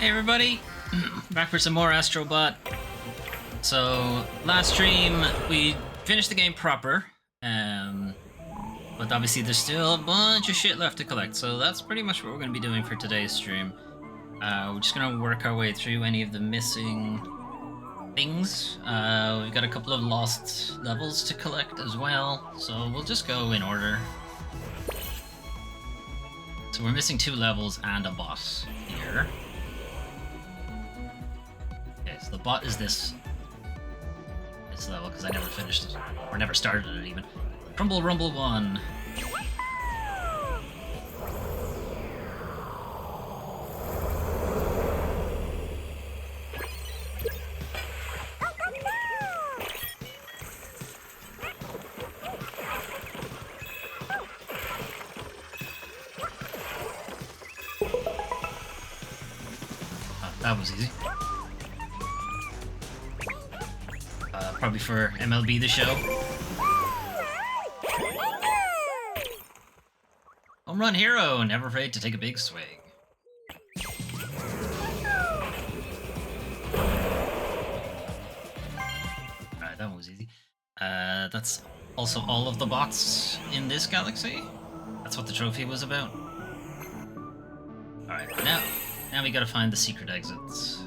Hey everybody, back for some more Astro. So last stream we finished the game proper, but obviously there's still a bunch of shit left to collect. So that's pretty much what we're going to be doing for today's stream. We're just going to work our way through any of the missing things. We've got a couple of lost levels to collect as well, so we'll just go in order. So we're missing 2 levels and a boss here. Okay, so the bot is this level, because I never finished it, or never started it even. Crumble Rumble 1. That was easy. Probably for MLB The Show. Home run hero, never afraid to take a big swing. Alright, that one was easy. That's also all of the bots in this galaxy. That's what the trophy was about. Alright, now we gotta find the secret exits.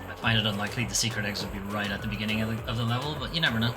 I find it unlikely the secret exit would be right at the beginning of the level, but you never know.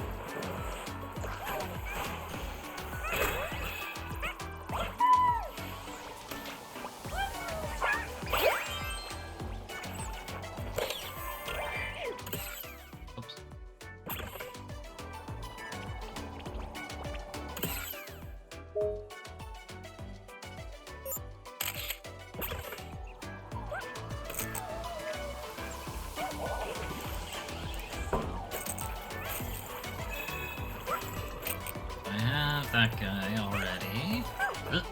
That guy already. Ugh.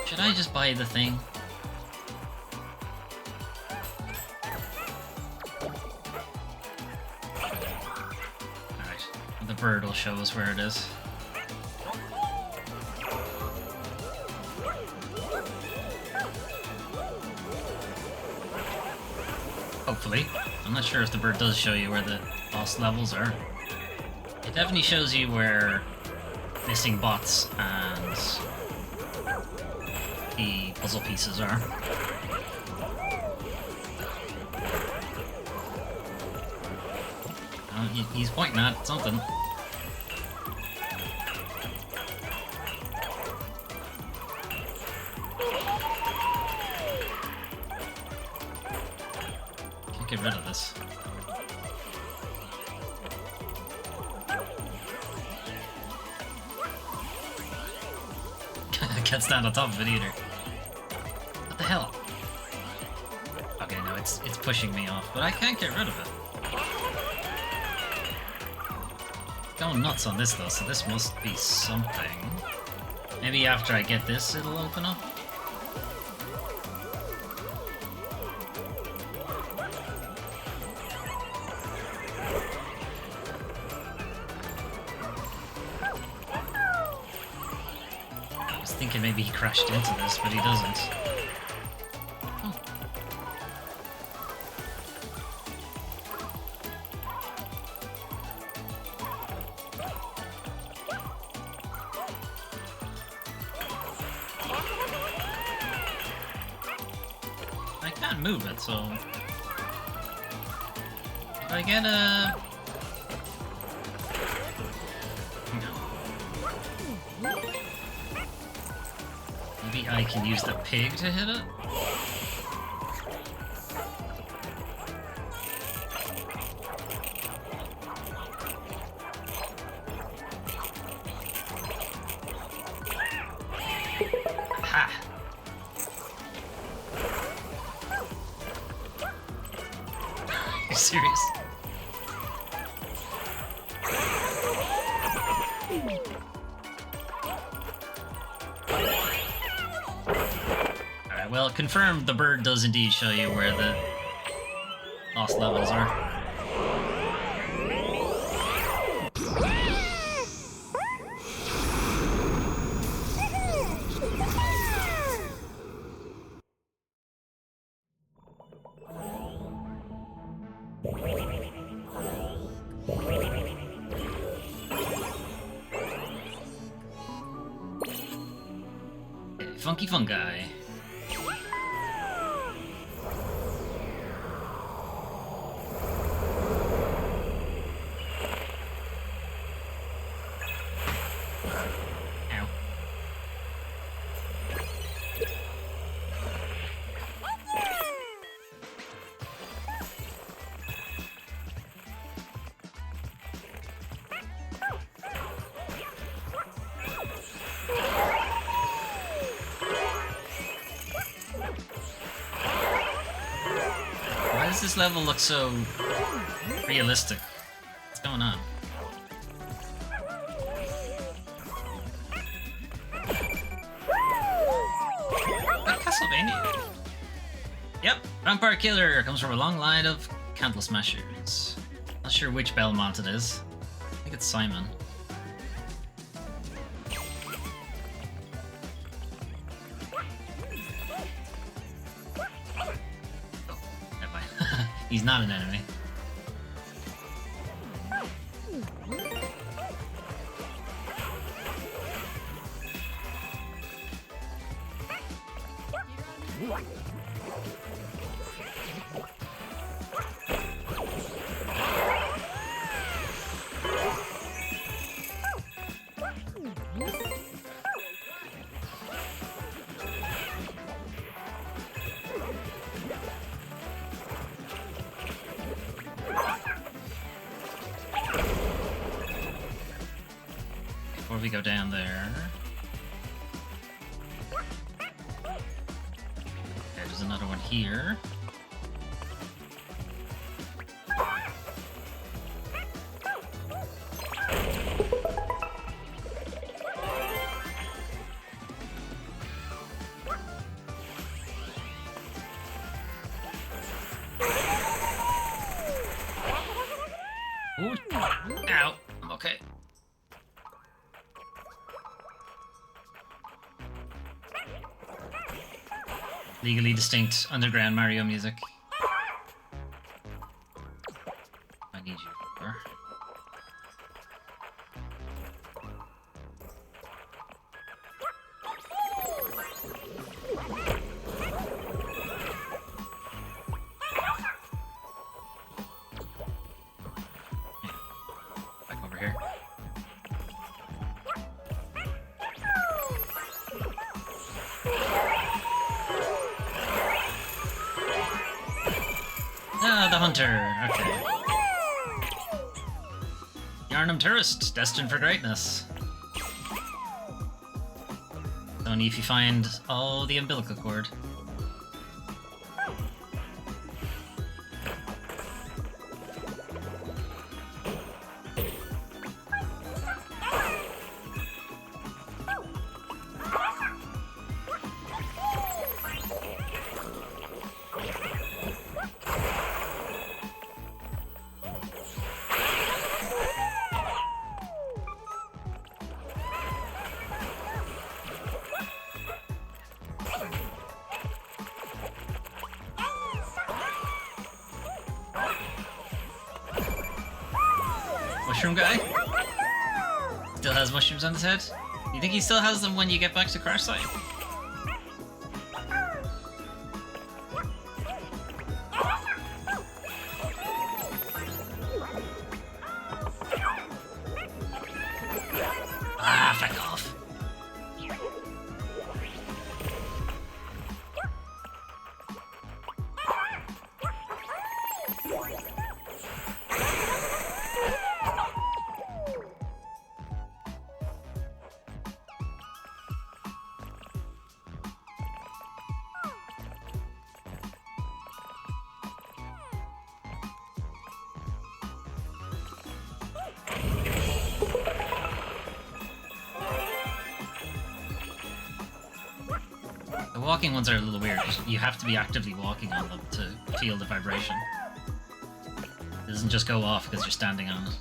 Should I just buy the thing? Alright, the bird will show us where it is. Hopefully. I'm not sure if the bird does show you where the boss levels are. It definitely shows you where missing bots and the puzzle pieces are. He's pointing at something. Can't get rid of this. I can't stand on top of it either. What the hell? Okay, no, it's pushing me off, but I can't get rid of it. Going nuts on this though, so this must be something. Maybe after I get this, it'll open up. I was thinking maybe he crashed into this, but he doesn't. Oh. I can't move it, so if I get a Maybe I can use the pig to hit it? Ha! Are you serious? Alright, well, confirmed the bird does indeed show you where the lost levels are. Funky fungi. Ow. Why does this level look so realistic? What's going on? Like Castlevania. Yep, Vampire Killer comes from a long line of Candle Smashers. Not sure which Belmont it is. I think it's Simon. He's not an enemy. Before we go down there. Okay, there's another one here. Ooh. Ow. I'm okay. Legally distinct underground Mario music. I need you for. Back over here. Ah, the hunter. Okay. Yarnum tourist, destined for greatness. Only if you find all the umbilical cord. Mushroom guy? Still has mushrooms on his head? You think he still has them when you get back to Crash Site? Ah, fuck off. walking ones are a little weird. You have to be actively walking on them to feel the vibration. It doesn't just go off because you're standing on it.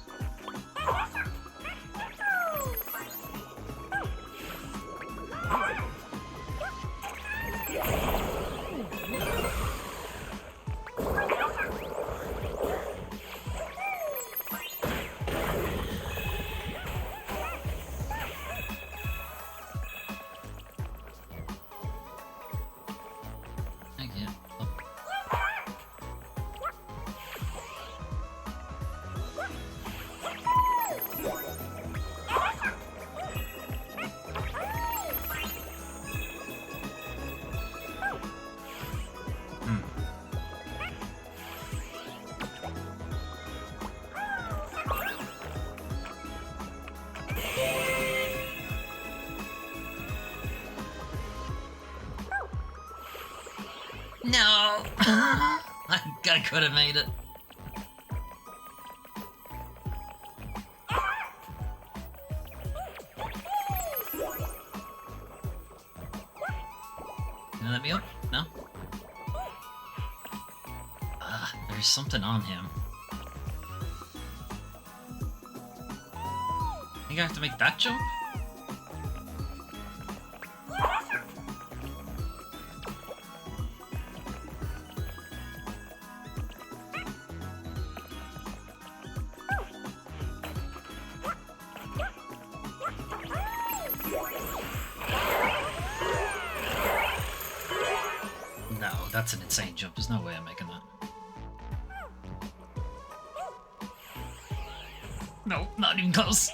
No! I could have made it. Can you let me up? No? There's something on him. I think I have to make that jump? No, that's an insane jump. There's no way I'm making that. No, not even close.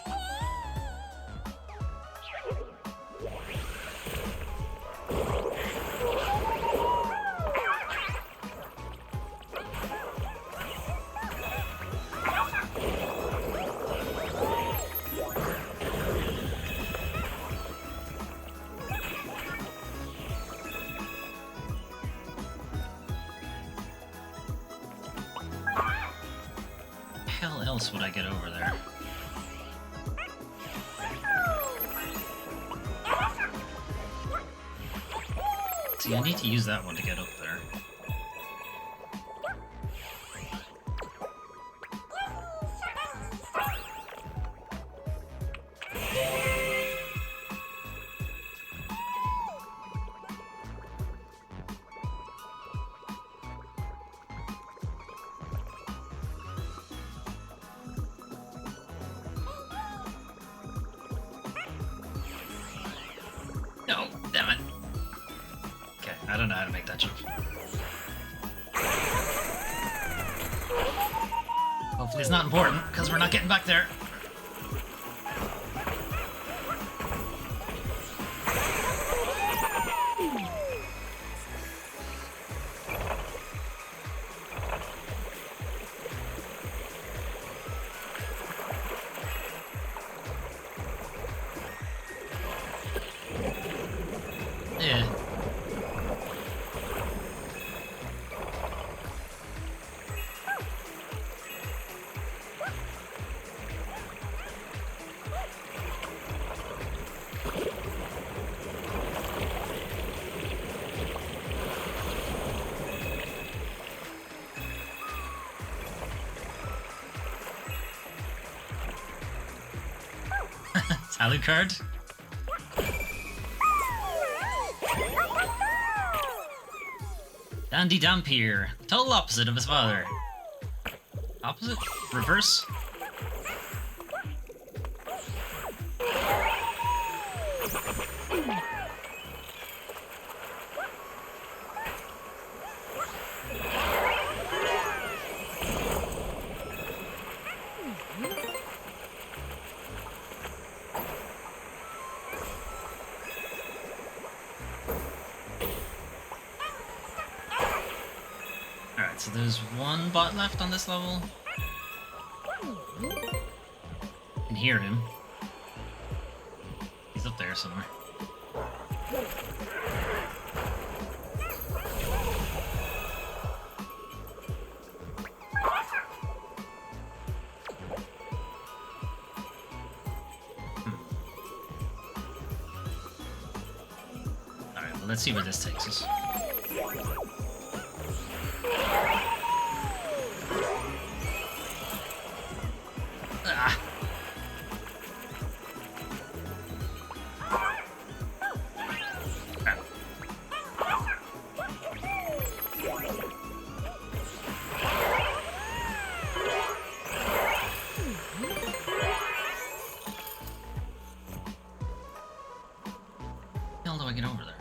How else would I get over there? See, I need to use that one to get up there. No, damn it. Okay, I don't know how to make that jump. Hopefully it's not important, because we're not getting back there. Yeah. Alucard? Dandy Dampier, total opposite of his father. Opposite? Reverse? Alright, so there's one bot left on this level. I can hear him. He's up there somewhere. let's see where this takes us. Ah. How do I get over there?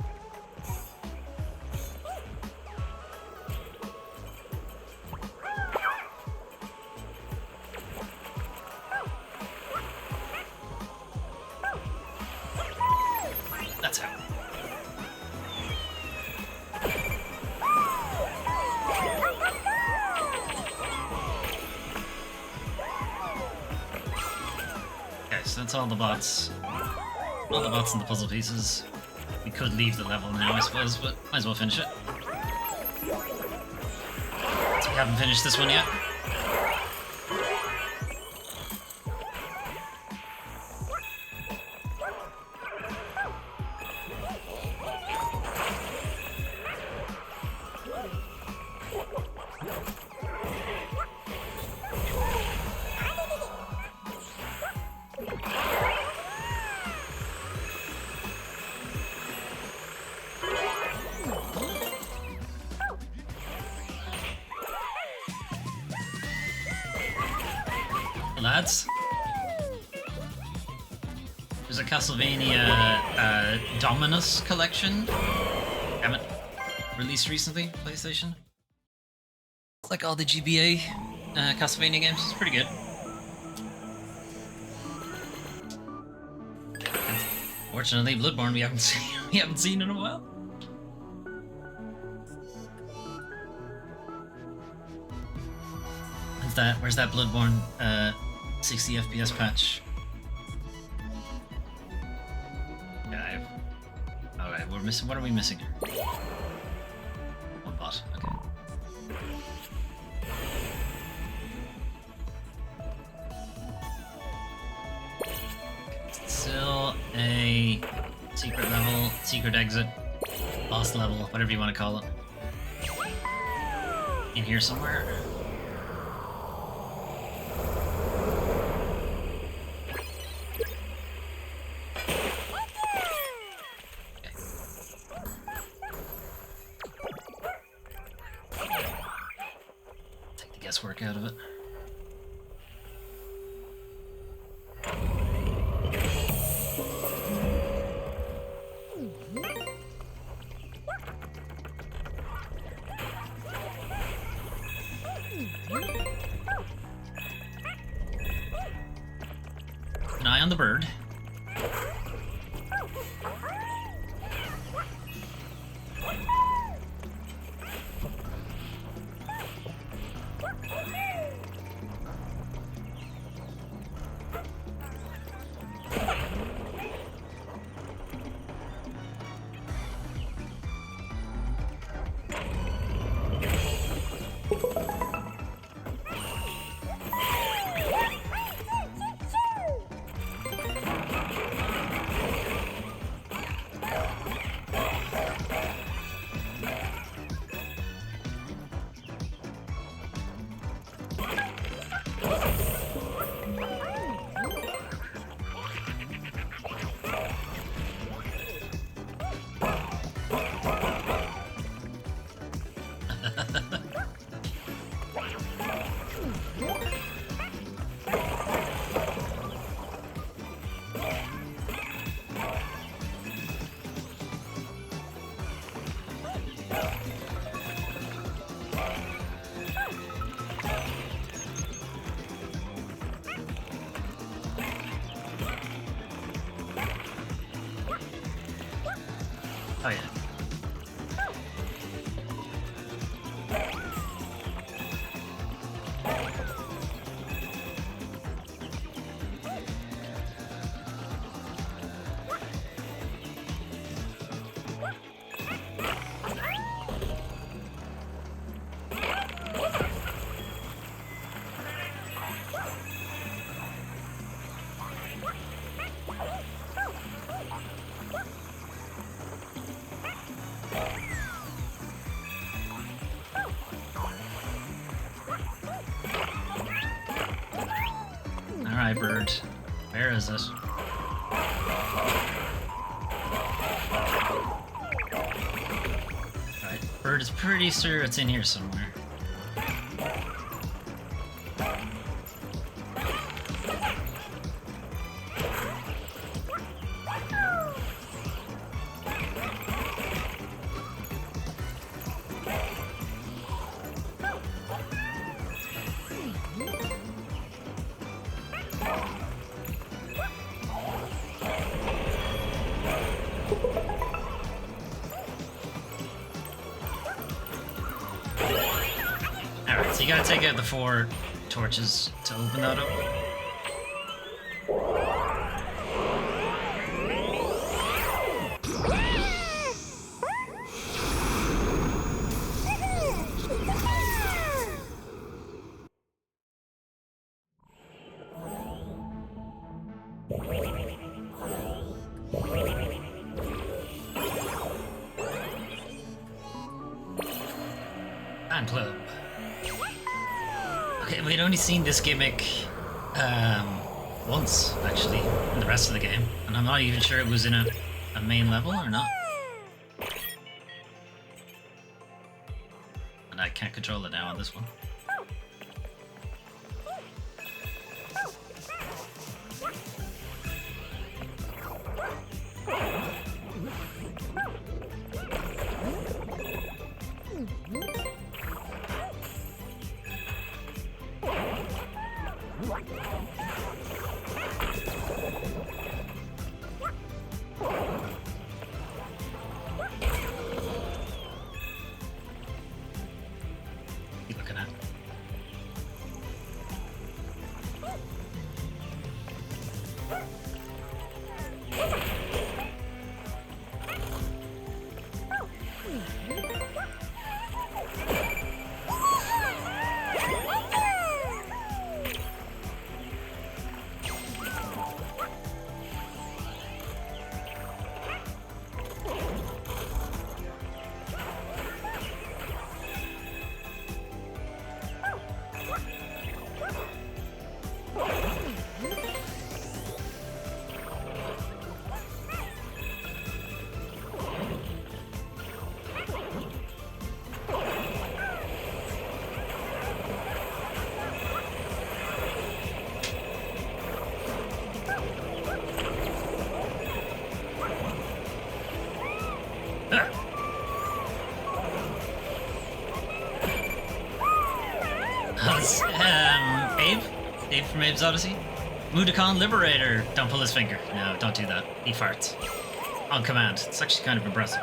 That's how. Okay, so that's all the bots. All the bots and the puzzle pieces. We could leave the level now, I suppose, but might as well finish it. So we haven't finished this one yet. Lads, there's a Castlevania Dominus collection. Damn it. Released recently, PlayStation. It's like all the GBA Castlevania games. It's pretty good. Fortunately, Bloodborne we haven't seen in a while. Where's that Bloodborne 60 FPS patch? Yeah, alright, we're missing. What are we missing here? One bot. Okay. Still a secret level, secret exit, lost level, whatever you want to call it. In here somewhere. Guesswork out of it. An eye on the bird. Hi, bird. Where is it? Right, bird is pretty sure it's in here somewhere. Alright, so you gotta take out the 4 torches to open that up. Fan club. Okay, we'd only seen this gimmick once, actually, in the rest of the game, and I'm not even sure it was in a main level or not. And I can't control it now on this one. You looking at? Abe? Abe from Abe's Odyssey? Mudokon Liberator! Don't pull his finger. No, don't do that. He farts. On command. It's actually kind of impressive.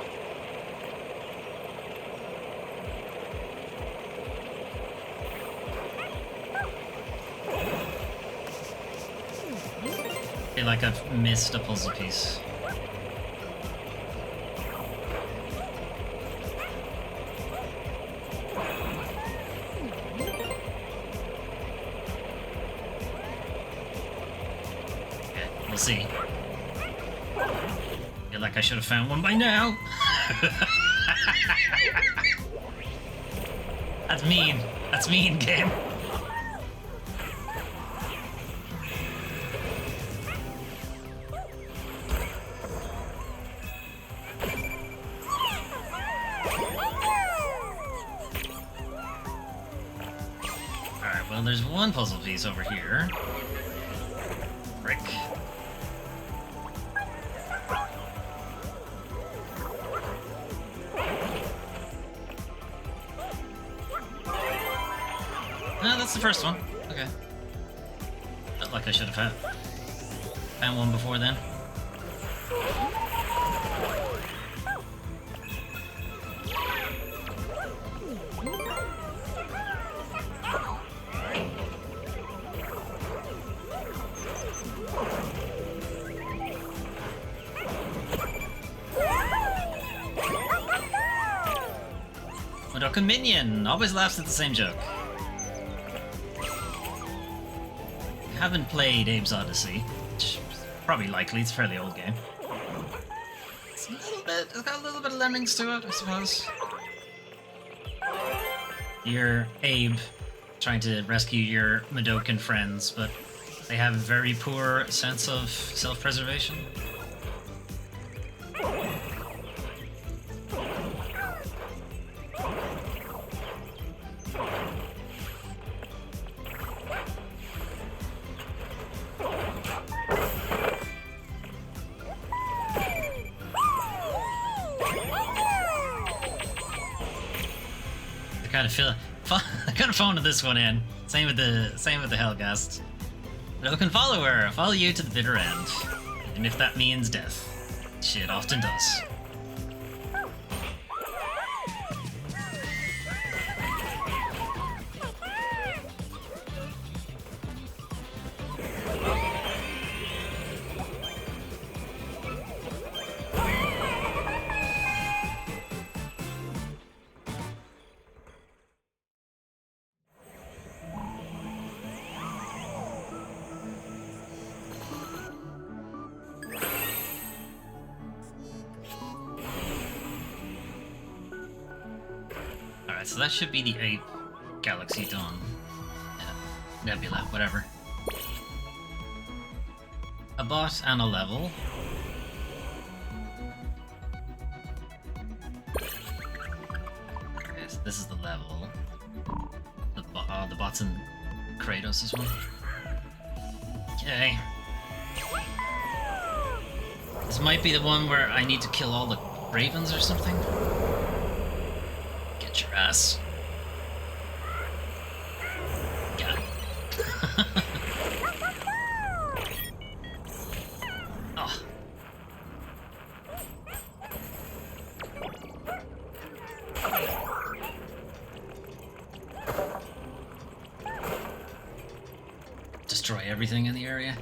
I feel like I've missed a puzzle piece. We'll see. Feel like I should have found one by now. That's mean. That's mean, game. Alright, well, there's one puzzle piece over here. Brick. No, that's the first one. Okay. Felt like I should have found one before then. Madoka Minion always laughs at the same joke. Haven't played Abe's Odyssey, which is probably likely, it's a fairly old game. It's got a little bit of lemmings to it, I suppose. You're Abe trying to rescue your Madokan friends, but They have a very poor sense of self-preservation. I kind of phoned this one in. Same with the Hellgast. Broken follower, follow you to the bitter end, even if that means death. Shit often does. So that should be the 8th Galaxy Dawn. Nebula, whatever. A bot and a level. Okay, so this is the level. The bot's in Kratos' one. Okay. This might be the one where I need to kill all the ravens or something. Your ass. Got it. Oh. Destroy everything in the area.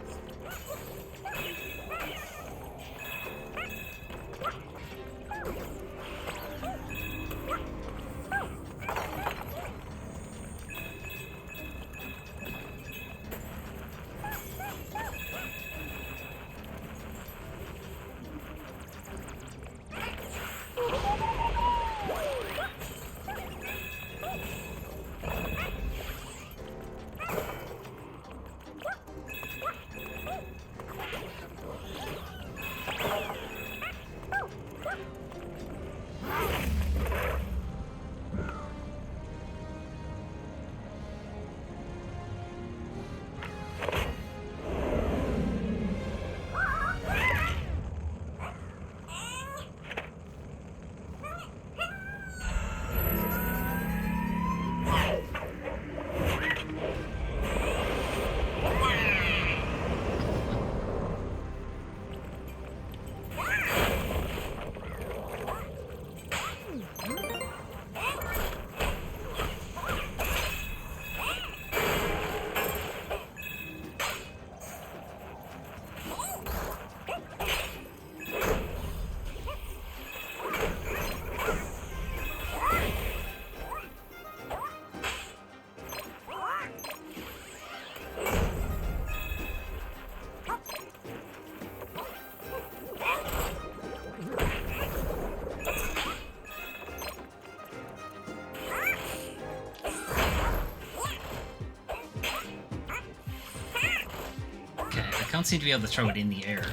Don't seem to be able to throw it in the air.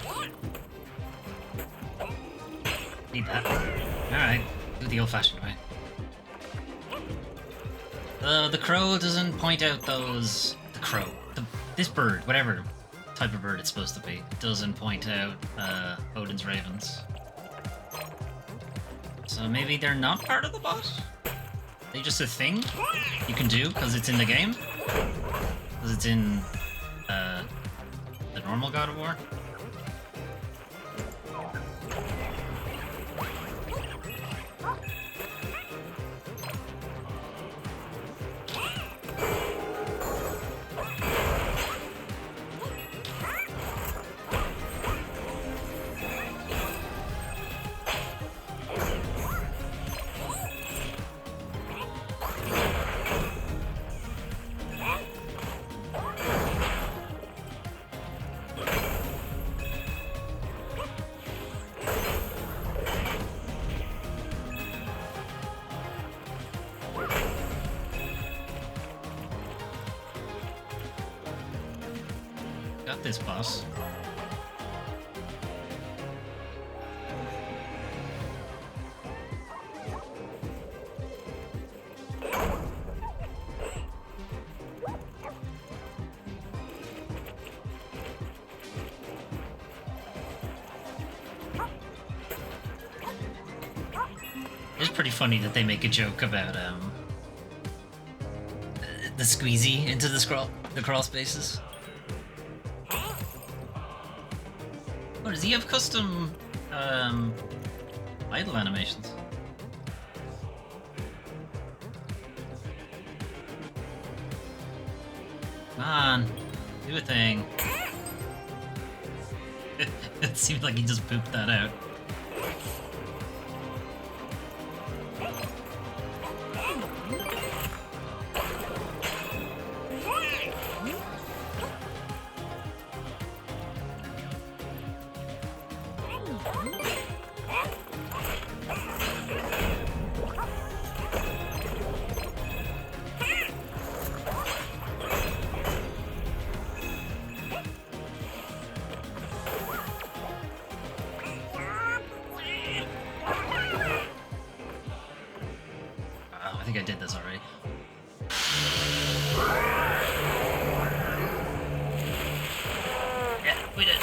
Need that. Alright, do it the old-fashioned way. The crow doesn't point out those... The crow. This bird, whatever type of bird it's supposed to be, doesn't point out Odin's ravens. So maybe they're not part of the bot? They're just a thing you can do because it's in the game? Because it's in the normal God of War? Got this, boss. It's pretty funny that they make a joke about the squeezy into the crawl spaces. Oh, does he have custom idle animations? Come on, do a thing. It seemed like he just pooped that out. I think I did this already. Yeah, we did.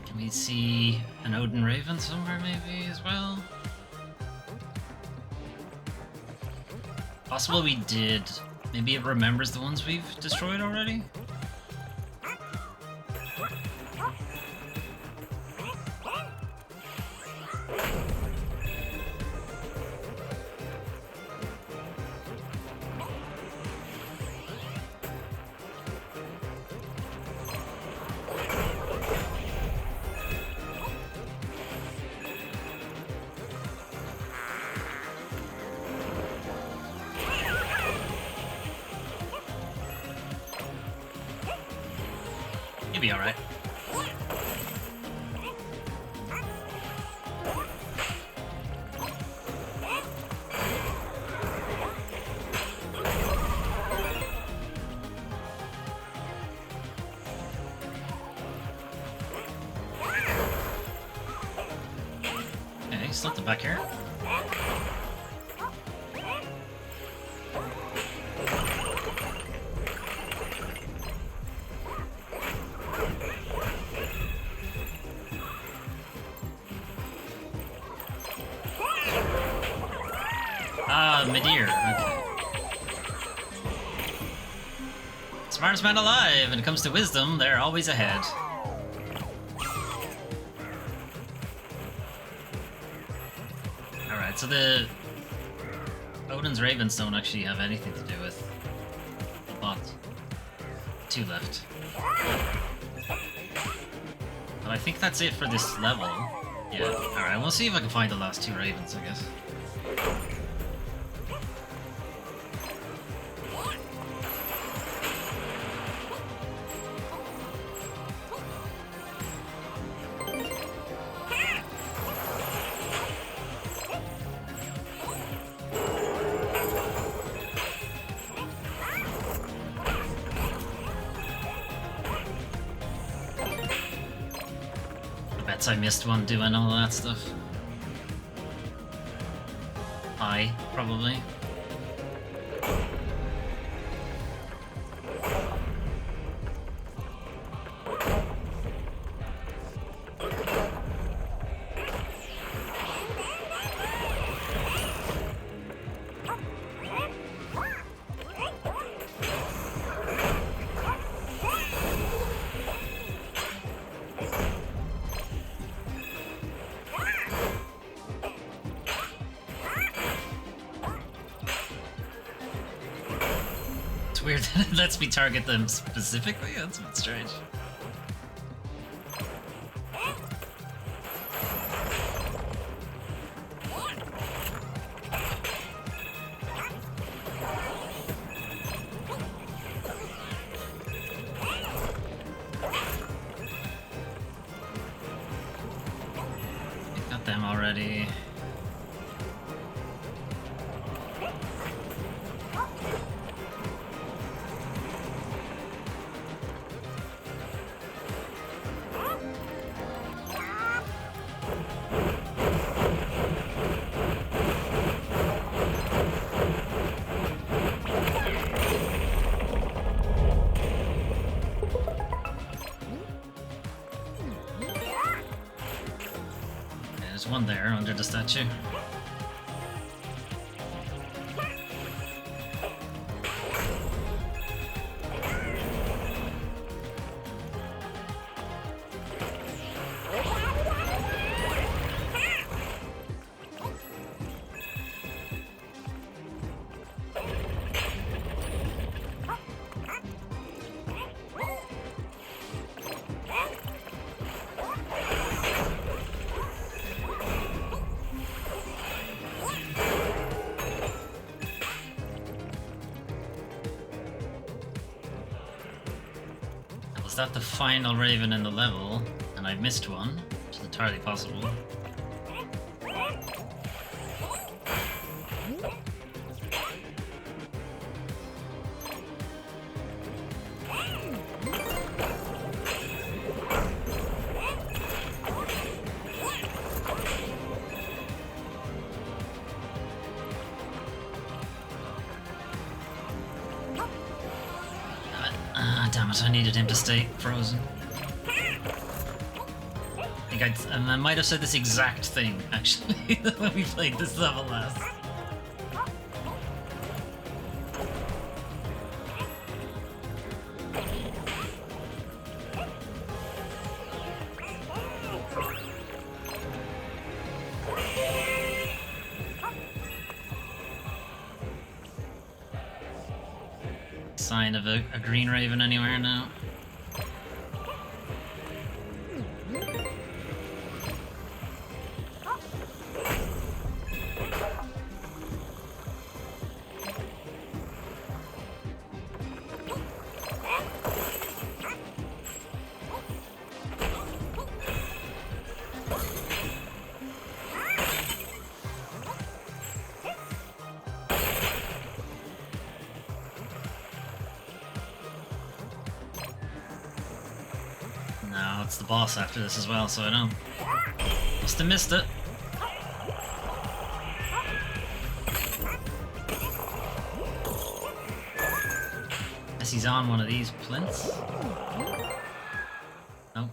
Can we see an Odin Raven somewhere maybe as well? Possible we did. Maybe it remembers the ones we've destroyed already? You'll be alright. Okay, something back here. Ah, Midir. Okay. Smartest man alive. When it comes to wisdom, they're always ahead. Alright, so the Odin's Ravens don't actually have anything to do with the bot. 2 left. But I think that's it for this level. Yeah, alright, we'll see if I can find the last 2 Ravens, I guess. I missed one doing all that stuff. I, probably. It's weird that it lets me target them specifically. That's a bit strange. one there under the statue. Was that the final Raven in the level, and I missed one, which is entirely possible. Damn it, I needed him to stay frozen. I might have said this exact thing, actually, when we played this level last. Sign of a green raven anywhere now? No, it's the boss after this as well, so I don't. Must have missed it. Guess he's on one of these plinths. No.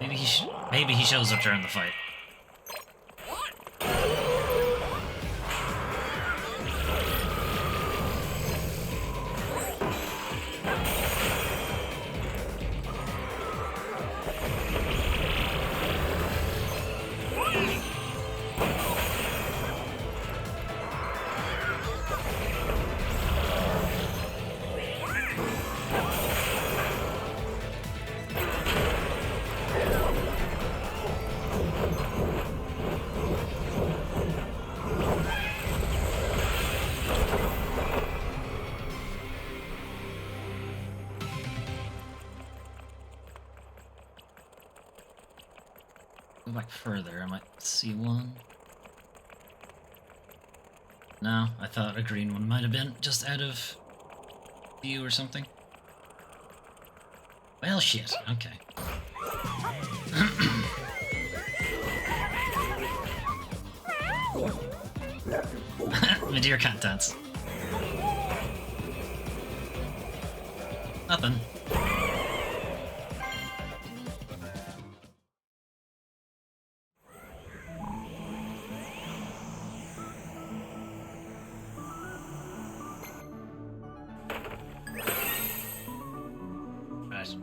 Maybe he shows up during the fight. Go back further, I might see one. No, I thought a green one might have been just out of view or something. Well, shit, okay. My dear can't dance. Nothing.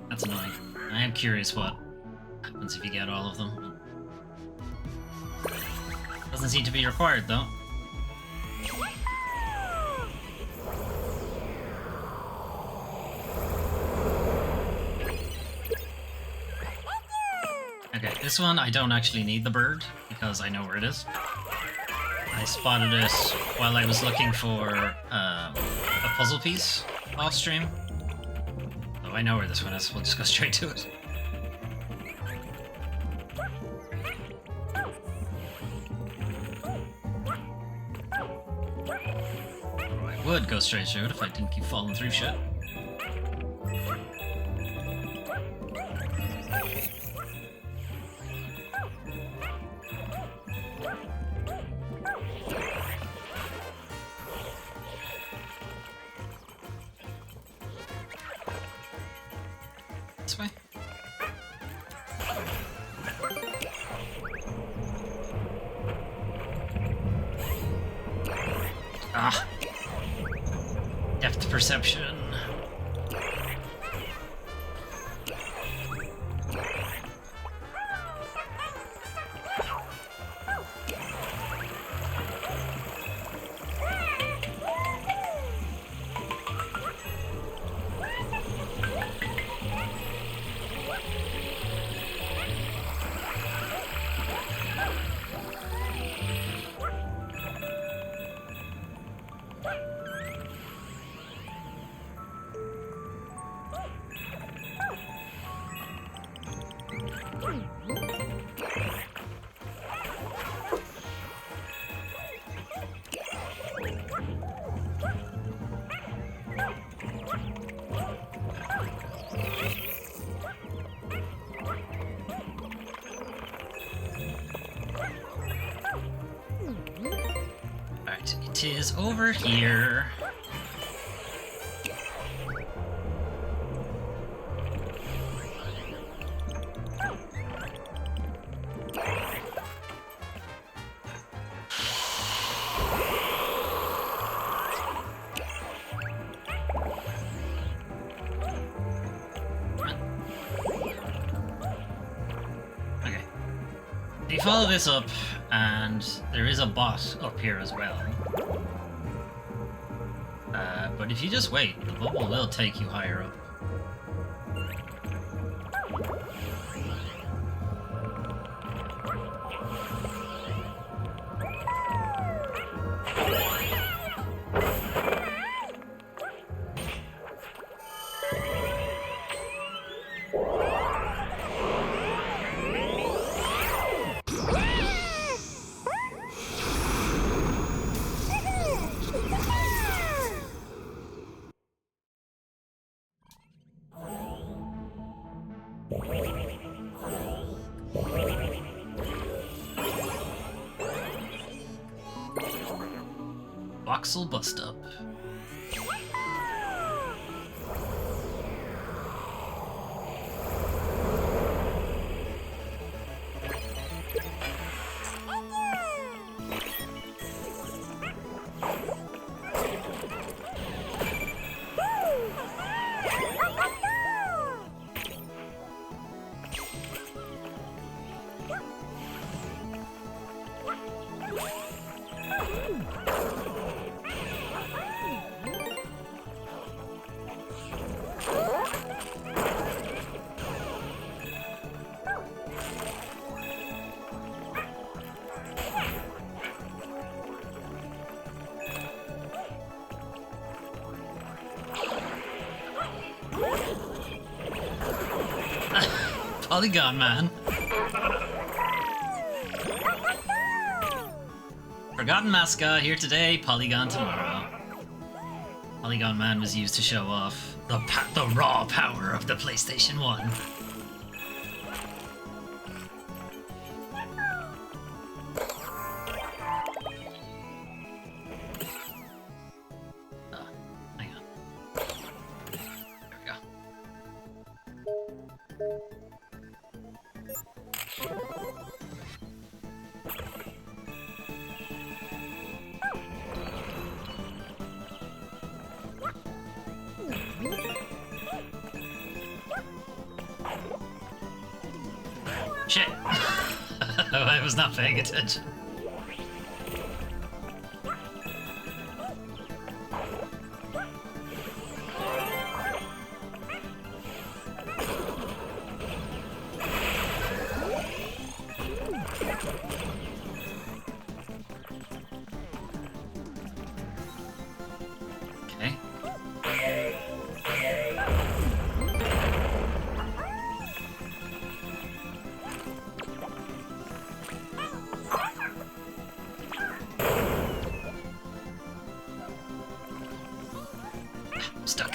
That's annoying. I am curious what happens if you get all of them. Doesn't seem to be required, though. Okay, this one I don't actually need the bird, because I know where it is. I spotted it while I was looking for a puzzle piece off stream. Oh, I know where this one is. We'll just go straight to it. Or I would go straight to it if I didn't keep falling through shit. This way? Ah! Depth perception. Alright, it is over here. Okay. You follow this up, and there is a bot up here as well. But if you just wait, the bubble will take you higher up. Voxel bus stop. Polygon Man. Forgotten mascot here today, Polygon tomorrow. Polygon Man was used to show off the raw power of the PlayStation 1. Hang on. There we go. Shit! I was not paying attention. Okay. I'm stuck.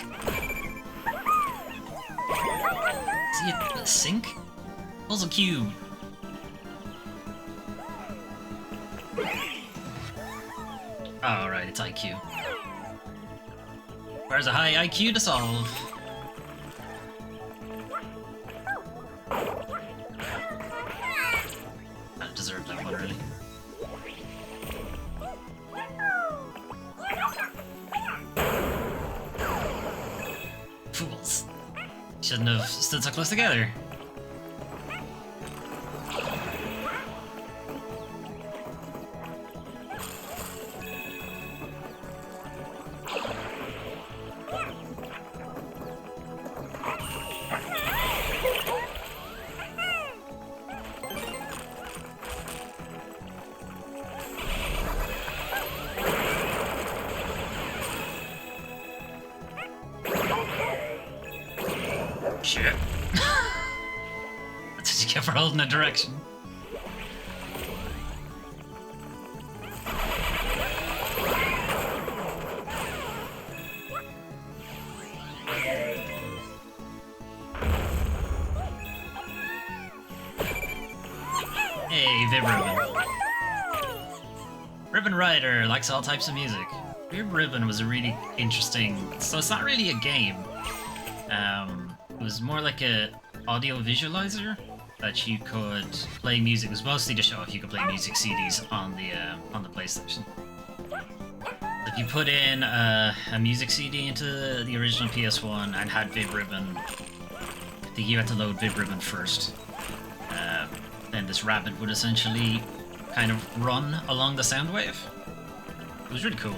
See it sink? Puzzle cube. Oh, right, it's IQ. Requires a high IQ to solve. I deserve that one, really. shouldn't have stood so close together. Shit. That's what you get for holding a direction. Hey, Vib Ribbon. Ribbon Rider likes all types of music. Vib Ribbon was a really interesting... So it's not really a game. It was more like a audio visualizer that you could play music. It was mostly to show if you could play music CDs on the PlayStation. If you put in a music CD into the original PS1 and had Vib Ribbon, I think you had to load Vib Ribbon first. Then this rabbit would essentially kind of run along the sound wave. It was really cool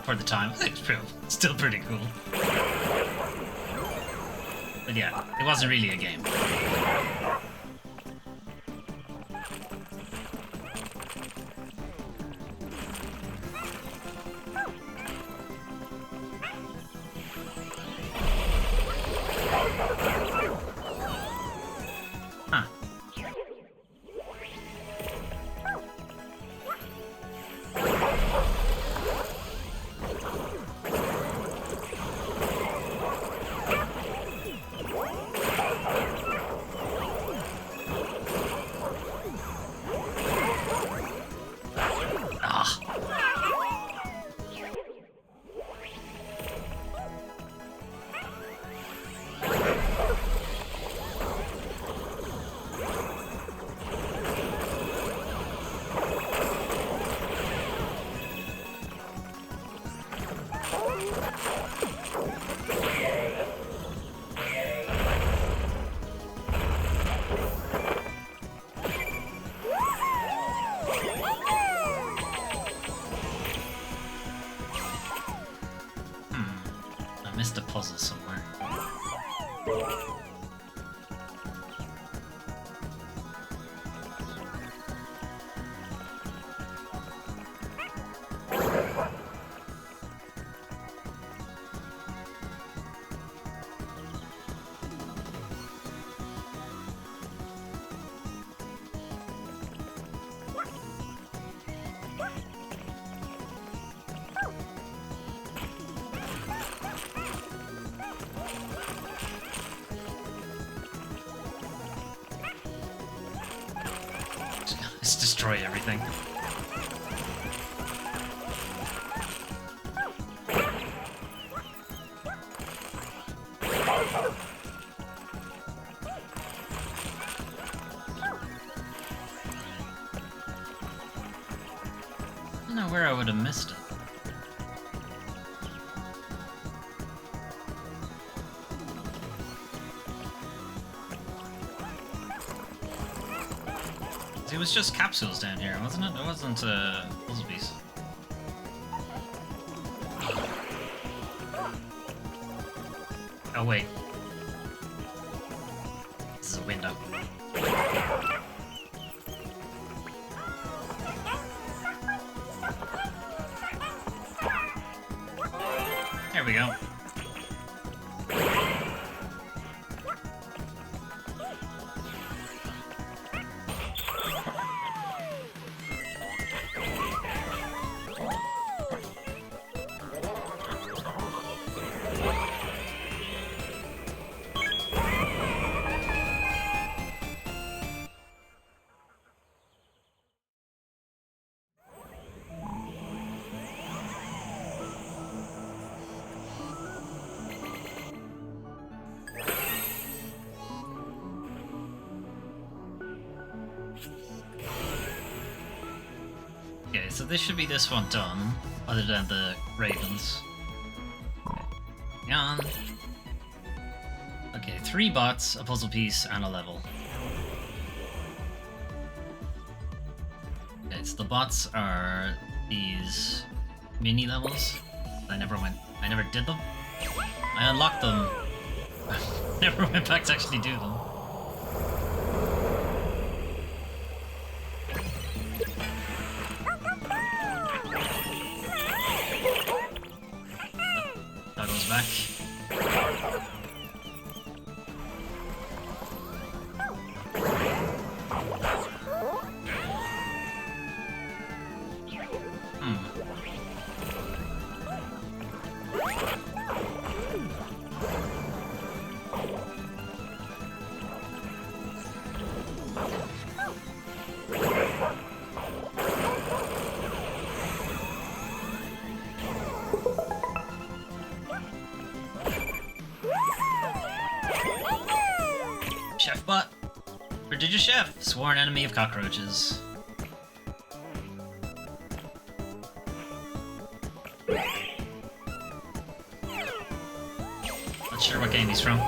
for the time. It's still pretty cool. But yeah, it wasn't really a game. Huh. Missed a puzzle somewhere. Let's destroy everything. I don't know where I would have missed it. It was just capsules down here, wasn't it? It wasn't puzzle piece. Oh wait. This is a window. There we go. Okay, so this should be this one done, other than the ravens. Okay. Hang on. Okay, Okay, 3 bots, a puzzle piece, and a level. Okay, so the bots are these mini levels. I never did them. I unlocked them. Never went back to actually do them. That goes back. Chef bot. Prodigious chef. Sworn enemy of cockroaches. Not sure what game he's from.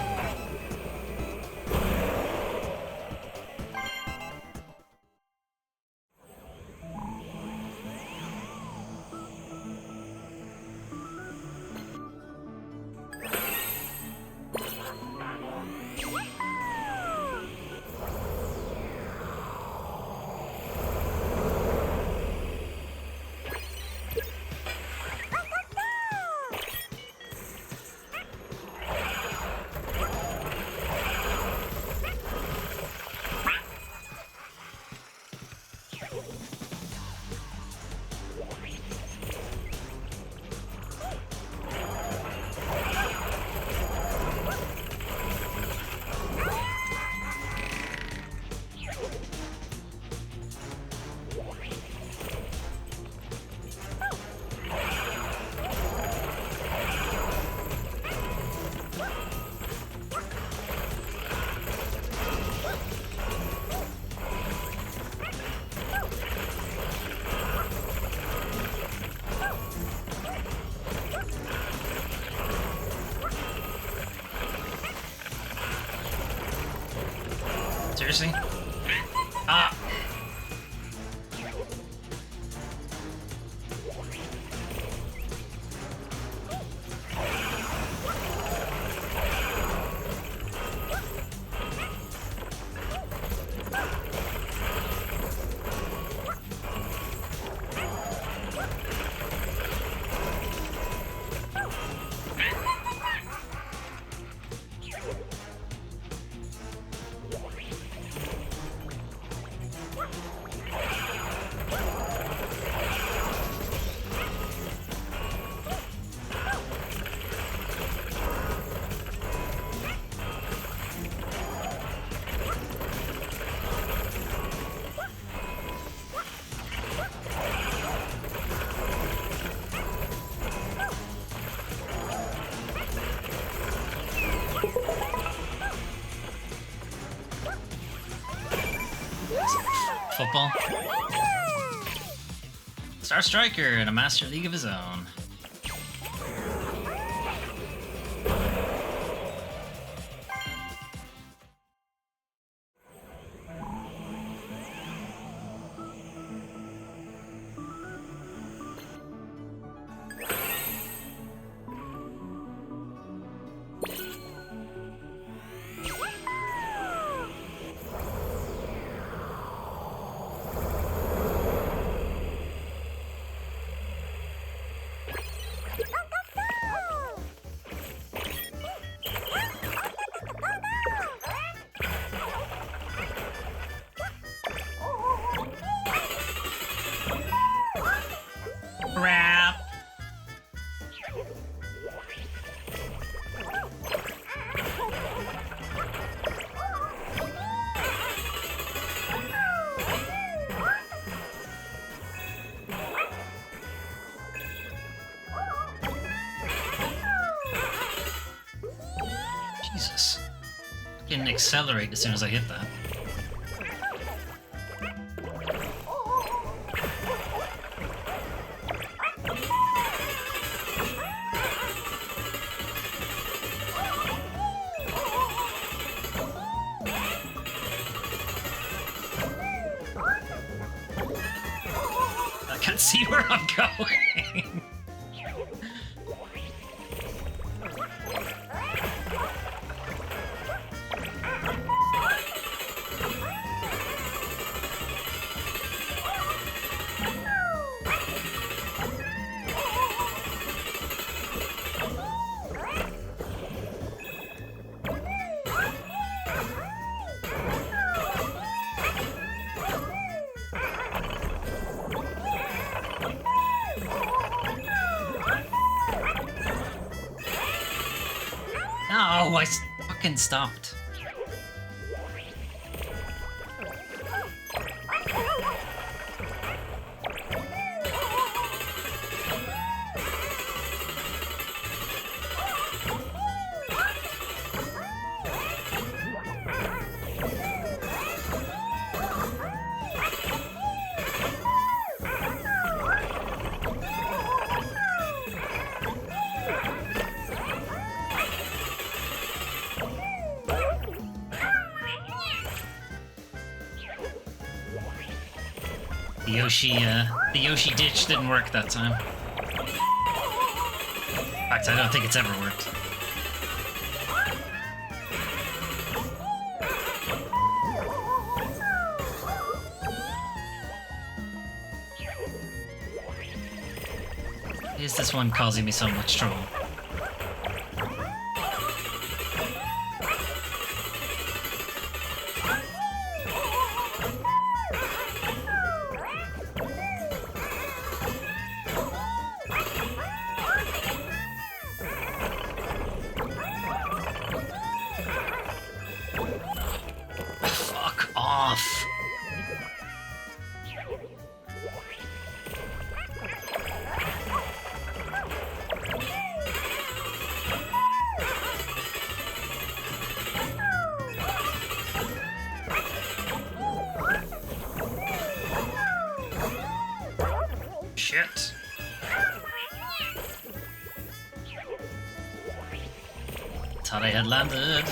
Seriously? Ah! Football. Star Striker in a Master League of his own. Crap. Jesus. I can accelerate as soon as I hit that. can't see where I'm going. Oh, I fucking stopped. The Yoshi ditch didn't work that time. In fact, I don't think it's ever worked. Is this one causing me so much trouble? Shit. Thought I had landed.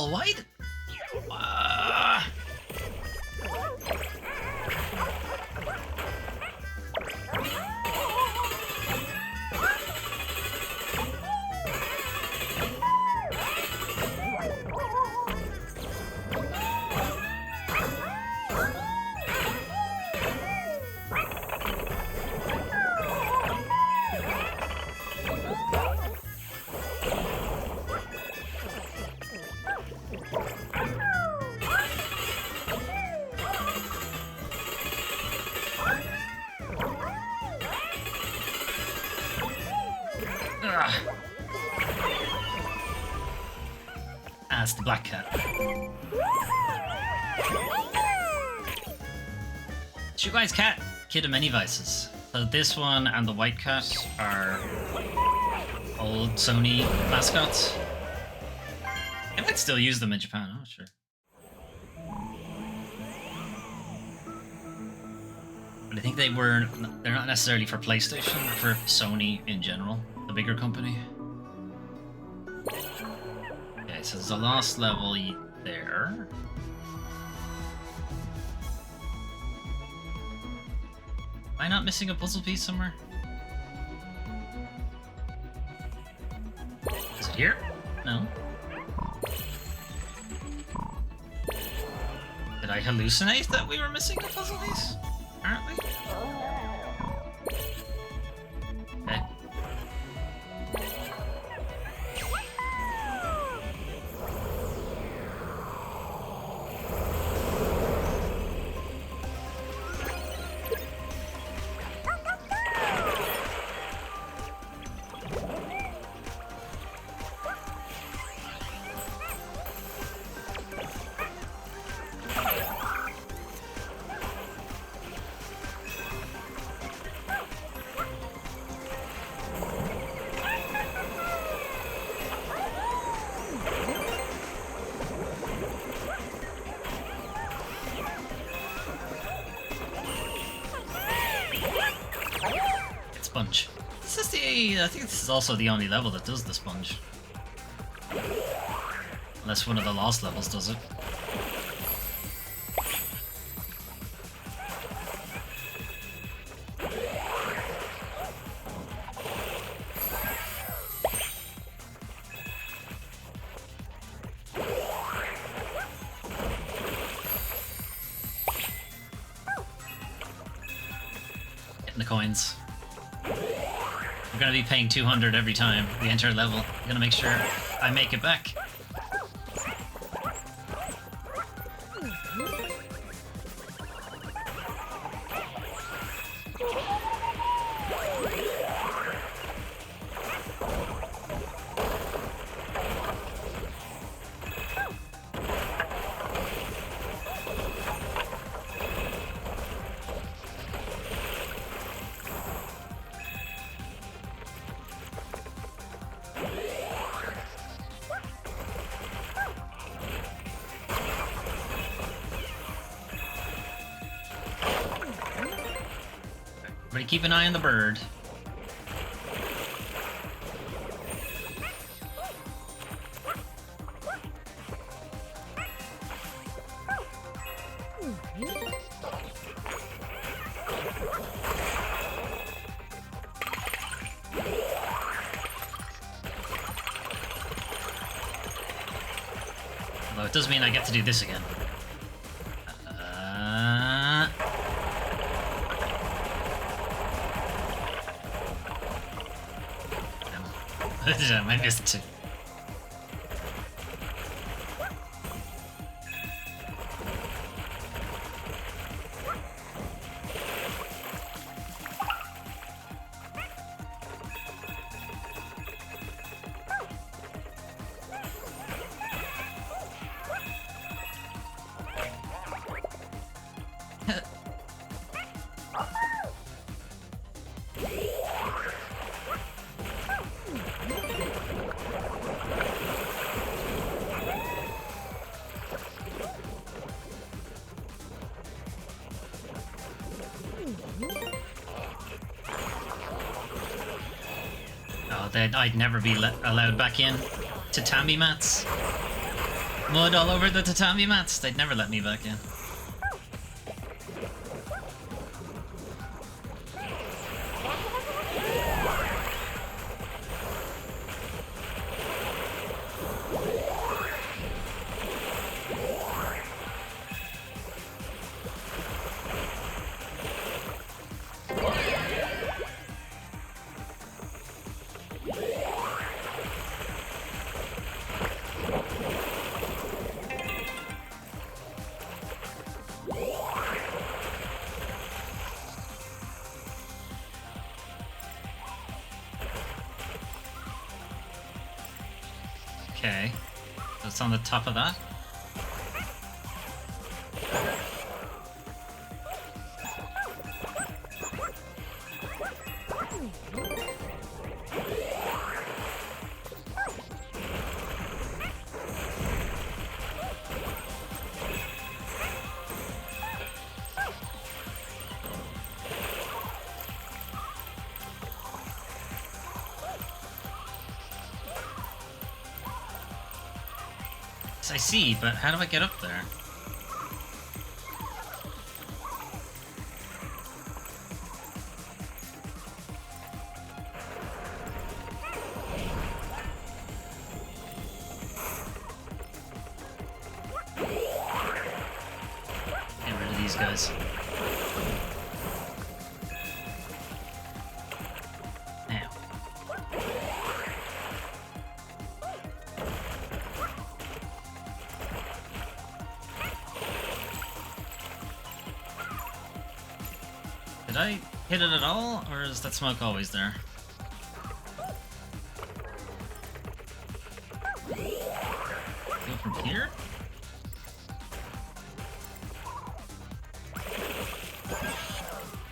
Why? It's the black cat. Shoot Guy's cat, kid of many vices. So this one and the white cat are old Sony mascots. They might still use them in Japan, I'm not sure. But I think they're not necessarily for PlayStation, they're for Sony in general, the bigger company. Okay, so there's a lost level there. Am I not missing a puzzle piece somewhere? Is it here? No. Did I hallucinate that we were missing a puzzle piece? Apparently. Okay. Is this the... I think this is also the only level that does the sponge. Unless one of the lost levels does it. Getting the coins. We're gonna be paying 200 every time we enter a level. I'm gonna make sure I make it back. Everybody keep an eye on the bird. Although it does mean I get to do this again. I missed it. Then I'd never be allowed back in. Tatami mats. Mud all over the tatami mats. They'd never let me back in. Okay, so it's on the top of that. I see, but how do I get up there? Get rid of these guys. Now. Did I hit it at all, or is that smoke always there? Go from here?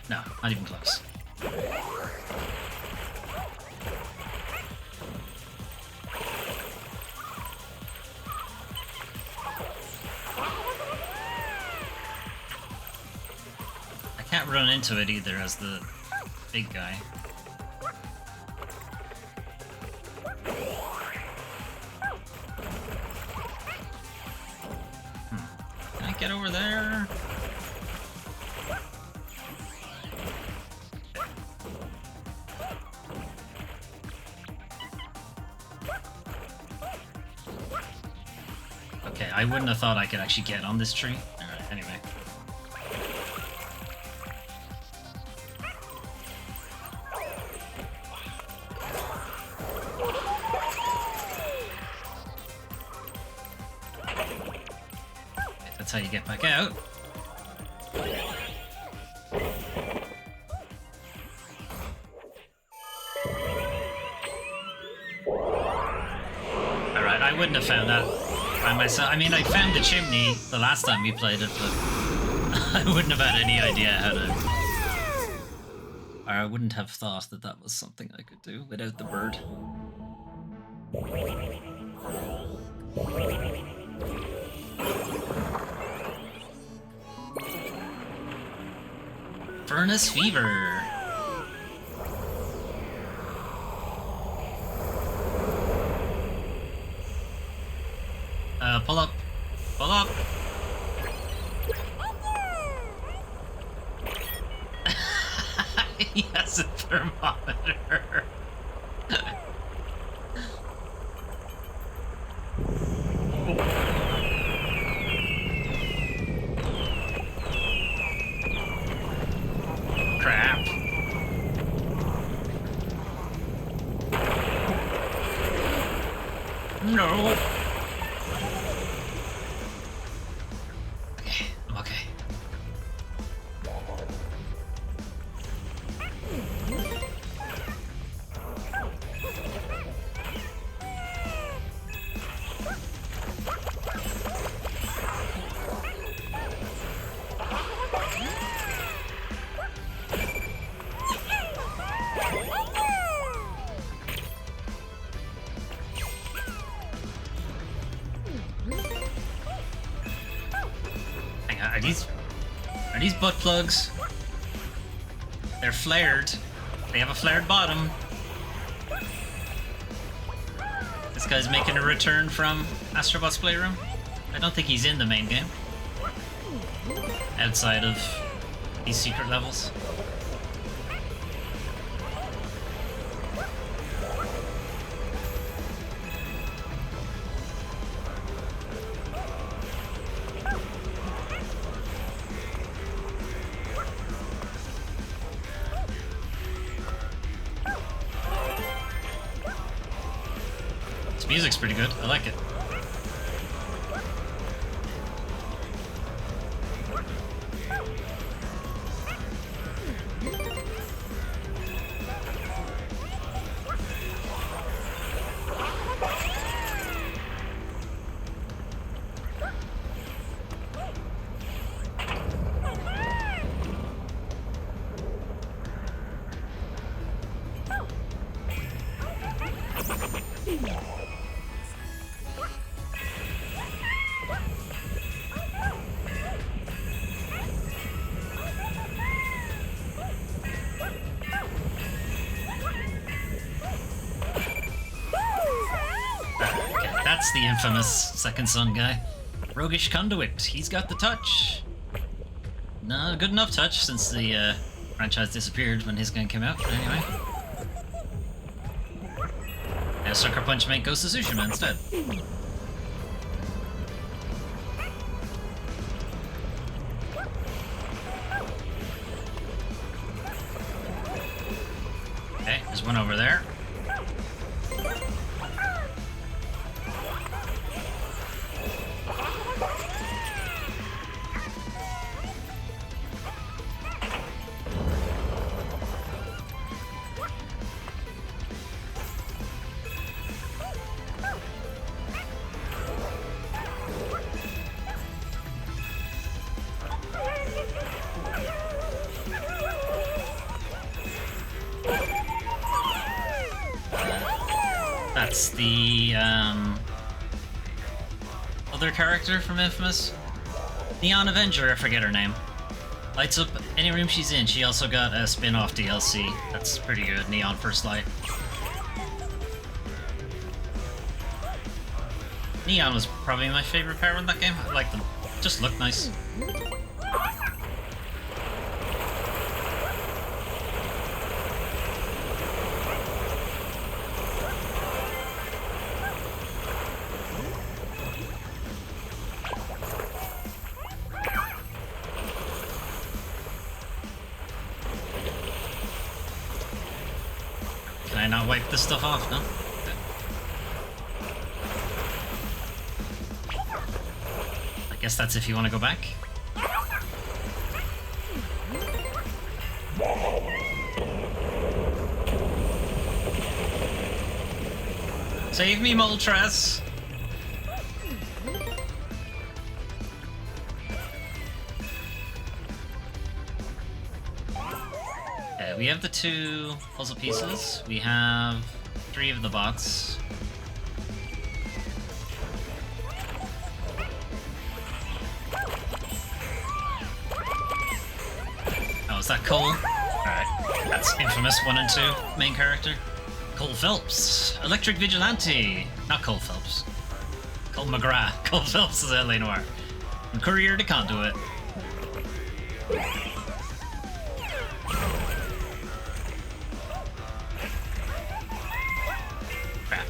No, not even close. Can't run into it either as the big guy. get over there. Okay, I wouldn't have thought I could actually get on this tree. Alright, anyway. That's how you get back out. Alright, I wouldn't have found that by myself. I mean, I found the chimney the last time we played it, but I wouldn't have had any idea how to... Or I wouldn't have thought that that was something I could do without the bird. Furnace Fever. Pull up. Pull up. He has a thermometer. Crap. No. Okay, I'm okay. Are these butt plugs? They're flared. They have a flared bottom. This guy's making a return from Astrobot's Playroom. I don't think he's in the main game. Outside of these secret levels. Music's pretty good. I like it. That's the infamous Second Son guy. Roguish Conduit. He's got the touch. Not a good enough touch since the franchise disappeared when his game came out. But anyway. Yeah, Sucker Punch make Ghost of Tsushima instead. Okay, there's one over there. That's the other character from Infamous. Neon Avenger, I forget her name. Lights up any room she's in. She also got a spin-off DLC. That's pretty good. Neon First Light. Neon was probably my favorite power in that game. I like them. just look nice. Can I not wipe this stuff off? No? I guess that's if you want to go back. Save me, Moltres! Okay, we have the 2 puzzle pieces. We have 3 of the bots. Oh, is that Cole? Alright, that's infamous 1 and 2 main character. Cole Phelps, Electric Vigilante. Not Cole Phelps. Cole McGrath. Cole Phelps is L.A. Noire. And Courier de Conduit. Crap.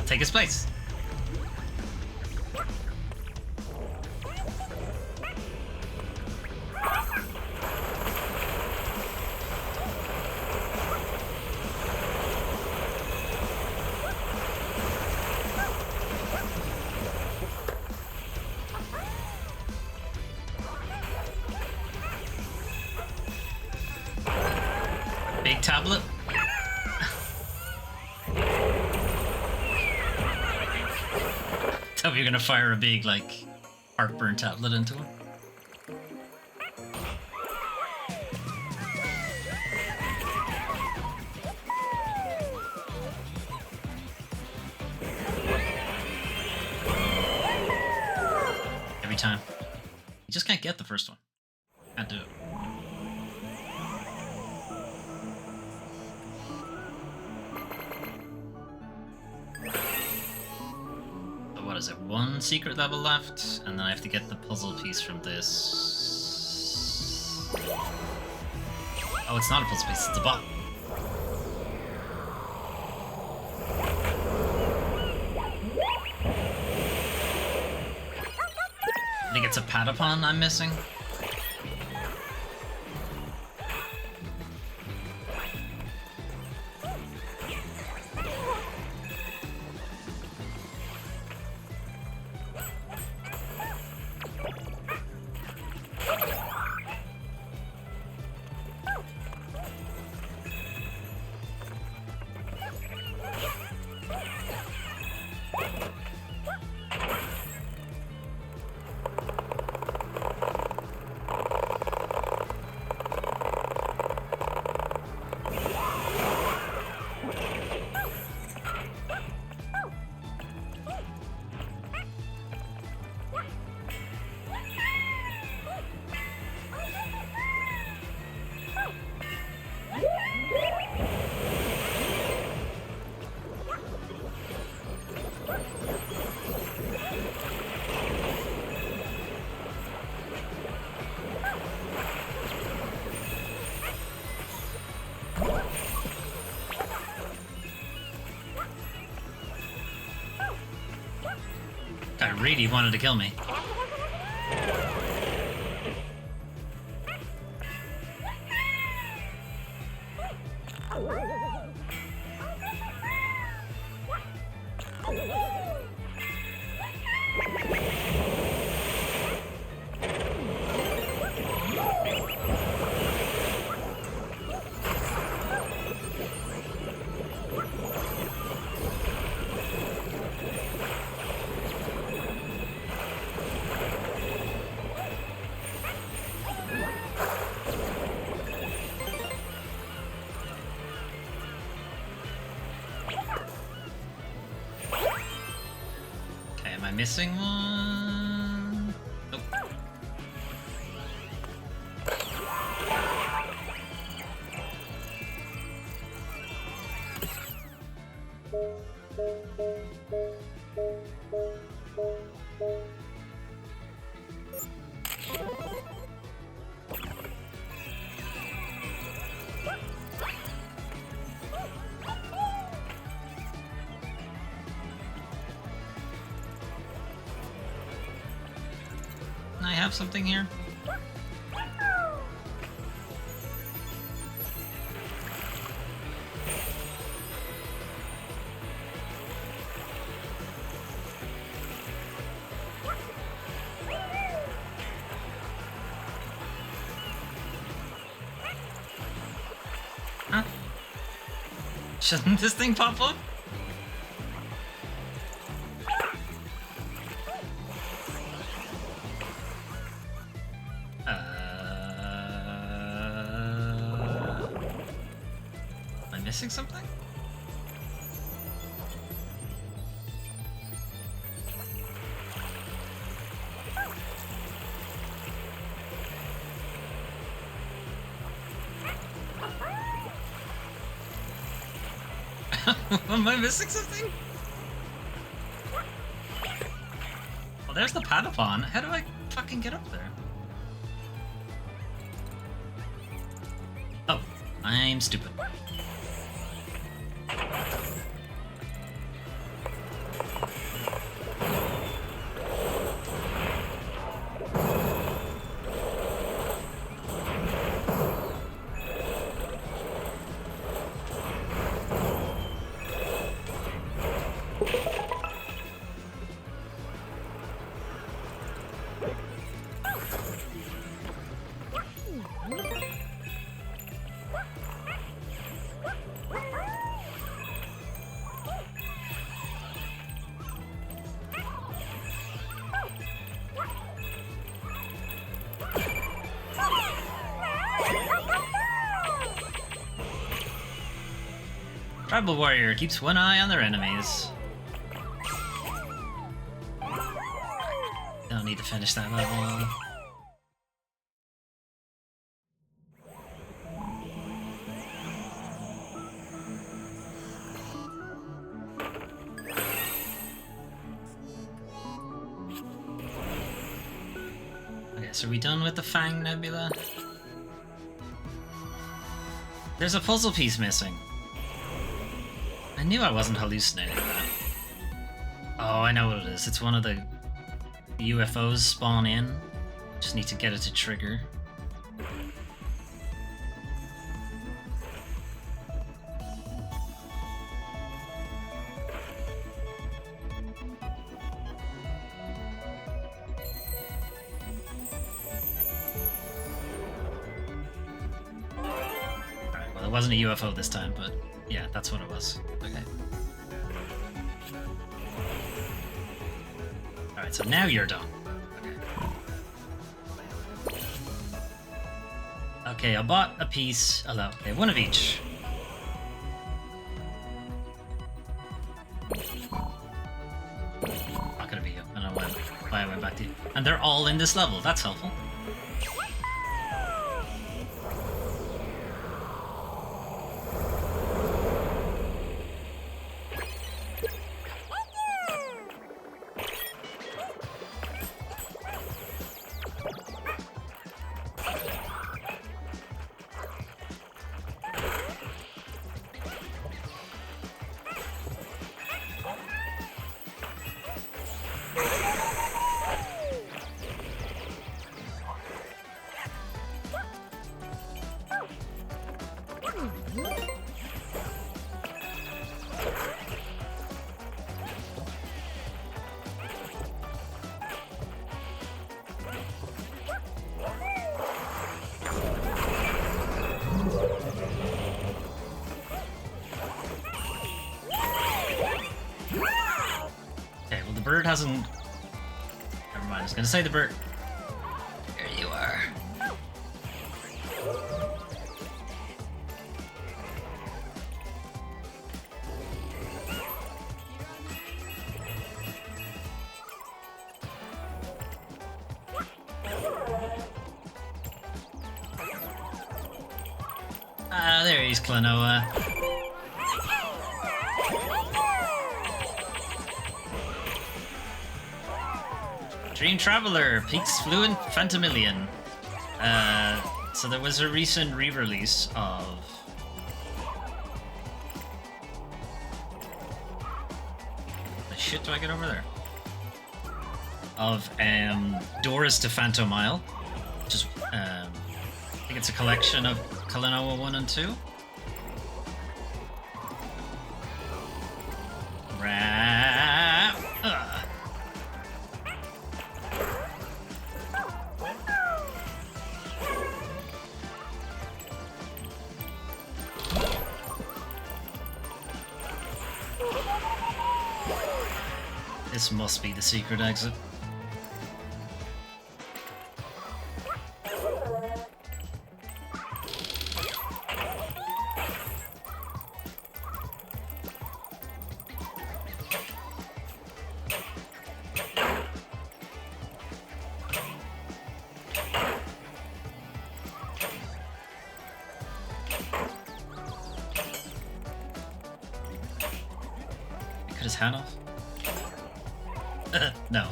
Take his place. Big tablet. Tell me you're gonna fire a big, like, heartburn tablet into him. Every time. You just can't get the first one. Can't do it. What is it? 1 secret level left, and then I have to get the puzzle piece from this. Oh, it's not a puzzle piece, it's a bot. I think it's a Patapon I'm missing. I really wanted to kill me. Am I missing one? Nope. I have something here? Huh? Shouldn't this thing pop up? Am I missing something? Am I missing something? Well, there's the Patapon. How do I fucking get up there? Oh, I'm stupid. Tribal warrior keeps one eye on their enemies. Don't need to finish that level. Okay, so are we done with the Fang Nebula? There's a puzzle piece missing. I knew I wasn't hallucinating that. Oh, I know what it is. It's one of the UFOs spawn in. Just need to get it to trigger. Alright, well, it wasn't a UFO this time, but yeah, that's what it was. Okay. Alright, so now you're done. Okay. Okay, I bought a piece. Hello. Okay, one of each. Not gonna be you. I don't know why I went back to you. And they're all in this level. That's helpful. Bird hasn't... Never mind, I was gonna say the bird. There you are. Freeze Klonoa. Dream Traveler, Peaks Fluent Phantomillion. So there was a recent re-release of... The shit do I get over there? Of Doors to Phantom Isle, which is I think it's a collection of Klonoa 1 and 2. This must be the secret exit. Cut his hand off? No.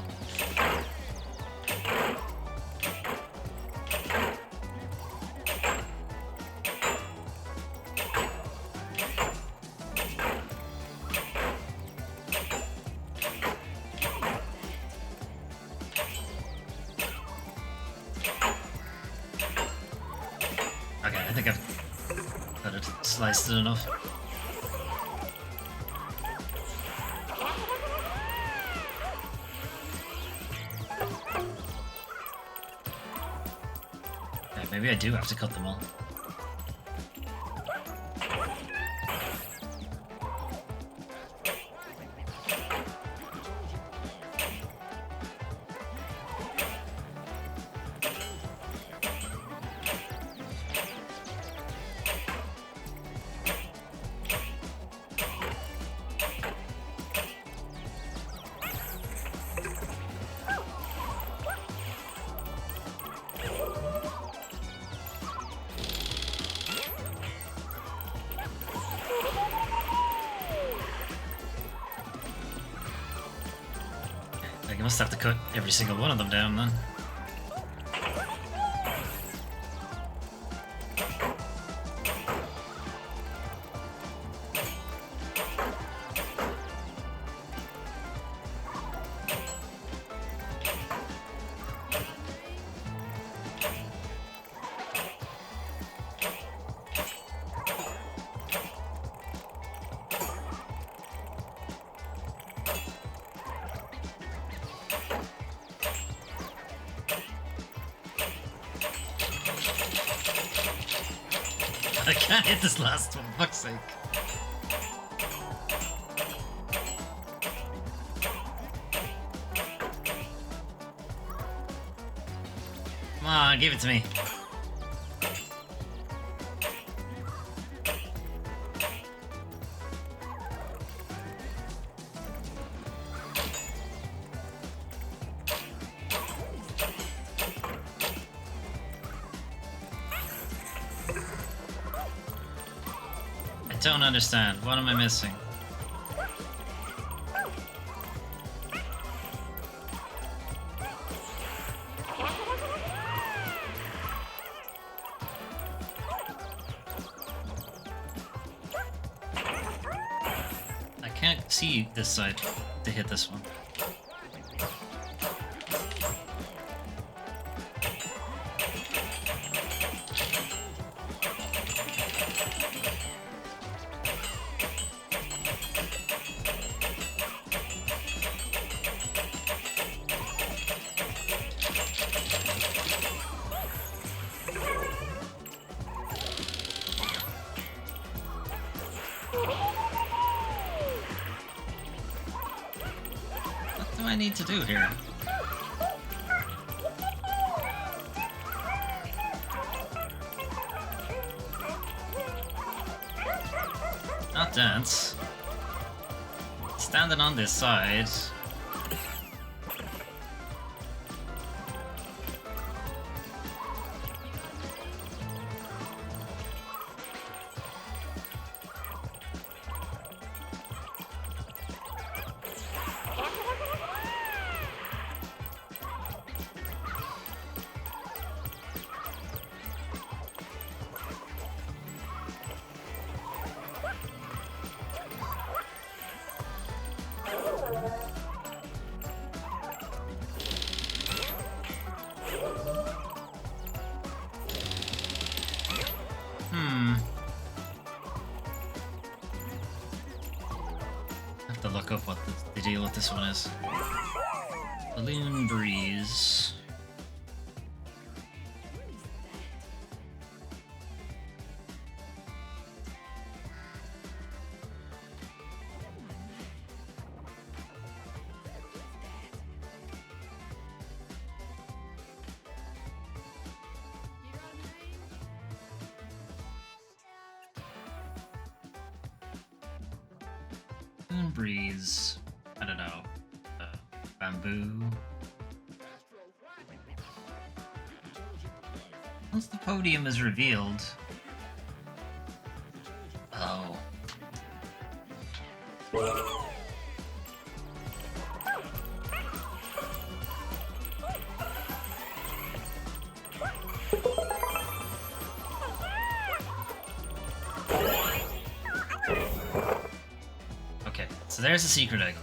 Okay, I think I've got it sliced it enough. Maybe I do have to cut them all. I must have to cut every single one of them down then. I can't hit this last one, fuck's sake. Come on, give it to me. I don't understand. What am I missing? I can't see this side to hit this one. What do I need to do here? Not dance. Standing on this side. reveal what this one is. Balloon Breeze. Balloon Breeze. I don't know. Bamboo. Once the podium is revealed... Oh. Okay, so there's the secret exit.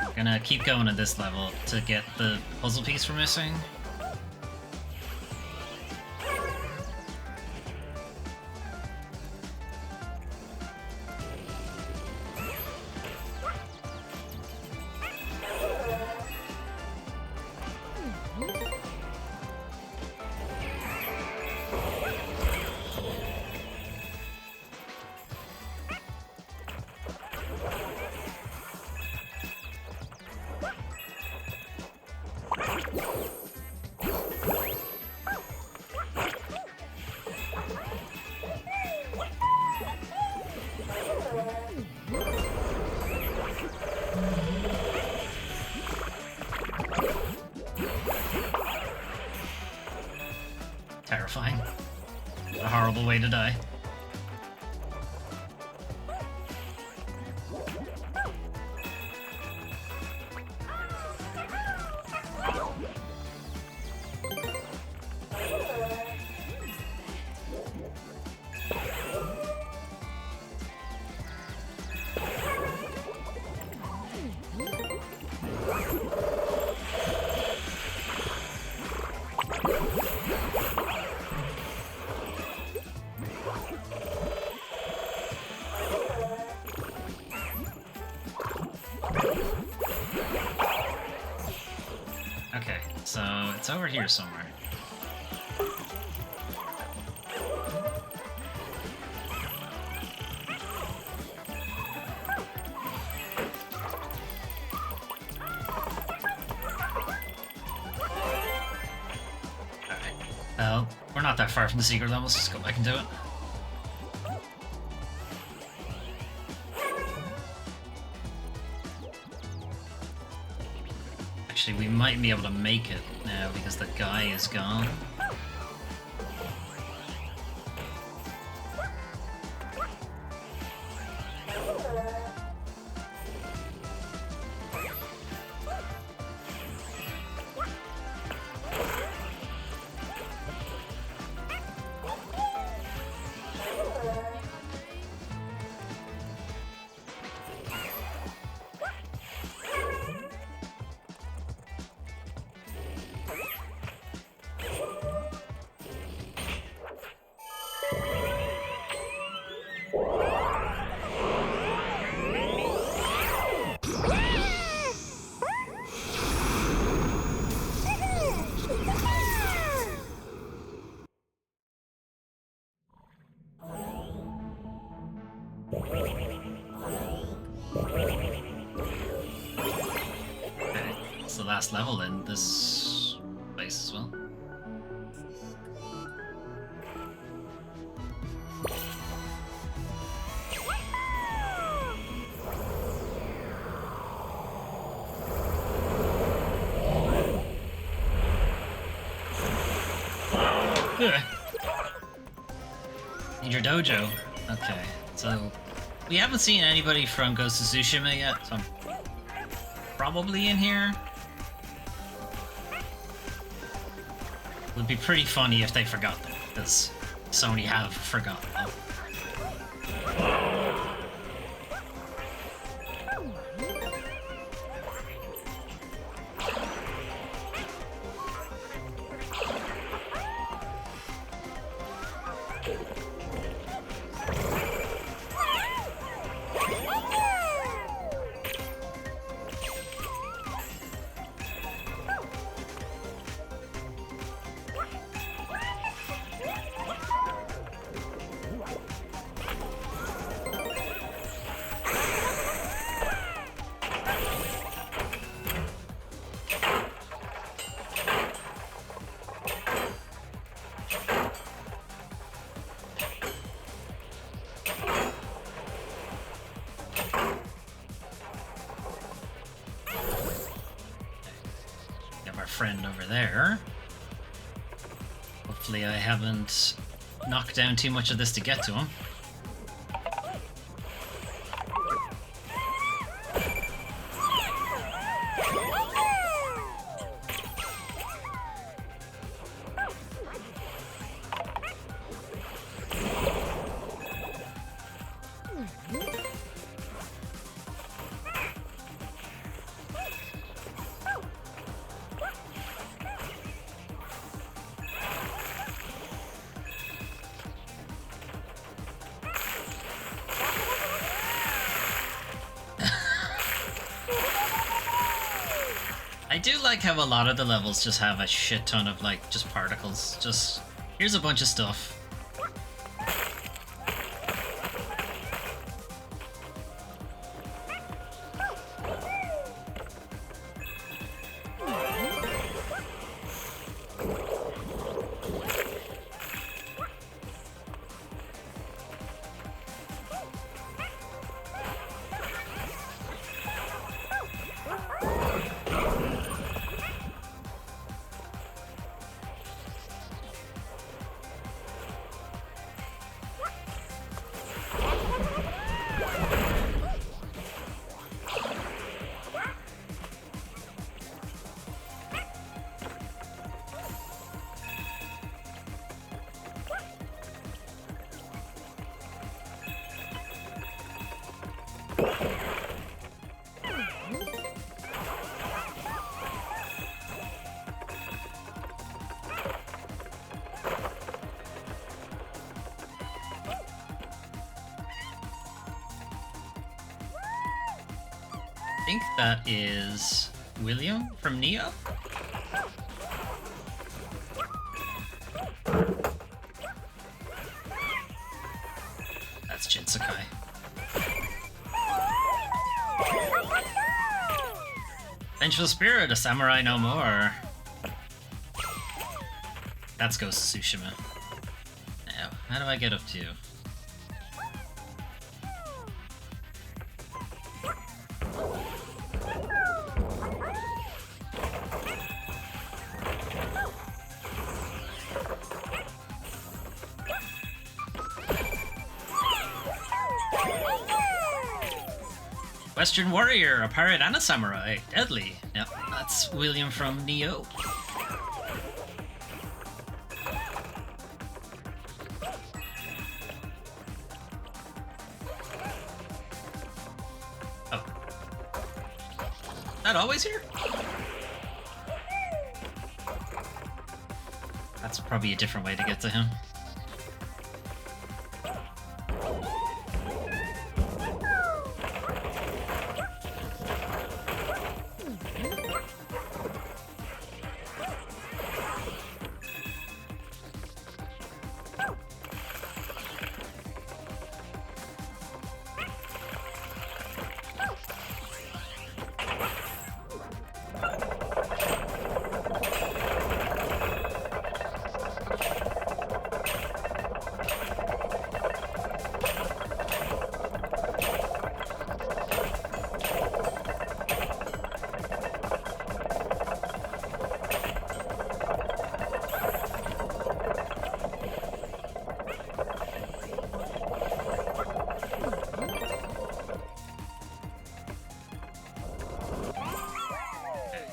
We're gonna keep going at this level to get the puzzle piece we're missing. Terrifying. What a horrible way to die. Okay, so it's over here somewhere. Alright. Well, we're not that far from the secret level, let's just go back and do it. Actually, we might be able to make it now because the guy is gone. Okay, it's the last level in this place as well. Need your dojo. Okay, so we haven't seen anybody from Ghost of Tsushima yet, so I'm probably in here. Would be pretty funny if they forgot them, because Sony have forgotten them. friend over there. Hopefully I haven't knocked down too much of this to get to him. I do like how a lot of the levels just have a shit ton of, like, just particles. Just, here's a bunch of stuff. I think that is William from Neo? That's Jinsakai. Vengeful Spirit, a samurai no more. That's Ghost of Tsushima. Now, how do I get up to you? Western Warrior, a pirate and a samurai. Deadly. Yep, that's William from Neo. Oh. Not always here? That's probably a different way to get to him.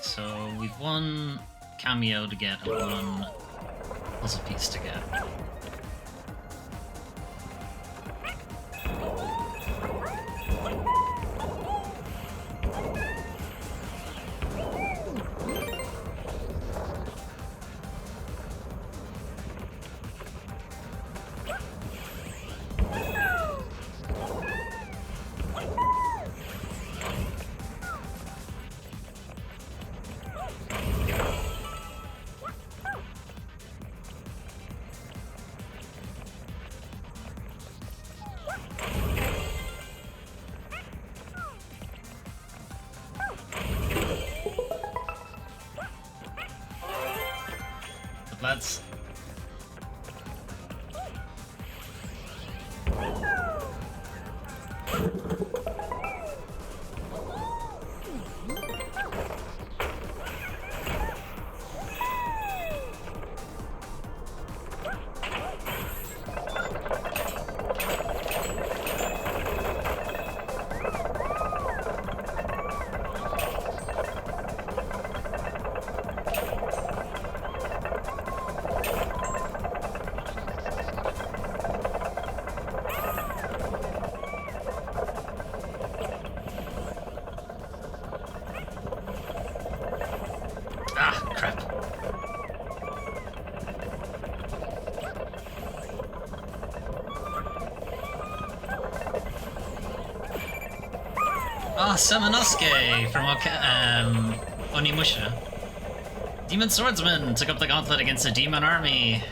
So we've one cameo to get and one puzzle piece to get. Lads. Samanosuke from Onimusha. Demon swordsman took up the gauntlet against a demon army.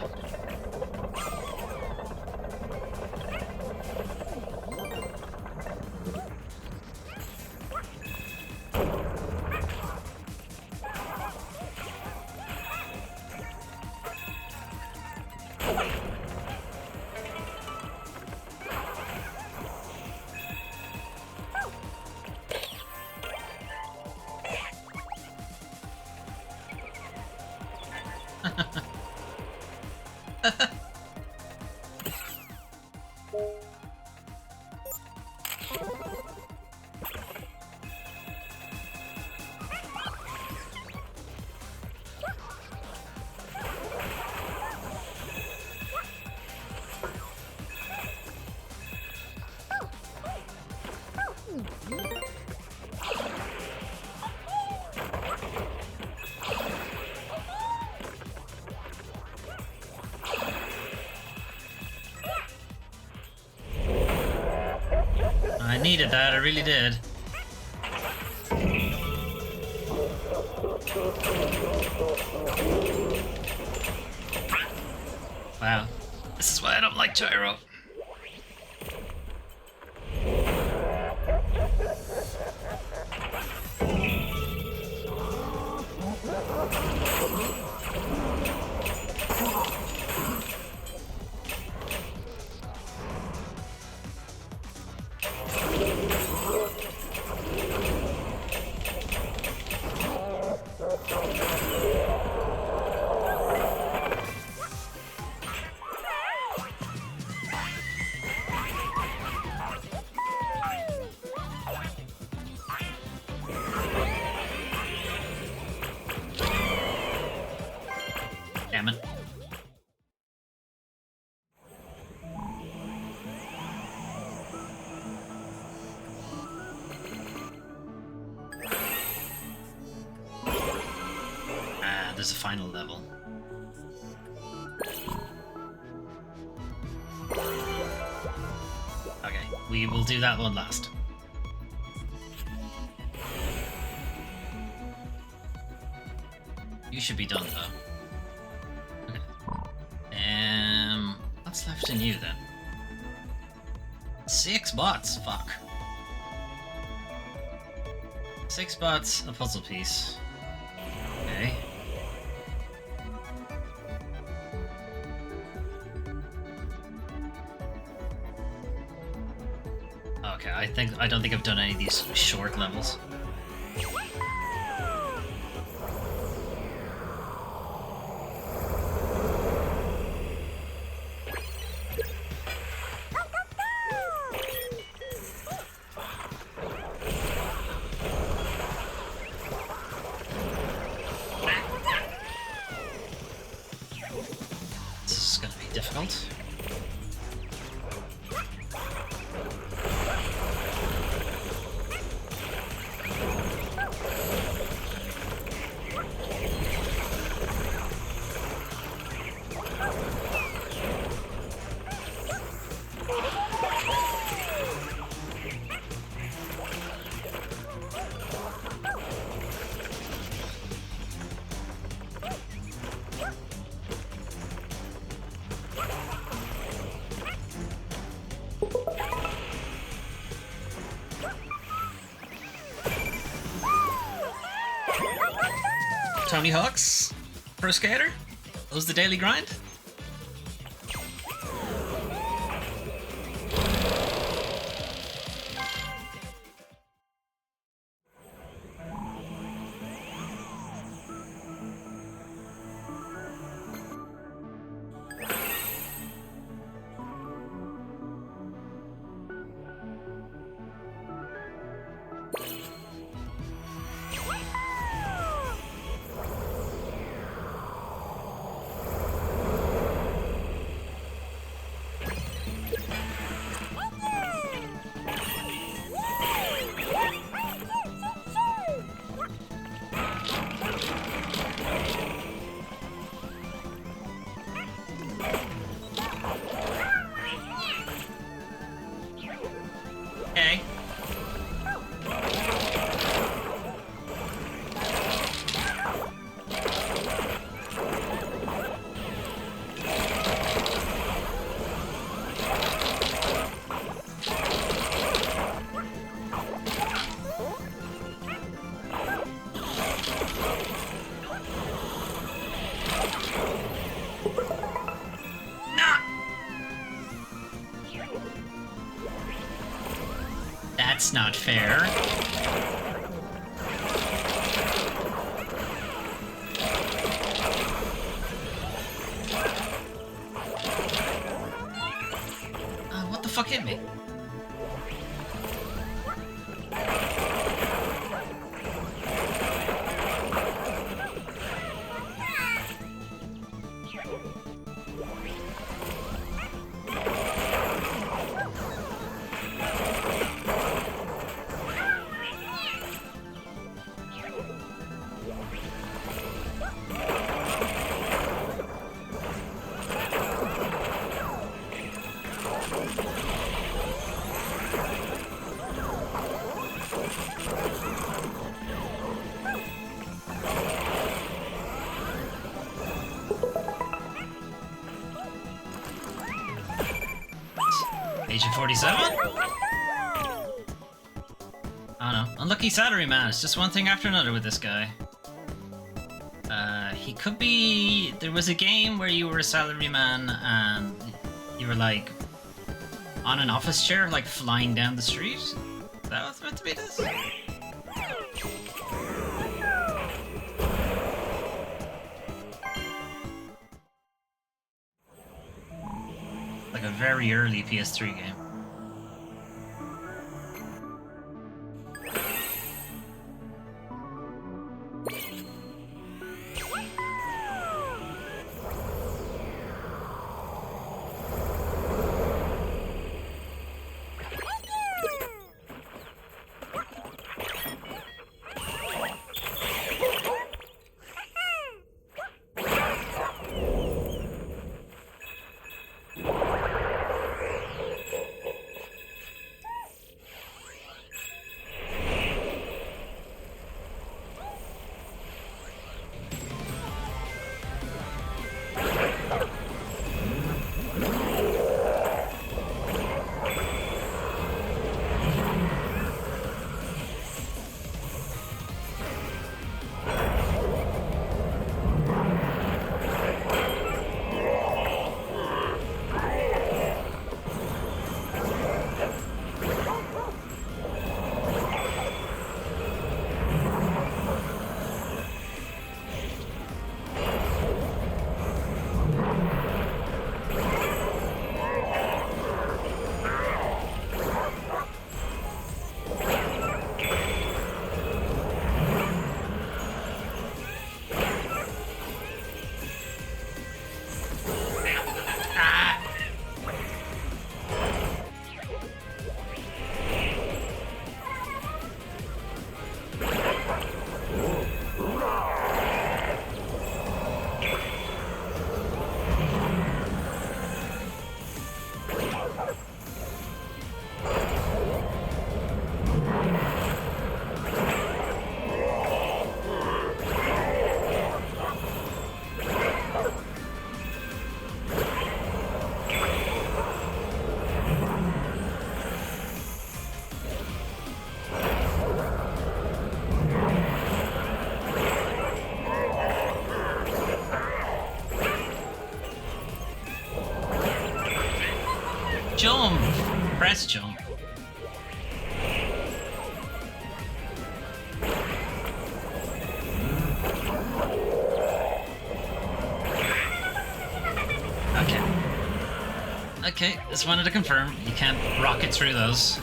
I needed that, I really did. Wow. This is why I don't like gyro. Damn it. Ah, there's a final level. Okay, we will do that one last. You should be done though. What's left in you then? 6 bots, fuck. 6 bots, a puzzle piece. Okay. Okay, I don't think I've done any of these short levels. Difficult. Tony Hawk's Pro Skater? That was the daily grind? not fair. What the fuck hit me? Agent 47? Oh no. Unlucky salaryman. It's just one thing after another with this guy. He could be... There was a game where you were a salaryman and you were like on an office chair, like flying down the street. That was meant to be this? Like a very early PS3 game. Jump! Press jump. Okay. Okay, just wanted to confirm. You can't rocket through those.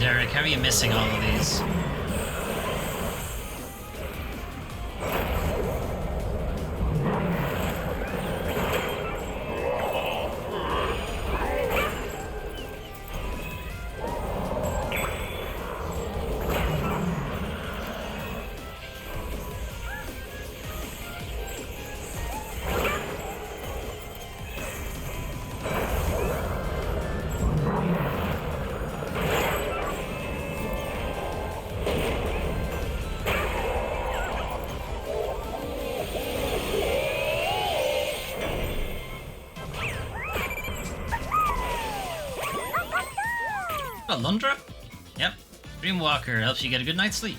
Derek. How are you missing all of these? Lundra? Yep. Dreamwalker helps you get a good night's sleep.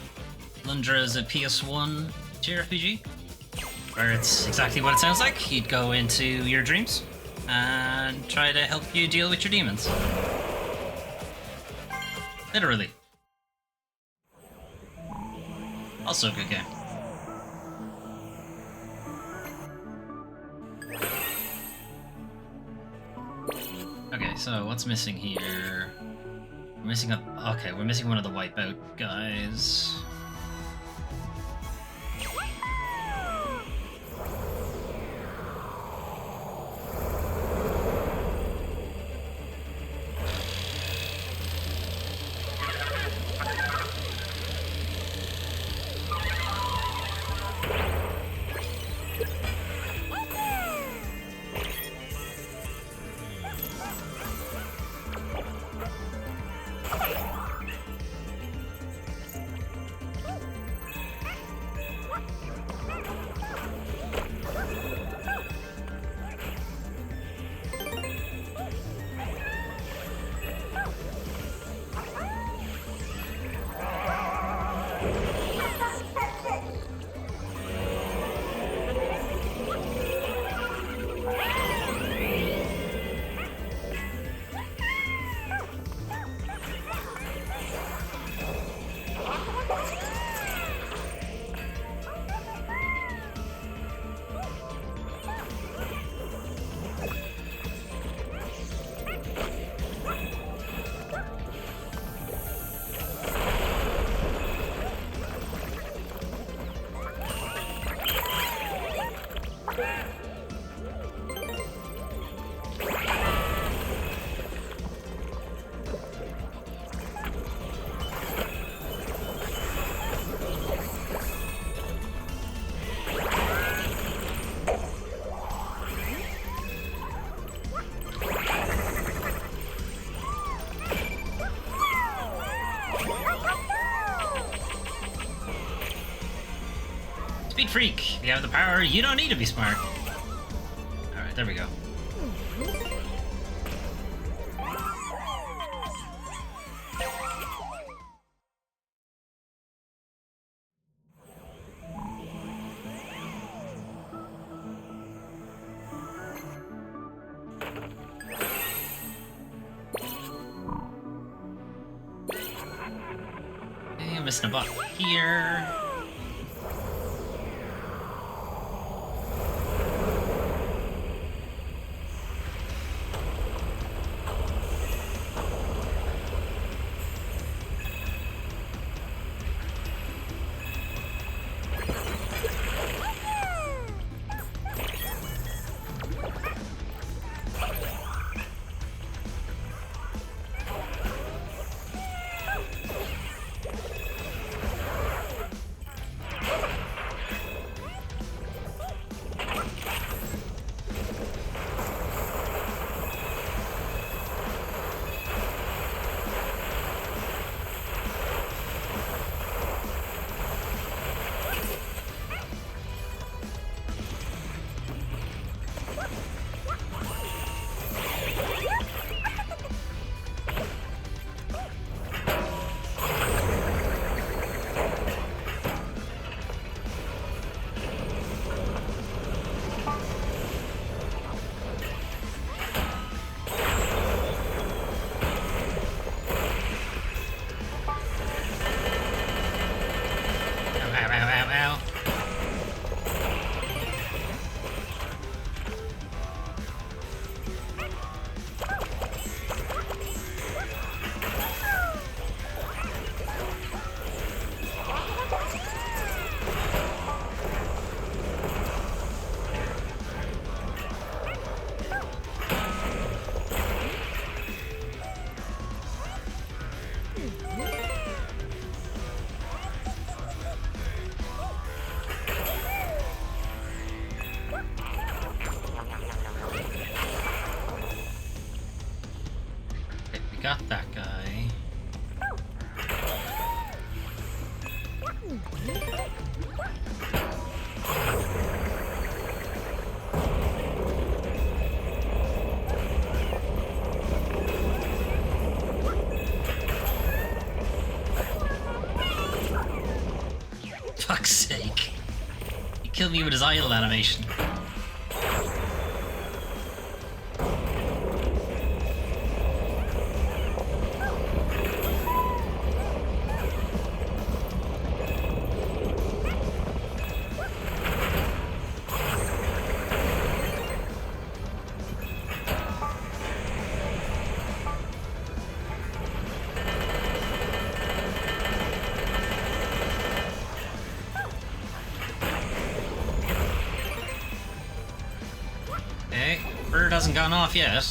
Lundra is a PS1 JRPG, where it's exactly what it sounds like. You'd go into your dreams and try to help you deal with your demons. Literally. Also a good game. Okay, so what's missing here? We're missing we're missing one of the wipeout guys. Speed freak! If you have the power, you don't need to be smart. Alright, there we go. Okay, I'm missing a bot here. got that guy. Fuck's sake. He killed me with his idle animation. Okay, bird hasn't gone off yet.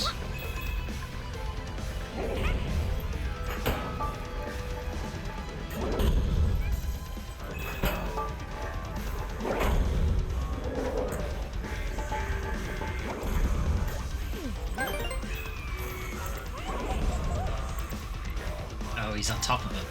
Oh, he's on top of it.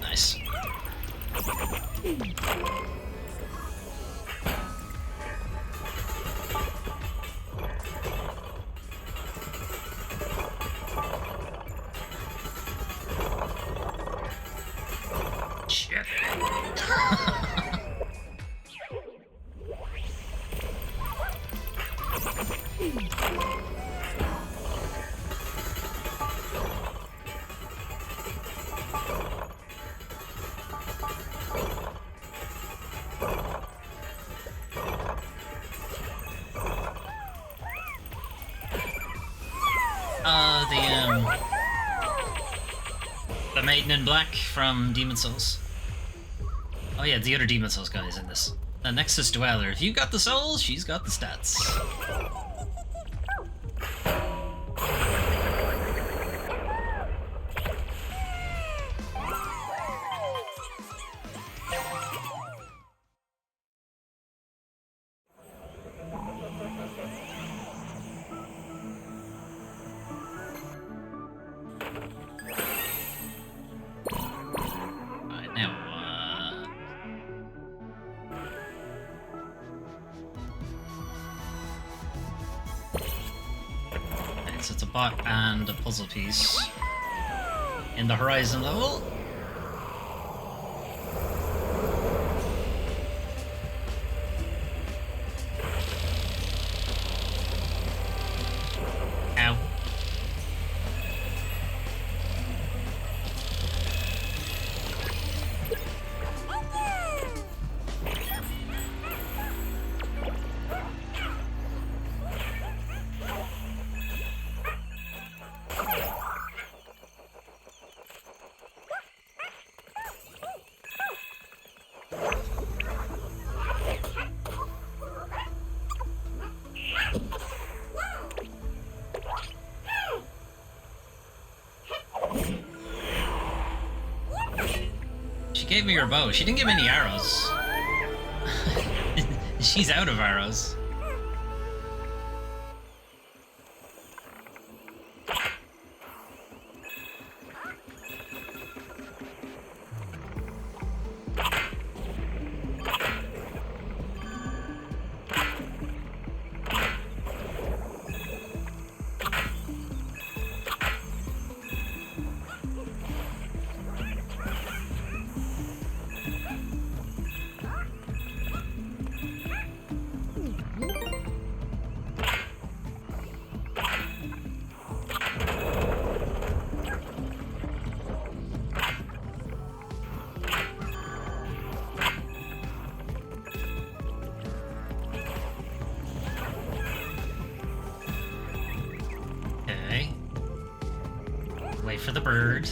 Nice. Shit. The maiden in black from Demon Souls. Oh yeah, the other Demon Souls guy is in this. The Nexus Dweller. If you got the souls, she's got the stats. Alright, now, okay, so it's a bot and a puzzle piece in the Horizon level. Ow. She gave me her bow. She didn't give me any arrows. She's out of arrows. Okay. Wait for the bird.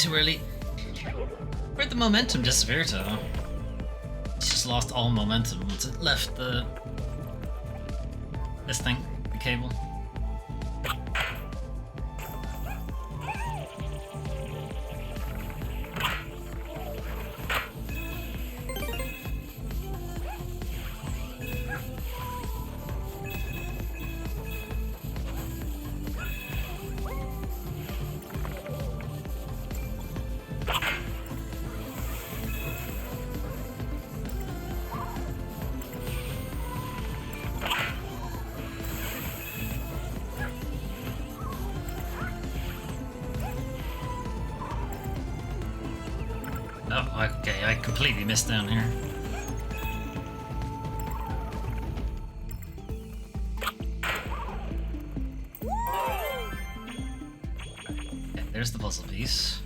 too early. Where'd the momentum disappear to? It's just lost all momentum once it left this thing, the cable. Oh, okay, I completely missed down here. Okay, there's the puzzle piece.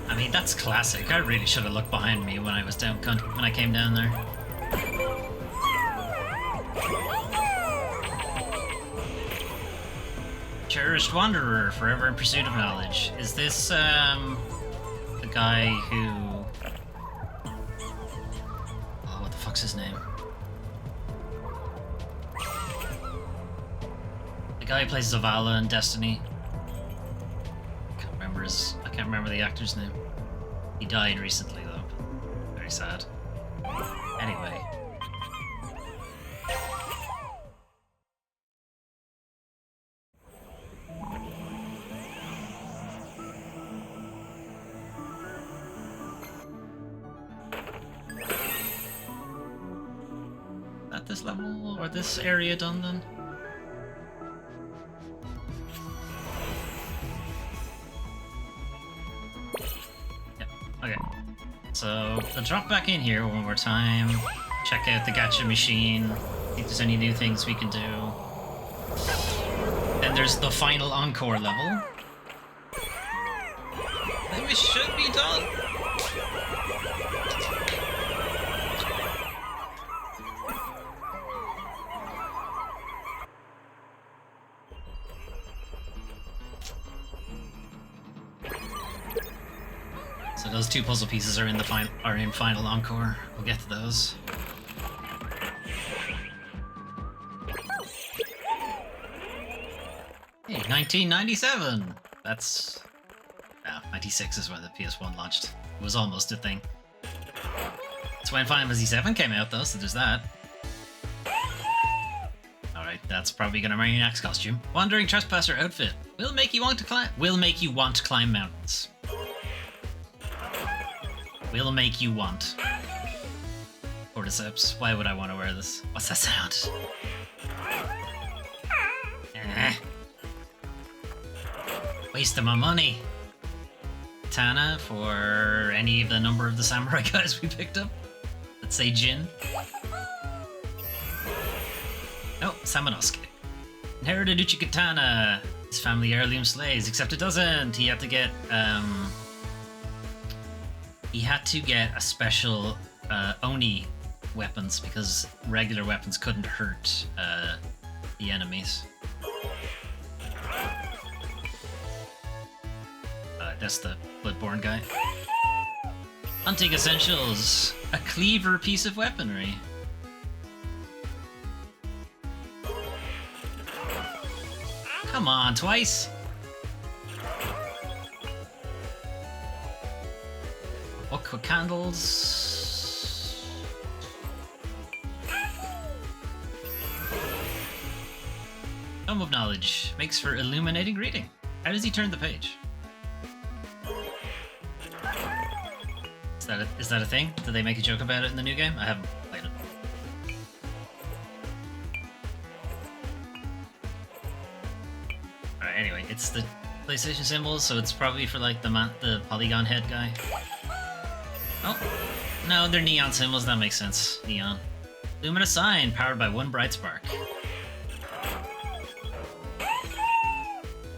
I mean, that's classic. I really should have looked behind me when I was down when I came down there. Cherished Wanderer, forever in pursuit of knowledge. Is this the guy who? Oh, what the fuck's his name? The guy who plays Zavala in Destiny. I can't remember the actor's name. He died recently, though. Very sad. Anyway. At this level, or this area done then? Okay, so I'll drop back in here one more time, check out the gacha machine, see if there's any new things we can do. Then there's the final encore level. Then we should be done. those two puzzle pieces are in the final encore. We'll get to those. Hey, 1997. That's 96 is when the PS1 launched. It was almost a thing. It's when Final Fantasy 7 came out, though, so there's that. Alright, that's probably gonna be your next costume. Wandering Trespasser outfit. Will make you want to climb. Will make you want to climb mountains. Will make you want. Cordyceps. Why would I want to wear this? What's that sound? Wasting my money. Katana for any of the number of the samurai guys we picked up. Let's say Jin. Oh, Samanosuke. Inherited Uchikatana. His family heirloom slays, except it doesn't. He had to get a special Oni weapons because regular weapons couldn't hurt the enemies. That's the Bloodborne guy. Hunting essentials. A cleaver piece of weaponry. Come on, twice. A book with candles. Tome of Knowledge. Makes for illuminating reading. How does he turn the page? Is that a thing? Did they make a joke about it in the new game? I haven't played it. Alright, anyway, it's the PlayStation symbols, so it's probably for like the polygon head guy. Oh, no, they're neon symbols, that makes sense. Neon. Luminous sign, powered by one bright spark.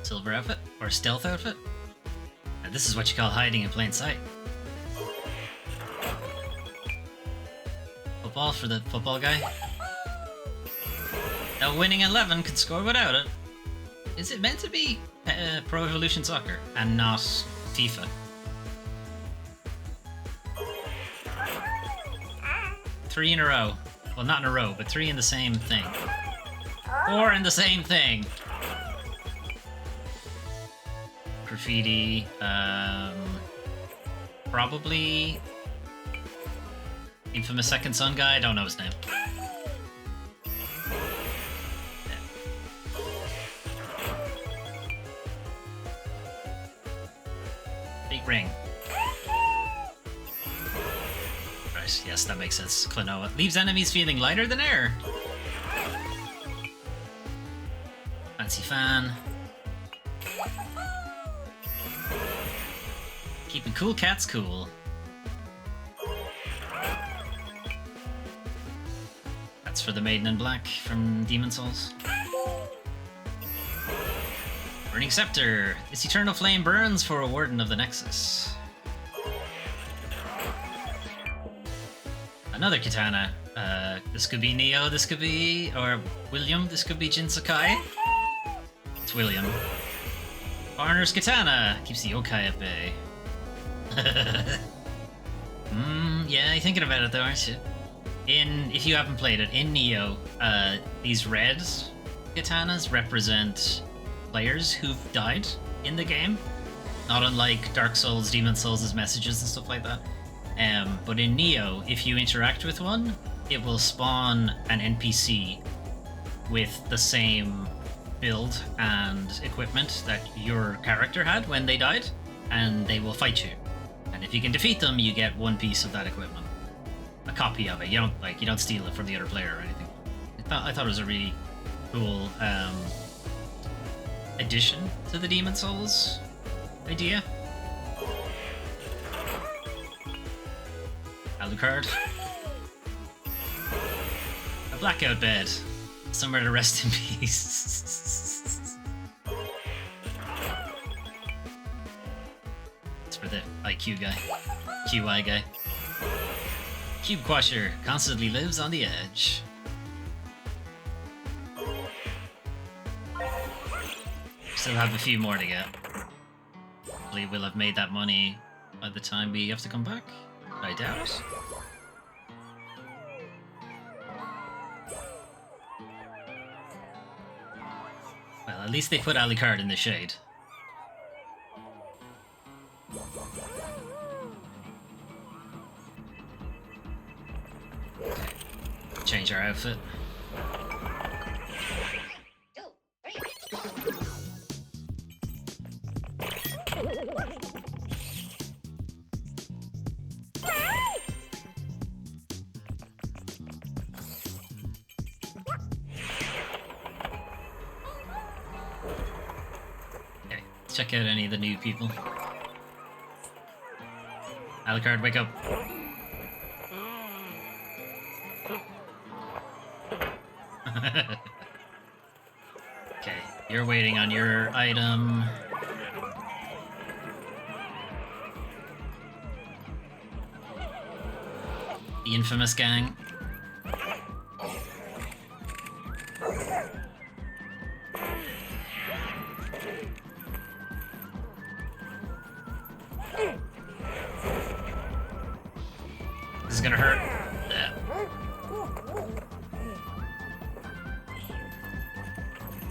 Silver outfit? Or stealth outfit? Now, this is what you call hiding in plain sight. Football for the football guy. Now, winning 11 could score without it. Is it meant to be Pro Evolution Soccer and not FIFA? Three in a row. Well, not in a row, but three in the same thing. Four in the same thing. Graffiti. Probably infamous Second Son guy. I don't know his name. Big ring. Right, yes, that makes sense. Klonoa. Leaves enemies feeling lighter than air. Fancy fan. Keeping cool cats cool. That's for the Maiden in Black from Demon Souls. Burning Scepter. This eternal flame burns for a Warden of the Nexus. Another katana. This could be Neo, this could be... or William, this could be Jin Sakai. It's William. Foreigner's Katana. Keeps the yokai at bay. Yeah, you're thinking about it though, aren't you? If you haven't played it, in Neo, these red katanas represent players who've died in the game. Not unlike Dark Souls, Demon Souls' messages and stuff like that. But in Neo, if you interact with one, it will spawn an NPC with the same build and equipment that your character had when they died, and they will fight you. And if you can defeat them, you get one piece of that equipment. A copy of it. You don't steal it from the other player or anything. I thought it was a really cool addition to the Demon Souls idea. Alucard. A blackout bed. Somewhere to rest in peace. It's for the IQ guy. QI guy. Cube Quasher constantly lives on the edge. Still have a few more to get. Hopefully we'll have made that money by the time we have to come back. I doubt it. Well, at least they put Alucard in the shade. Change our outfit. Okay, check out any of the new people. Alucard, wake up. Okay, you're waiting on your item. The infamous gang. This is gonna hurt. Yeah.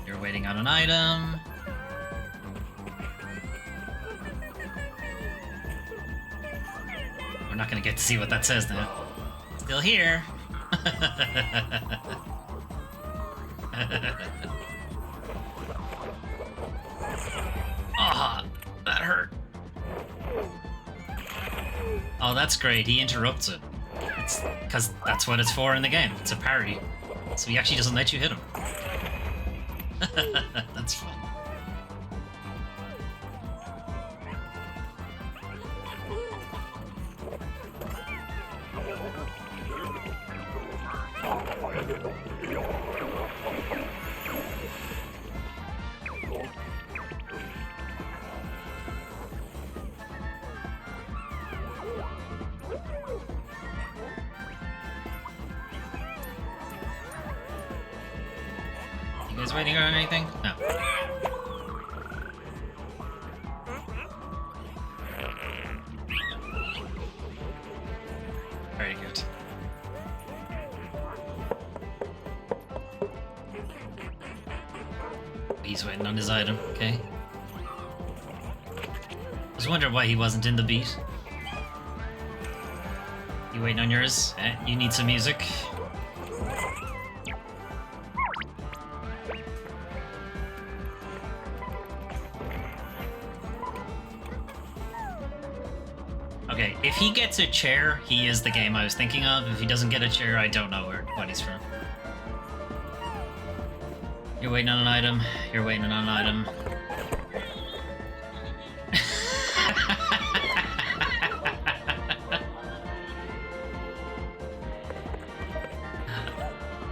You're waiting on an item. We're not gonna get to see what that says now. Still here. Ah, that hurt. Oh, that's great. He interrupts it. It's because that's what it's for in the game. It's a parry. So he actually doesn't let you hit him. That's fun. You guys waiting on anything? No. Very good. He's waiting on his item, okay. I was wondering why he wasn't in the beat. You waiting on yours? You need some music. Okay, if he gets a chair, he is the game I was thinking of. If he doesn't get a chair, I don't know what he's from. You're waiting on an item. You're waiting on an item.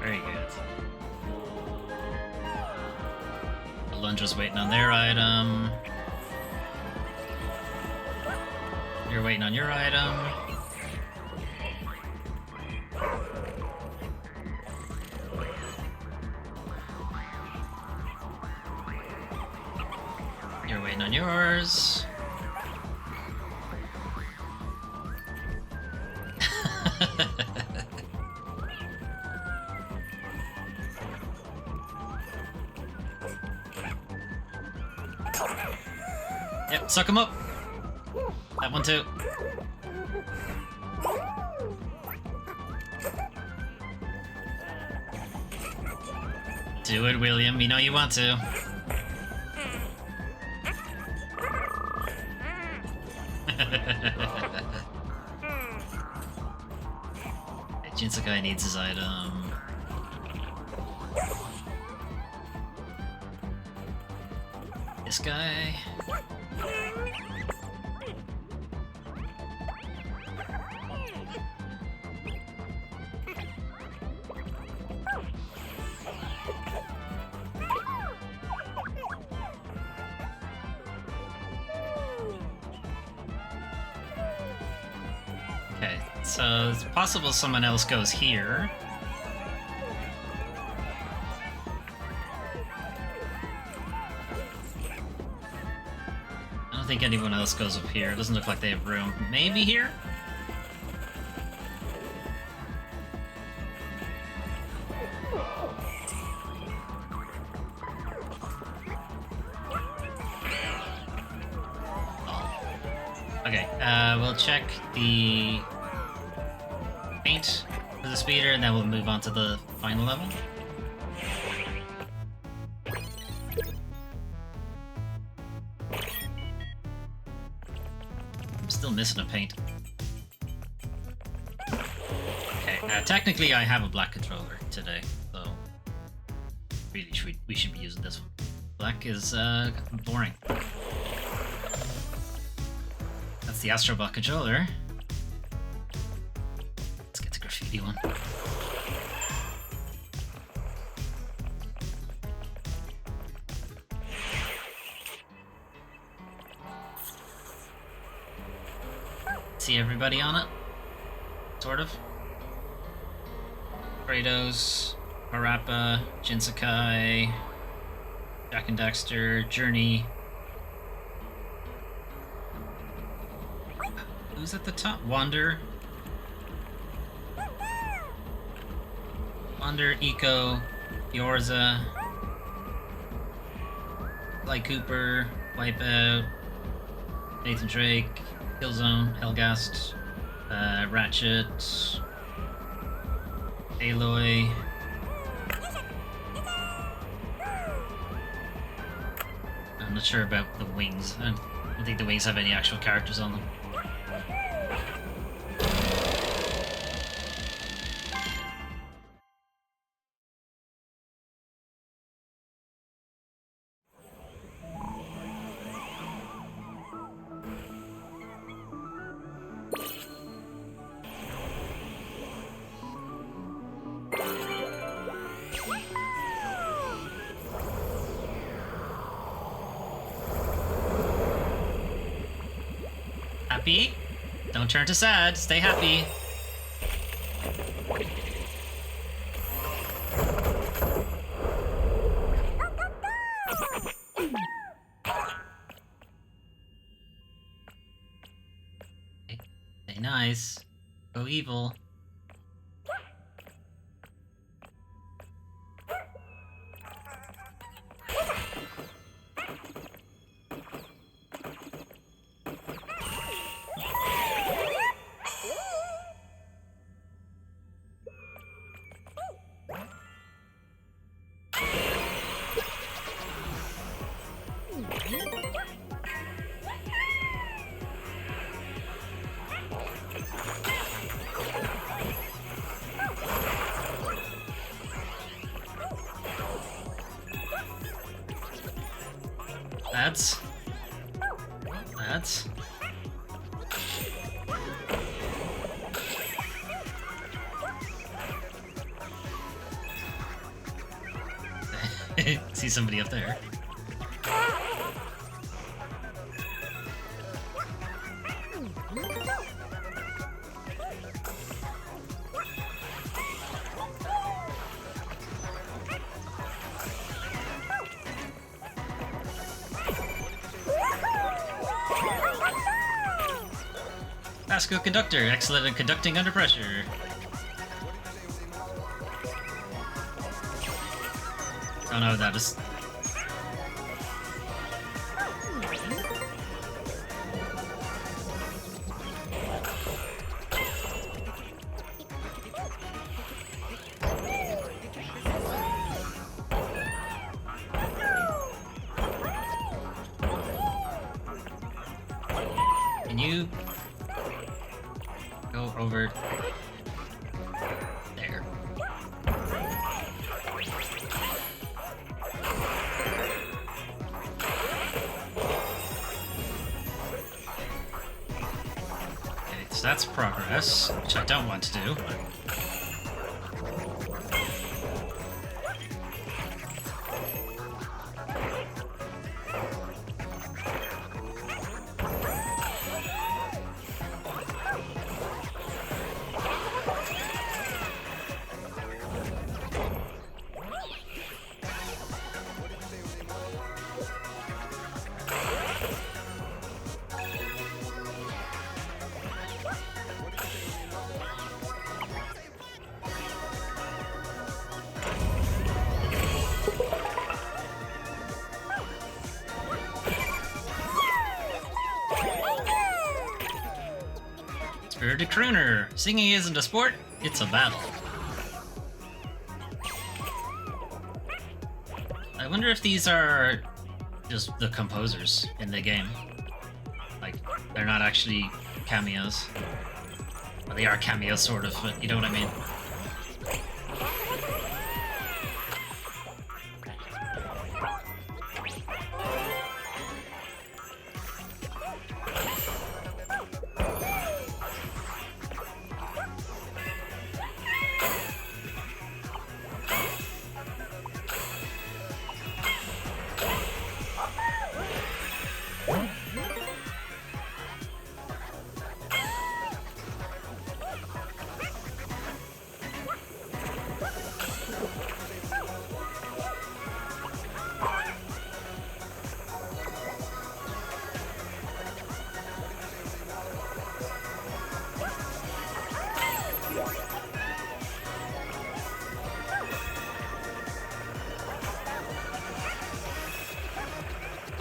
Very good. The Lundra's waiting on their item. You're waiting on your item. You're waiting on yours. Yep, suck him up. That one too. Do it, William. You know you want to. Jinsakai needs his item. This guy. Okay, so it's possible someone else goes here. I don't think anyone else goes up here. It doesn't look like they have room. Maybe here? Okay, we'll check the paint for the speeder, and then we'll move on to the final level. I'm still missing a paint. Okay, technically I have a black controller today, so really we should be using this one. Black is boring. That's the Astro black controller. Let's get the graffiti one. See everybody on it? Sort of. Kratos, Parappa, Jinsakai, Jak and Daxter, Journey. Who's at the top? Wander. Wander, Eco, Yorza, Sly Cooper, Wipeout, Nathan Drake, Killzone, Helgast, Ratchet, Aloy. I'm not sure about the wings. I don't think the wings have any actual characters on them. Happy? Don't turn to sad. Stay happy. Stay nice. Go evil. That's... See somebody up there. Astro Conductor, excellent at conducting under pressure. Oh no, that is... Can you go over there? Okay, so that's progress, which I don't want to do. the crooner. Singing isn't a sport, it's a battle. I wonder if these are just the composers in the game. Like, they're not actually cameos. Well, they are cameos, sort of, but you know what I mean.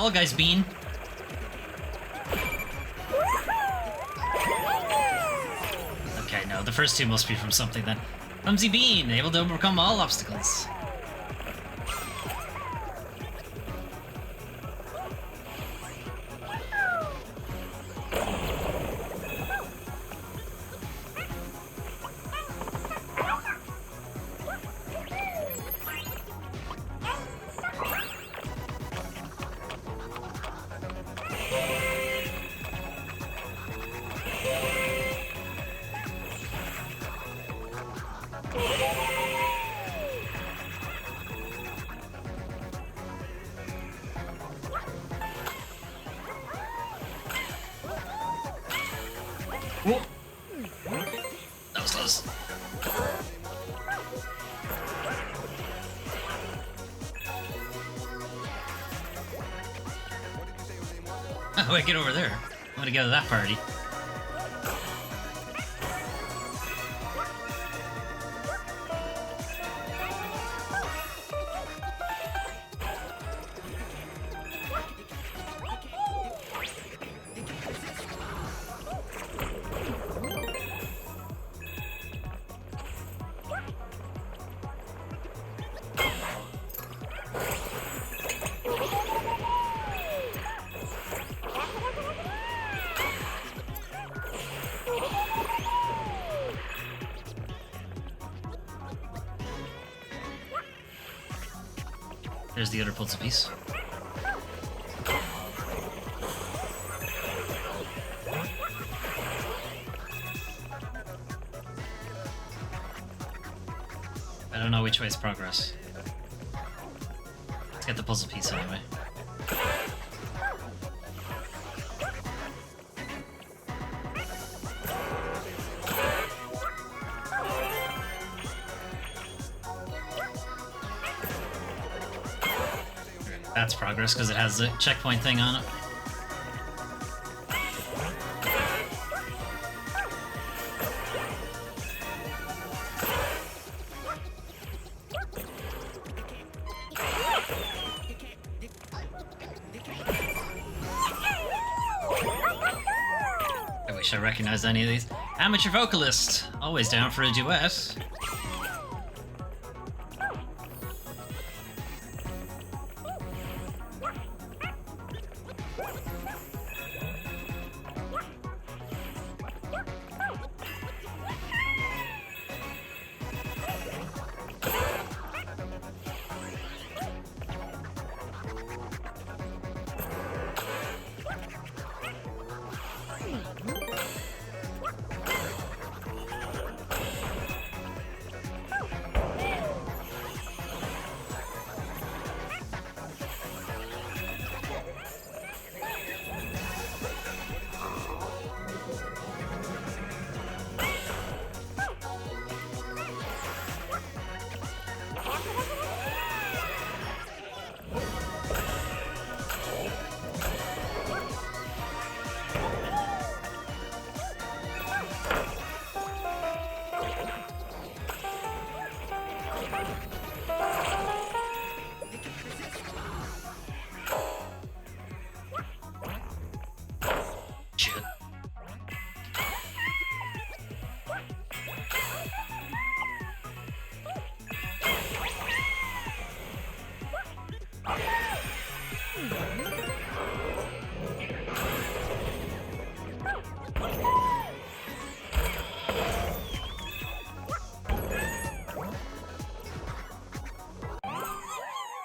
Fall Guys Bean. Okay, no, the first two must be from something then. Clumsy Bean, able to overcome all obstacles. Whoa. That was close. Oh, wait, get over there. I want to get to that party. There's the other puzzle piece. I don't know which way is progress. Let's get the puzzle piece anyway. That's progress because it has the checkpoint thing on it. I wish I recognized any of these. Amateur vocalist, always down for a duet.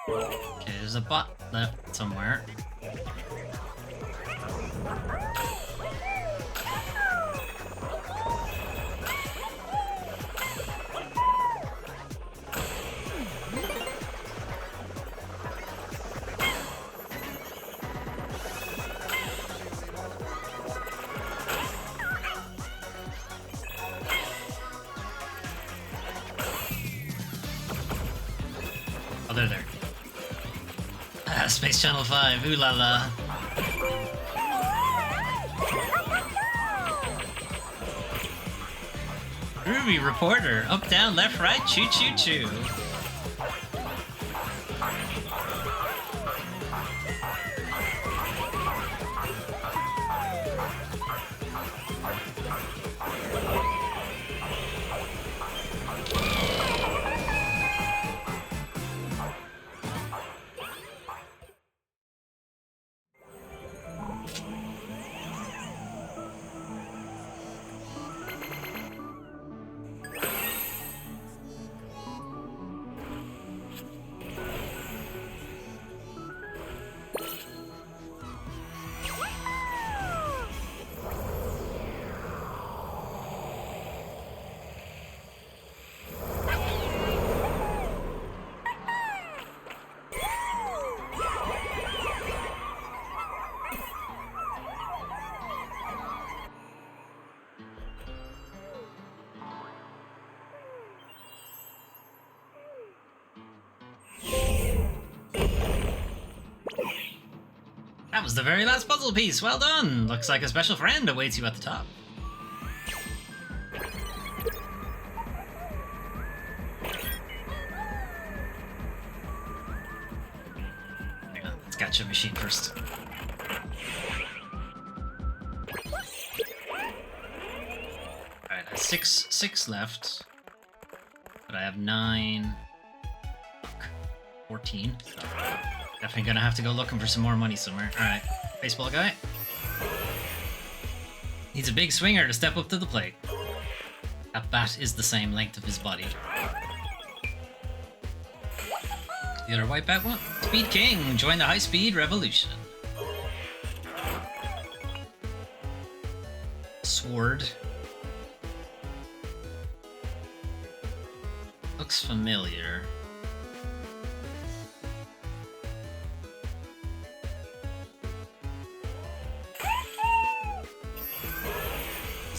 Okay, there's a bot left somewhere. Oh, they're there. Ah, Space Channel 5, ooh la la. Ruby reporter, up, down, left, right, choo choo choo. That was the very last puzzle piece, well done! Looks like a special friend awaits you at the top. Hang on, let's catch a machine first. Alright, I have six left. But I have 9... 14. So definitely gonna have to go looking for some more money somewhere. Alright, baseball guy. Needs a big swinger to step up to the plate. That bat is the same length of his body. The other white bat one? Speed King, join the high-speed revolution. Sword. Looks familiar.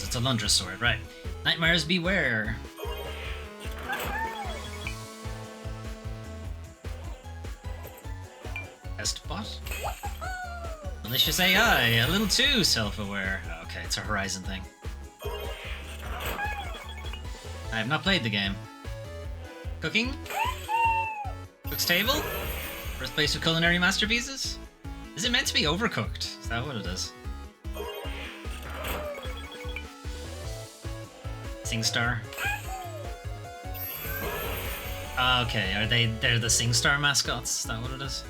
It's a Lundra sword, right. Nightmares beware. Test bot? Malicious AI, a little too self-aware. Okay, it's a Horizon thing. I have not played the game. Cooking? Cook's table? First place of culinary masterpieces? Is it meant to be overcooked? Is that what it is? SingStar. Okay, they're the SingStar mascots? Is that what it is?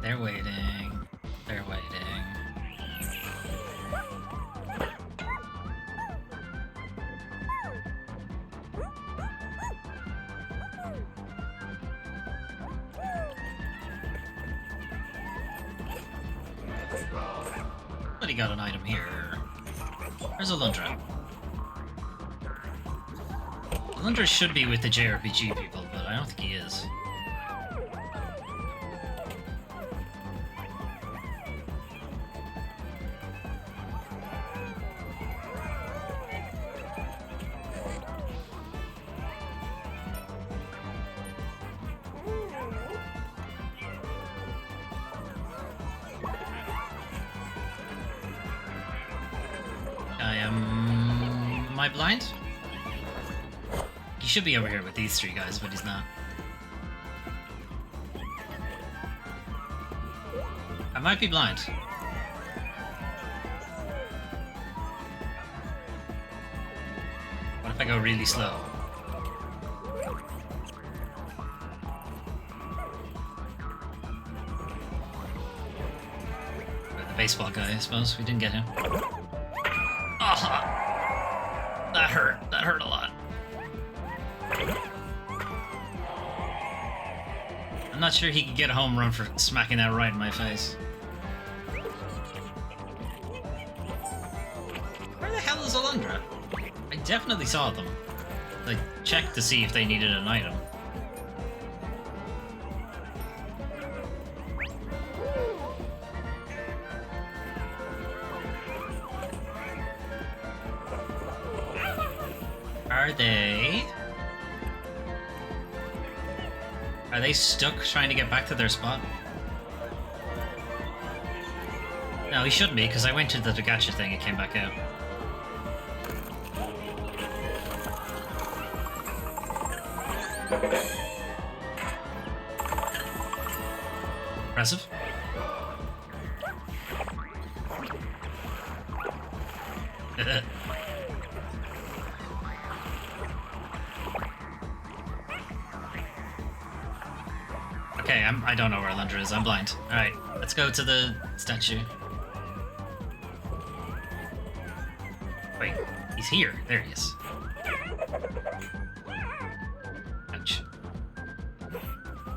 They're waiting. They're waiting. But he got an item here. There's a Lundra. Lundra should be with the JRPG people, but I don't think he is. Am I blind? He should be over here with these three guys, but he's not. I might be blind. What if I go really slow? The baseball guy, I suppose. We didn't get him. Oh, that hurt. That hurt a lot. I'm not sure he could get a home run for smacking that right in my face. Where the hell is Alundra? I definitely saw them. Like, checked to see if they needed an item. Are they stuck trying to get back to their spot? No, he shouldn't be, because I went to the gacha thing and came back out. Impressive. Okay, I don't know where Alundra is. I'm blind. Alright, let's go to the statue. Wait, he's here. There he is. Ouch.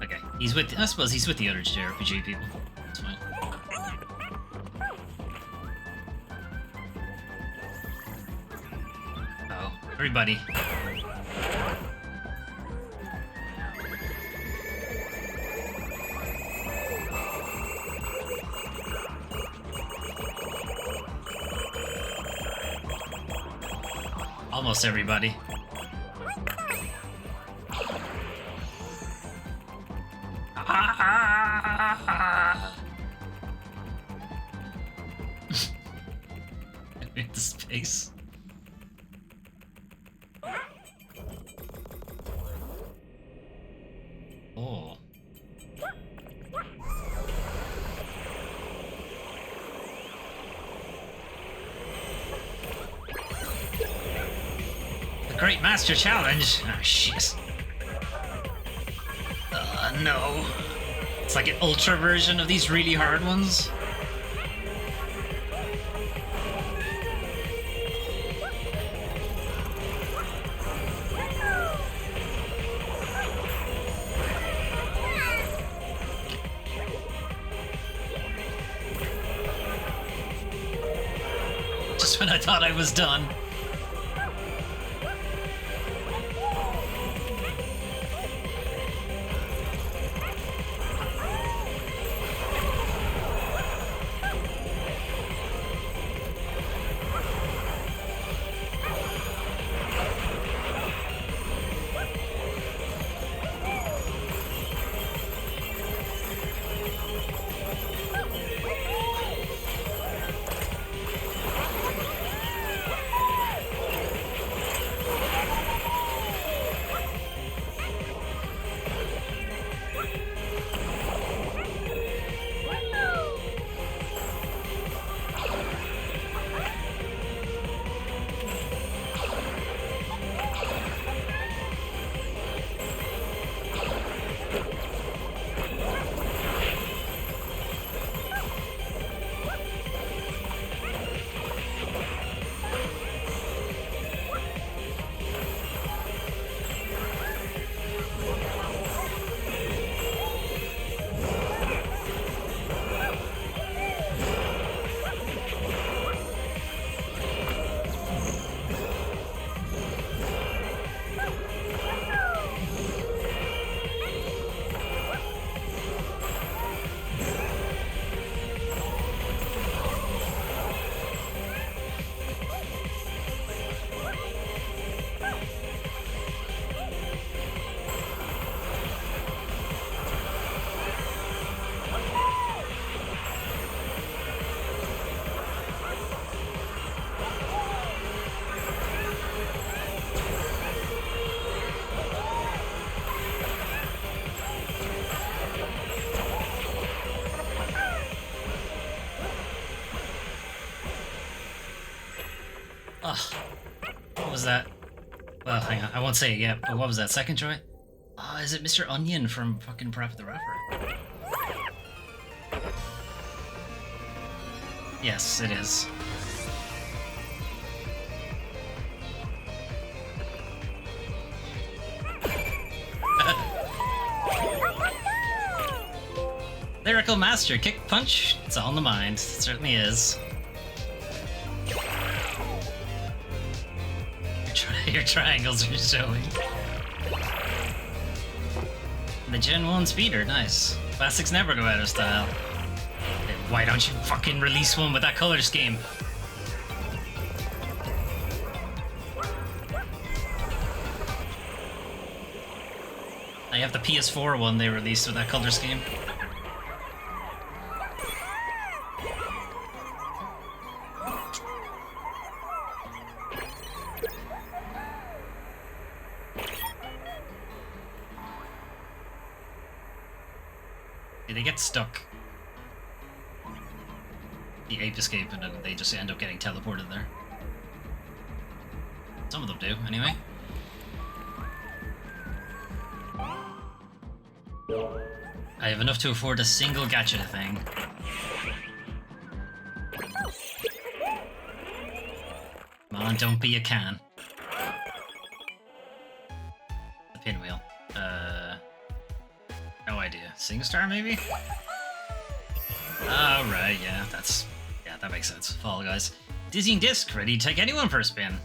Okay, he's with... I suppose he's with the other JRPG people. That's fine. Oh, everybody. Almost everybody. Into space. Oh. Great Master Challenge! Ah, shit. No. It's like an ultra version of these really hard ones. Just when I thought I was done. Oh, what was that? Well, hang on, I won't say it yet, but what was that? Second joy? Oh, is it Mr. Onion from fucking Parappa the Rapper? Yes, it is. Lyrical Master, kick, punch, it's all in the mind. It certainly is. Your triangles are showing. The Gen 1 speeder, nice. Classics never go out of style. Why don't you fucking release one with that color scheme? I have the PS4 one they released with that color scheme. They get stuck. The ape escape and they just end up getting teleported there. Some of them do, anyway. I have enough to afford a single gacha thing. Come on, don't be a can. The pinwheel. No idea. SingStar, maybe? Oh, right, yeah, that makes sense. Fall Guys. Dizzying Disc, ready to take anyone for a spin.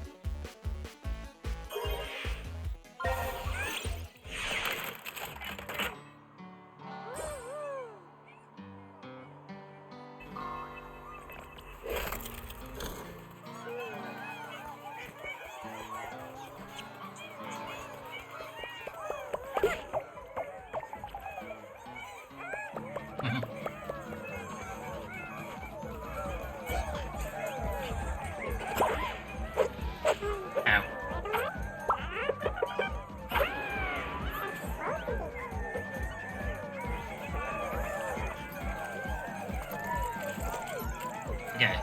Okay.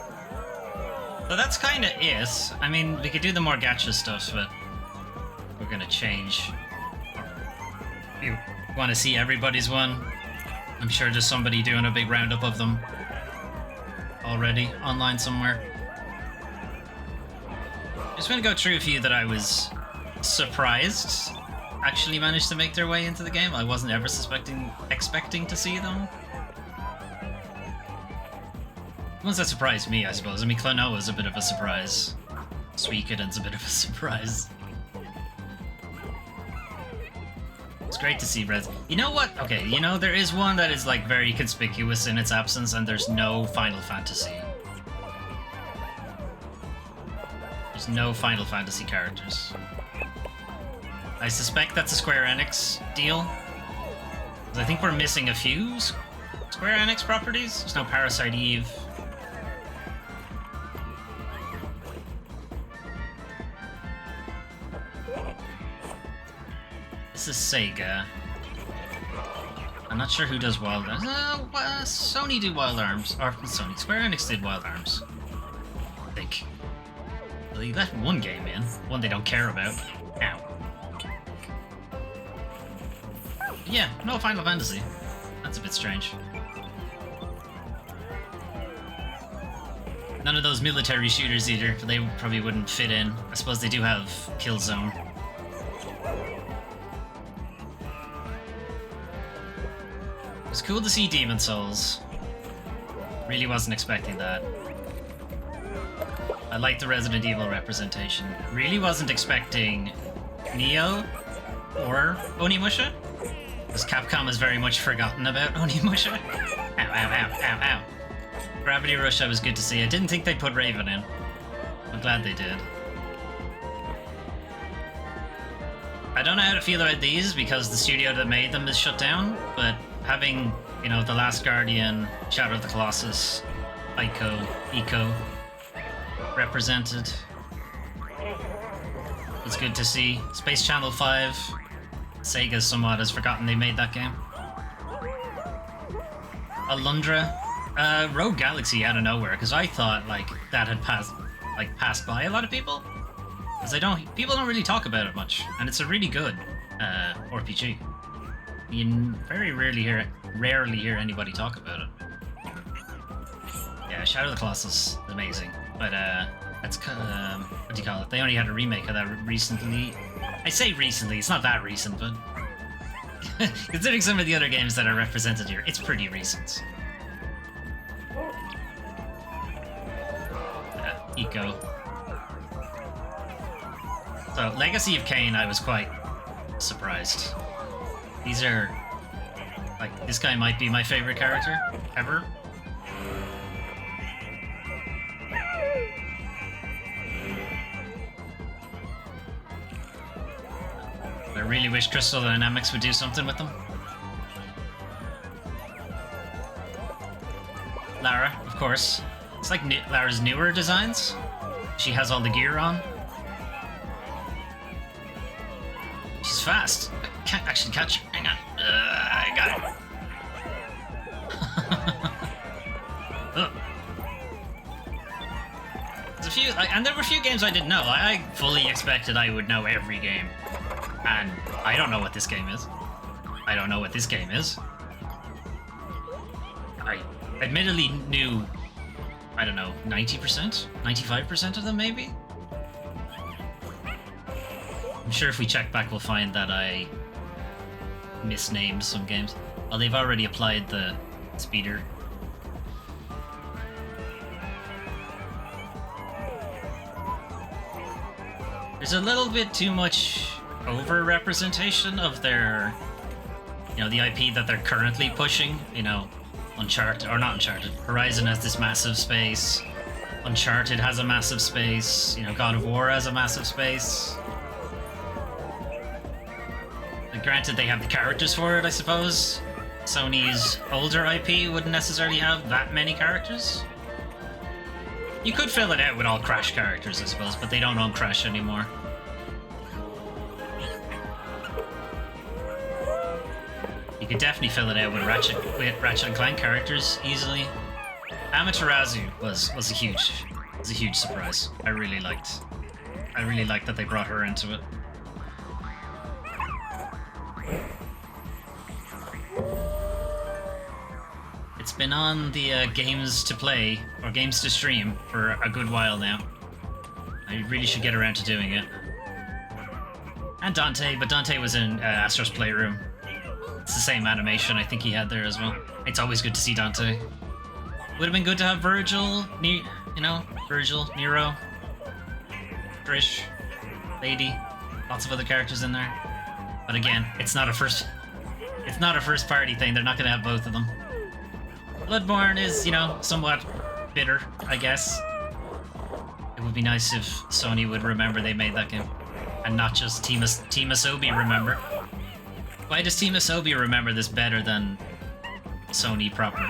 So that's kind of it. I mean, we could do the more gacha stuff, but we're gonna change. You want to see everybody's one? I'm sure there's somebody doing a big roundup of them already online somewhere. Just gonna go through a few that I was surprised actually managed to make their way into the game. I wasn't ever expecting to see them. Ones that surprised me, I suppose. I mean, Klonoa's a bit of a surprise. Suikoden's a bit of a surprise. It's great to see Res. You know what? Okay, you know, there is one that is, like, very conspicuous in its absence, and there's no Final Fantasy. There's no Final Fantasy characters. I suspect that's a Square Enix deal. 'Cause I think we're missing a few Square Enix properties. There's no Parasite Eve. This is Sega. I'm not sure who does Wild Arms. Sony do Wild Arms. Or Sony. Square Enix did Wild Arms. I think. Well, they left one game in. One they don't care about. Ow. Yeah, no Final Fantasy. That's a bit strange. None of those military shooters either, but they probably wouldn't fit in. I suppose they do have Killzone. It's cool to see Demon Souls. Really wasn't expecting that. I like the Resident Evil representation. Really wasn't expecting Neo or Onimusha, because Capcom has very much forgotten about Onimusha. Ow, ow, ow, ow, ow. Gravity Rush, I was good to see. I didn't think they'd put Raven in. I'm glad they did. I don't know how to feel about these because the studio that made them is shut down, but having, you know, The Last Guardian, Shadow of the Colossus, Eco represented, it's good to see. Space Channel 5, Sega somewhat has forgotten they made that game. Alundra, Rogue Galaxy out of nowhere, because I thought, like, that had passed like passed by a lot of people, because people don't really talk about it much, and it's a really good RPG. You very rarely hear anybody talk about it. Yeah, Shadow of the Colossus is amazing, but that's kind of what do you call it? They only had a remake of that recently. I say recently, it's not that recent, but considering some of the other games that are represented here, it's pretty recent. Eco. So, Legacy of Kain, I was quite surprised. These are... like, this guy might be my favorite character ever. I really wish Crystal Dynamics would do something with them. Lara, of course. It's like Lara's newer designs. She has all the gear on. She's fast. I can't actually catch her. Hang on. I got it. There's a few, and there were a few games I didn't know. I fully expected I would know every game. And I don't know what this game is. I don't know what this game is. I admittedly knew, I don't know, 90%? 95% of them, maybe? I'm sure if we check back, we'll find that I misnamed some games. Oh, they've already applied the speeder. There's a little bit too much over-representation of their, the IP that they're currently pushing. Uncharted, or not Uncharted. Horizon has this massive space. Uncharted has a massive space. God of War has a massive space. Granted, they have the characters for it, I suppose. Sony's older IP wouldn't necessarily have that many characters. You could fill it out with all Crash characters, I suppose, but they don't own Crash anymore. You could definitely fill it out with Ratchet and Clank characters easily. Amaterasu was a huge surprise. I really liked that they brought her into it. It's been on the games to play, or games to stream, for a good while now. I really should get around to doing it. And Dante, but Dante was in Astro's Playroom. It's the same animation I think he had there as well. It's always good to see Dante. Would have been good to have Virgil, Virgil, Nero, Trish, Lady, lots of other characters in there. But again, it's not a first party thing. They're not going to have both of them. Bloodborne is, somewhat bitter, I guess. It would be nice if Sony would remember they made that game. And not just Team Asobi remember. Why does Team Asobi remember this better than Sony proper?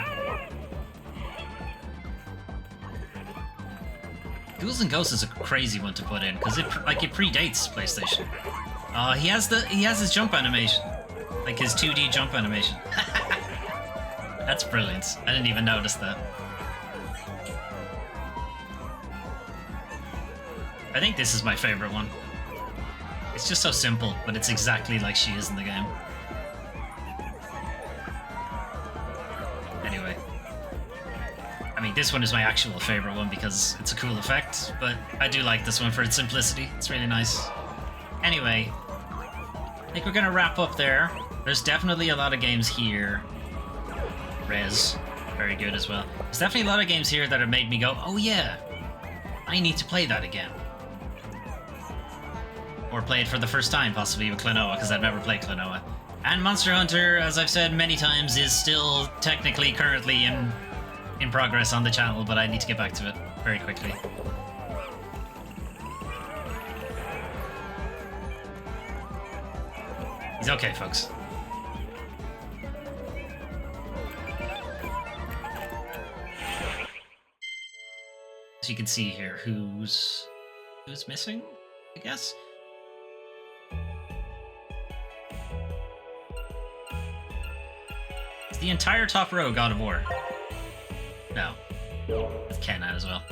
Ghouls and Ghosts is a crazy one to put in, because it predates PlayStation. He has his jump animation. Like his 2D jump animation. That's brilliant. I didn't even notice that. I think this is my favorite one. It's just so simple, but it's exactly like she is in the game. Anyway. I mean, this one is my actual favorite one because it's a cool effect, but I do like this one for its simplicity. It's really nice. Anyway, I think we're gonna wrap up there. There's definitely a lot of games here. Rez, very good as well. There's definitely a lot of games here that have made me go, oh yeah, I need to play that again. Or play it for the first time, possibly with Klonoa, because I've never played Klonoa. And Monster Hunter, as I've said many times, is still technically currently in progress on the channel, but I need to get back to it very quickly. He's okay, folks. So you can see here who's missing, I guess. Is the entire top row God of War? No. With Ken as well.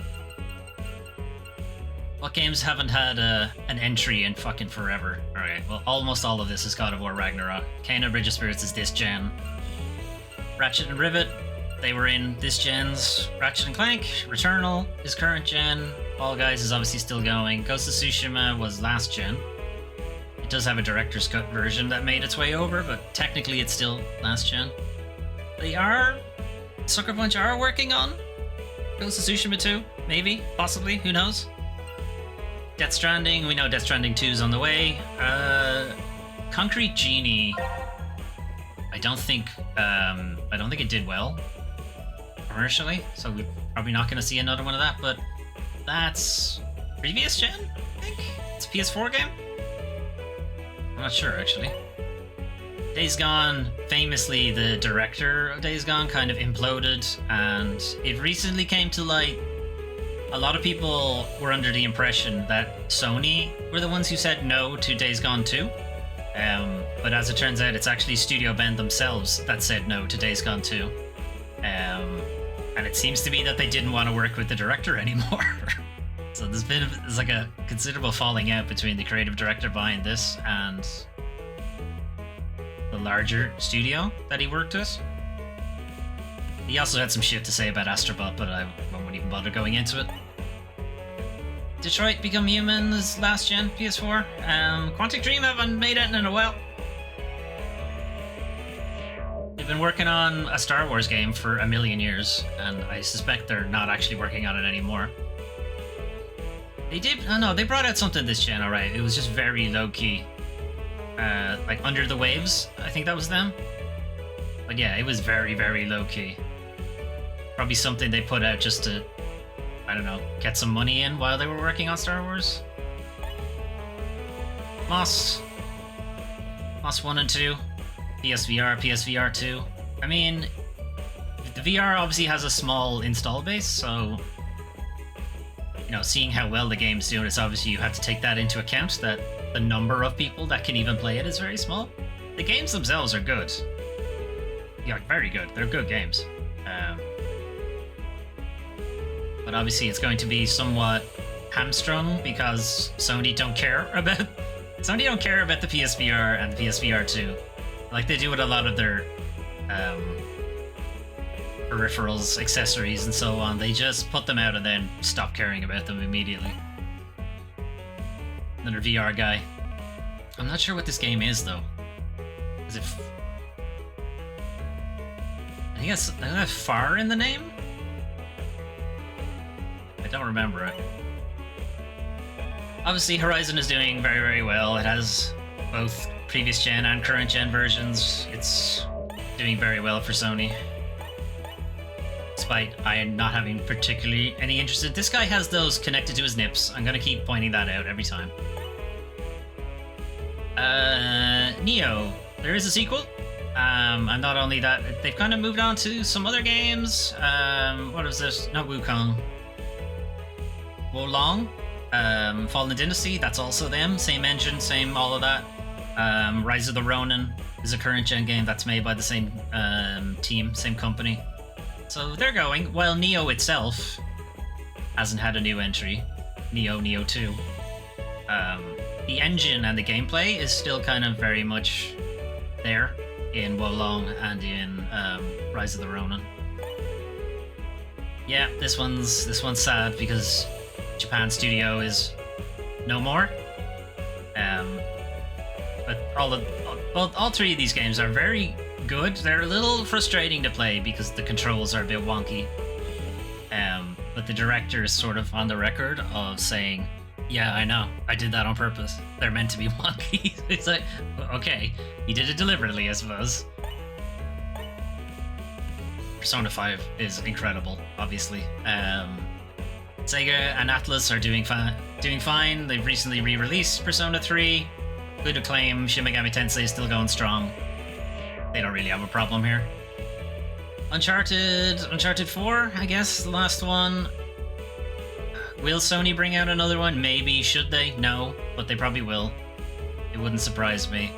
What games haven't had an entry in fucking forever? Alright, well, almost all of this is God of War Ragnarok. Kena Bridge of Spirits is this gen. Ratchet and Rivet, they were in this gen's. Ratchet and Clank, Returnal is current gen. Fall Guys is obviously still going. Ghost of Tsushima was last gen. It does have a director's cut version that made its way over, but technically it's still last gen. Sucker Punch are working on Ghost of Tsushima 2, maybe, possibly, who knows? Death Stranding, we know Death Stranding 2 is on the way. Concrete Genie, I don't think it did well commercially, so we're probably not going to see another one of that, but that's previous gen, I think? It's a PS4 game? I'm not sure, actually. Days Gone, famously, the director of Days Gone kind of imploded, and it recently came to light. A lot of people were under the impression that Sony were the ones who said no to Days Gone 2. But as it turns out, it's actually Studio Bend themselves that said no to Days Gone 2. And it seems to be that they didn't want to work with the director anymore. So there's like a considerable falling out between the creative director behind this and the larger studio that he worked with. He also had some shit to say about Astro, but I won't even bother going into it. Detroit Become Human is last gen PS4. Quantic Dream haven't made it in a while. They've been working on a Star Wars game for a million years, and I suspect they're not actually working on it anymore. They did. Oh no, they brought out something this gen, alright. It was just very low key. Like Under the Waves, I think that was them. But yeah, it was very, very low key. Probably something they put out just to, I don't know, get some money in while they were working on Star Wars. Moss 1 and 2, PSVR, PSVR 2. I mean, the VR obviously has a small install base, so, you know, seeing how well the game's doing, it's obviously you have to take that into account, that the number of people that can even play it is very small. The games themselves are good. Yeah, very good. They're good games. But obviously it's going to be somewhat hamstrung because Sony don't care about the PSVR and the PSVR 2. Like they do with a lot of their peripherals, accessories, and so on. They just put them out and then stop caring about them immediately. Another VR guy. I'm not sure what this game is though. Is it? I think it's Far in the name. I don't remember it. Obviously, Horizon is doing very, very well. It has both previous gen and current gen versions. It's doing very well for Sony. Despite I not having particularly any interest in. This guy has those connected to his nips. I'm gonna keep pointing that out every time. Neo. There is a sequel. And not only that, they've kind of moved on to some other games. What is this? Not Wukong. Wolong. Fallen Dynasty, that's also them. Same engine, same all of that. Rise of the Ronin is a current gen game that's made by the same team, same company. So they're going. While Neo itself hasn't had a new entry. Neo 2. The engine and the gameplay is still kind of very much there in Wolong and in Rise of the Ronin. Yeah, this one's sad because Japan Studio is no more. But all three of these games are very good. They're a little frustrating to play because the controls are a bit wonky. But the director is sort of on the record of saying, yeah, I know, I did that on purpose. They're meant to be wonky. It's like, okay, you did it deliberately, I suppose. Persona 5 is incredible, obviously. Sega and Atlus are doing fine. They've recently re-released Persona 3. Good acclaim. Shin Megami Tensei is still going strong. They don't really have a problem here. Uncharted 4, I guess, the last one. Will Sony bring out another one? Maybe. Should they? No, but they probably will. It wouldn't surprise me.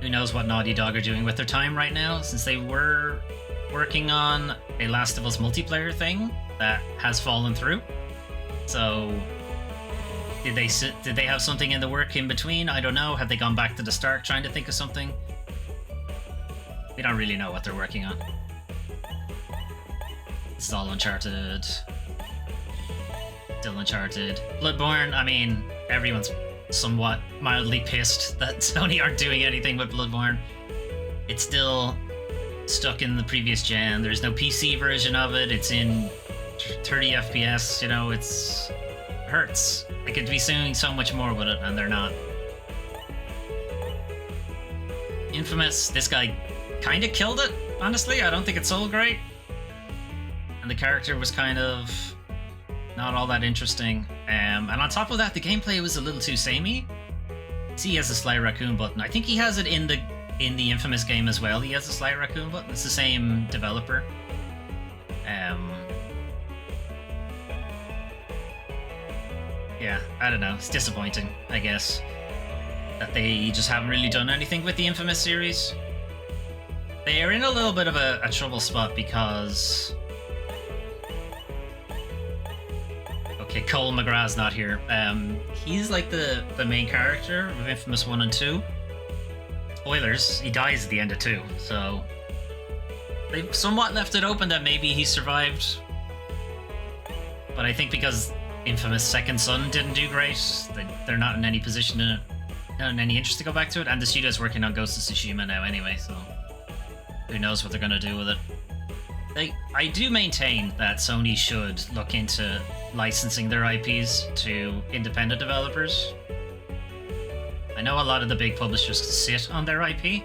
Who knows what Naughty Dog are doing with their time right now, since they were working on a Last of Us multiplayer thing that has fallen through. So did they have something in the work in between? I don't know. Have they gone back to the start trying to think of something? We don't really know what they're working on. This is all Uncharted. Still Uncharted. Bloodborne, I mean, everyone's somewhat mildly pissed that Sony aren't doing anything with Bloodborne. It's still stuck in the previous gen. There's no PC version of it. It's in 30 FPS, you know, it hurts. They could be doing so much more with it, and they're not. Infamous, this guy kind of killed it, honestly. I don't think it sold great. And the character was kind of not all that interesting. And on top of that, the gameplay was a little too samey. See, he has a Sly Raccoon button. I think he has it in the Infamous game as well. He has a Sly Raccoon button. It's the same developer. Yeah, I don't know. It's disappointing, I guess, that they just haven't really done anything with the Infamous series. They are in a little bit of a trouble spot because... Okay, Cole McGrath's not here. He's like the main character of Infamous 1 and 2. Spoilers, he dies at the end of 2, so... They've somewhat left it open that maybe he survived. But I think because Infamous Second Son didn't do great, they're not in any position to... Not in any interest to go back to it, and the studio's working on Ghost of Tsushima now anyway, so... Who knows what they're gonna do with it. I do maintain that Sony should look into licensing their IPs to independent developers. I know a lot of the big publishers sit on their IP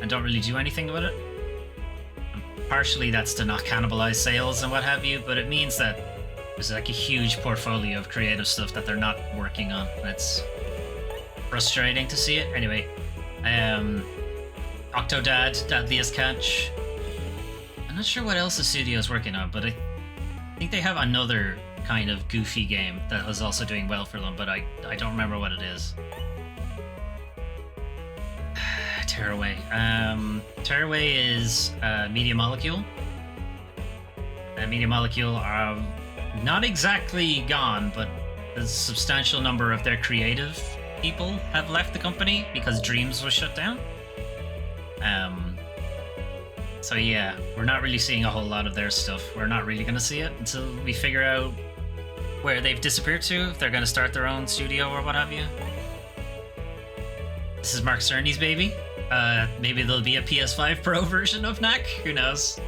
and don't really do anything with it. And partially that's to not cannibalize sales and what have you, but it means that there's like a huge portfolio of creative stuff that they're not working on. It's frustrating to see it. Anyway, Octodad, Deadliest Catch. I'm not sure what else the studio's working on, but I think they have another kind of goofy game that is also doing well for them, but I don't remember what it is. Tearaway. Tearaway is Media Molecule. Media Molecule are not exactly gone, but a substantial number of their creative people have left the company because Dreams was shut down. So yeah, we're not really seeing a whole lot of their stuff. We're not really going to see it until we figure out where they've disappeared to, if they're going to start their own studio or what have you. This is Mark Cerny's baby. Maybe there'll be a PS5 Pro version of Knack, who knows?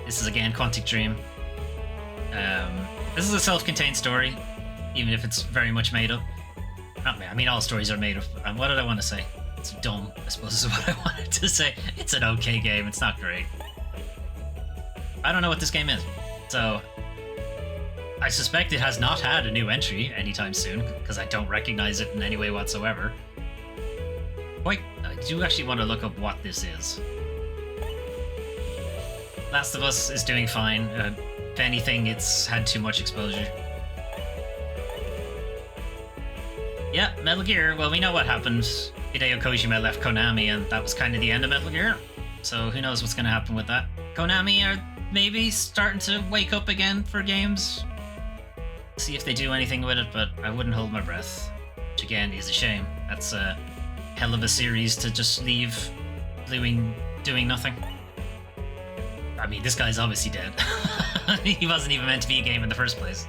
This is again Quantic Dream. This is a self-contained story, even if it's very much made up. I mean, all stories are made up. What did I want to say? It's dumb, I suppose is what I wanted to say. It's an okay game, it's not great. I don't know what this game is, so I suspect it has not had a new entry anytime soon, because I don't recognize it in any way whatsoever. I do actually want to look up what this is. Last of Us is doing fine. If anything, it's had too much exposure. Yeah, Metal Gear. Well, we know what happened. Hideo Kojima left Konami, and that was kind of the end of Metal Gear. So who knows what's going to happen with that. Konami are maybe starting to wake up again for games. See if they do anything with it, but I wouldn't hold my breath. Which again is a shame. That's a hell of a series to just leave doing nothing. I mean, this guy's obviously dead. He wasn't even meant to be a game in the first place.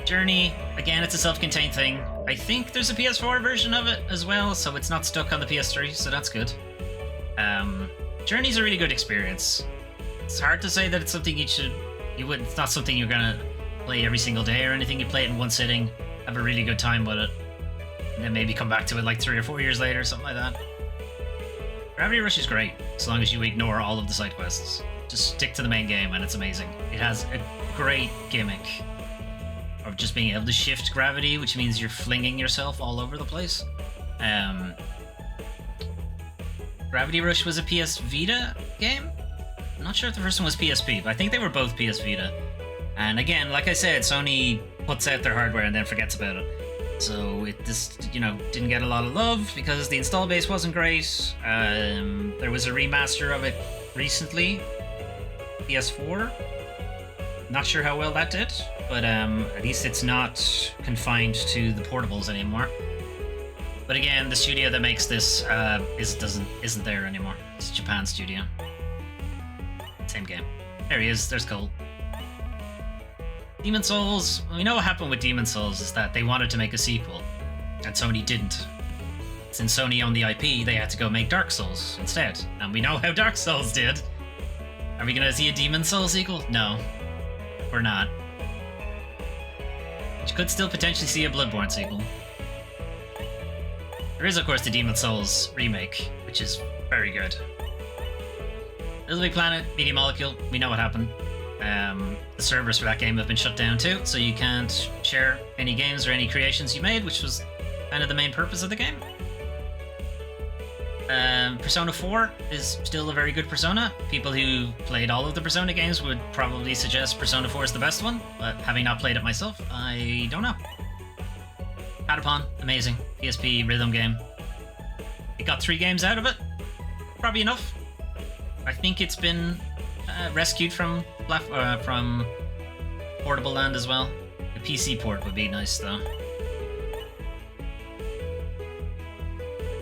Journey, again, it's a self-contained thing. I think there's a PS4 version of it as well, so it's not stuck on the PS3, so that's good. Journey's a really good experience. It's hard to say that it's something it's not something you're gonna play every single day or anything. You play it in one sitting, have a really good time with it, and then maybe come back to it like 3 or 4 years later, something like that. Gravity Rush is great, as long as you ignore all of the side quests. Just stick to the main game, and it's amazing. It has a great gimmick of just being able to shift gravity, which means you're flinging yourself all over the place. Gravity Rush was a PS Vita game? I'm not sure if the first one was PSP, but I think they were both PS Vita. And again, like I said, Sony puts out their hardware and then forgets about it. So it just, didn't get a lot of love because the install base wasn't great. There was a remaster of it recently, PS4. Not sure how well that did, but at least it's not confined to the portables anymore. But again, the studio that makes this isn't there anymore. It's a Japan studio. Same game. There he is. There's Cole. Demon Souls. We know what happened with Demon Souls is that they wanted to make a sequel, and Sony didn't. Since Sony owned the IP, they had to go make Dark Souls instead, and we know how Dark Souls did. Are we gonna see a Demon Souls sequel? No, we're not. You could still potentially see a Bloodborne sequel. There is, of course, the Demon Souls remake, which is very good. Little Big Planet, Media Molecule, we know what happened. The servers for that game have been shut down too, so you can't share any games or any creations you made, which was kind of the main purpose of the game. Persona 4 is still a very good Persona. People who played all of the Persona games would probably suggest Persona 4 is the best one, but having not played it myself, I don't know. Patapon, amazing. PSP rhythm game. It got 3 games out of it. Probably enough. I think it's been rescued from Portable Land as well. The PC port would be nice though.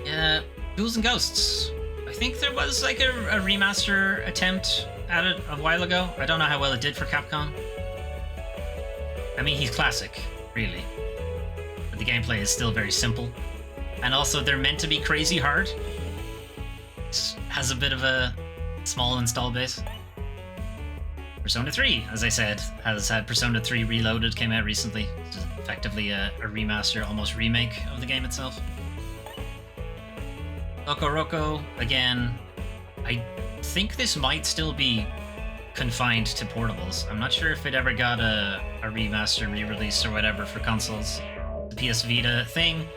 Yeah, Ghouls and Ghosts. I think there was like a remaster attempt at it a while ago. I don't know how well it did for Capcom. I mean, he's classic, really. But the gameplay is still very simple. And also, they're meant to be crazy hard. It has a bit of a small install base. Persona 3, as I said, has had Persona 3 Reloaded, came out recently. It's effectively a remaster, almost remake of the game itself. Loco Roco, again, I think this might still be confined to portables. I'm not sure if it ever got a remaster, re-release, or whatever for consoles. The PS Vita thing.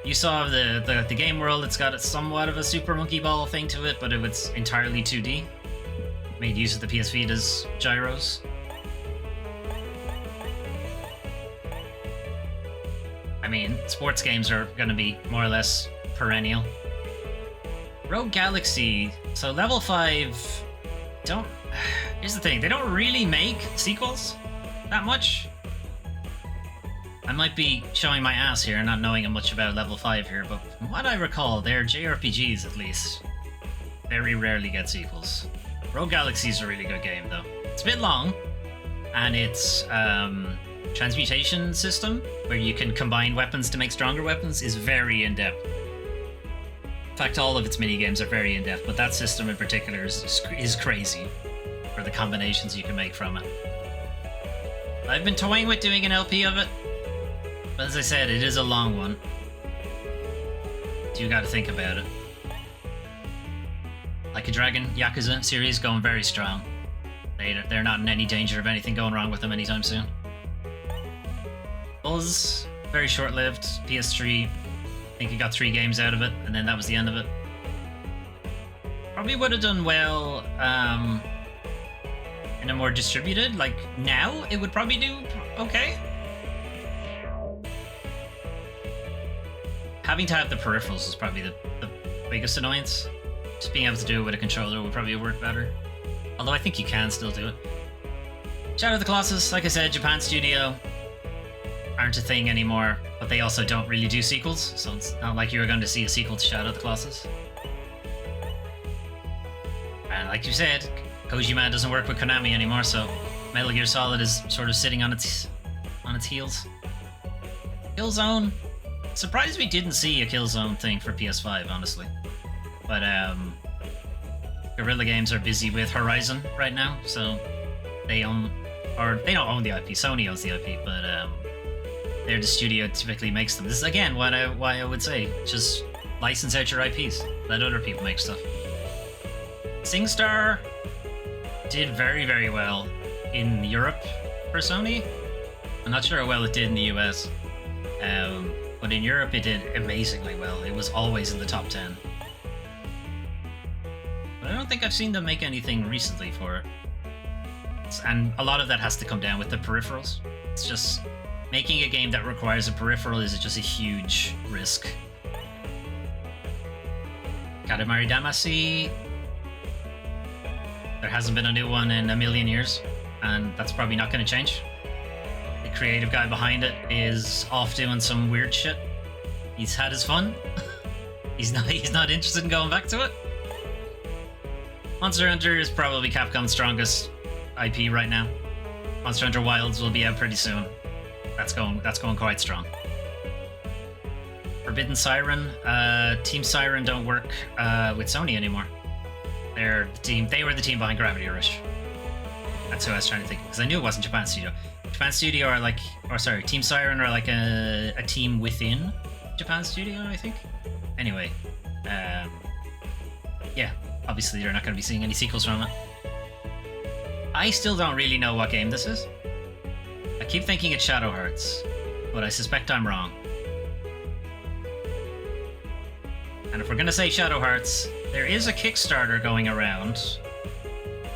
You saw the game world, it's got somewhat of a Super Monkey Ball thing to it, but it was entirely 2D. Made use of the PS Vita's gyros. I mean, sports games are going to be more or less perennial. Rogue Galaxy, so level 5 don't... Here's the thing, they don't really make sequels that much. I might be showing my ass here, not knowing much about level 5 here, but from what I recall, their JRPGs at least very rarely get sequels. Rogue Galaxy is a really good game though. It's a bit long, and its transmutation system, where you can combine weapons to make stronger weapons, is very in-depth. In fact, all of its minigames are very in-depth, but that system in particular is crazy for the combinations you can make from it. I've been toying with doing an LP of it, but as I said, it is a long one. So you gotta think about it. Like a Dragon, Yakuza series going very strong. They're not in any danger of anything going wrong with them anytime soon. Buzz, very short-lived, PS3. I think it got 3 games out of it, and then that was the end of it. Probably would have done well in a more distributed, like now, it would probably do okay. Having to have the peripherals is probably the biggest annoyance. Just being able to do it with a controller would probably work better. Although I think you can still do it. Shadow of the Colossus, like I said, Japan studio aren't a thing anymore, but they also don't really do sequels, so it's not like you're going to see a sequel to Shadow of the Colossus. And like you said, Kojima doesn't work with Konami anymore, so Metal Gear Solid is sort of sitting on its heels. Killzone, surprised we didn't see a Killzone thing for PS5, honestly. But Guerrilla Games are busy with Horizon right now, so they don't own the IP. Sony owns the IP, but they're the studio that typically makes them. This is again why I would say just license out your IPs, let other people make stuff. SingStar did very, very well in Europe for Sony. I'm not sure how well it did in the US, but in Europe it did amazingly well. It was always in the top 10. But I don't think I've seen them make anything recently for it. And a lot of that has to come down with the peripherals. It's just making a game that requires a peripheral is just a huge risk. Katamari Damacy. There hasn't been a new one in a million years. and that's probably not going to change. The creative guy behind it is off doing some weird shit. He's had his fun. He's not interested in going back to it. Monster Hunter is probably Capcom's strongest IP right now. Monster Hunter Wilds will be out pretty soon. That's going quite strong. Forbidden Siren, Team Siren don't work with Sony anymore. They were the team behind Gravity Rush. That's who I was trying to think, because I knew it wasn't Japan Studio. Japan Studio are like, or sorry, Team Siren are like a team within Japan Studio, I think. Anyway, yeah, obviously you're not going to be seeing any sequels from it. I still don't really know what game this is. I keep thinking it's Shadow Hearts, but I suspect I'm wrong. And if we're going to say Shadow Hearts, there is a Kickstarter going around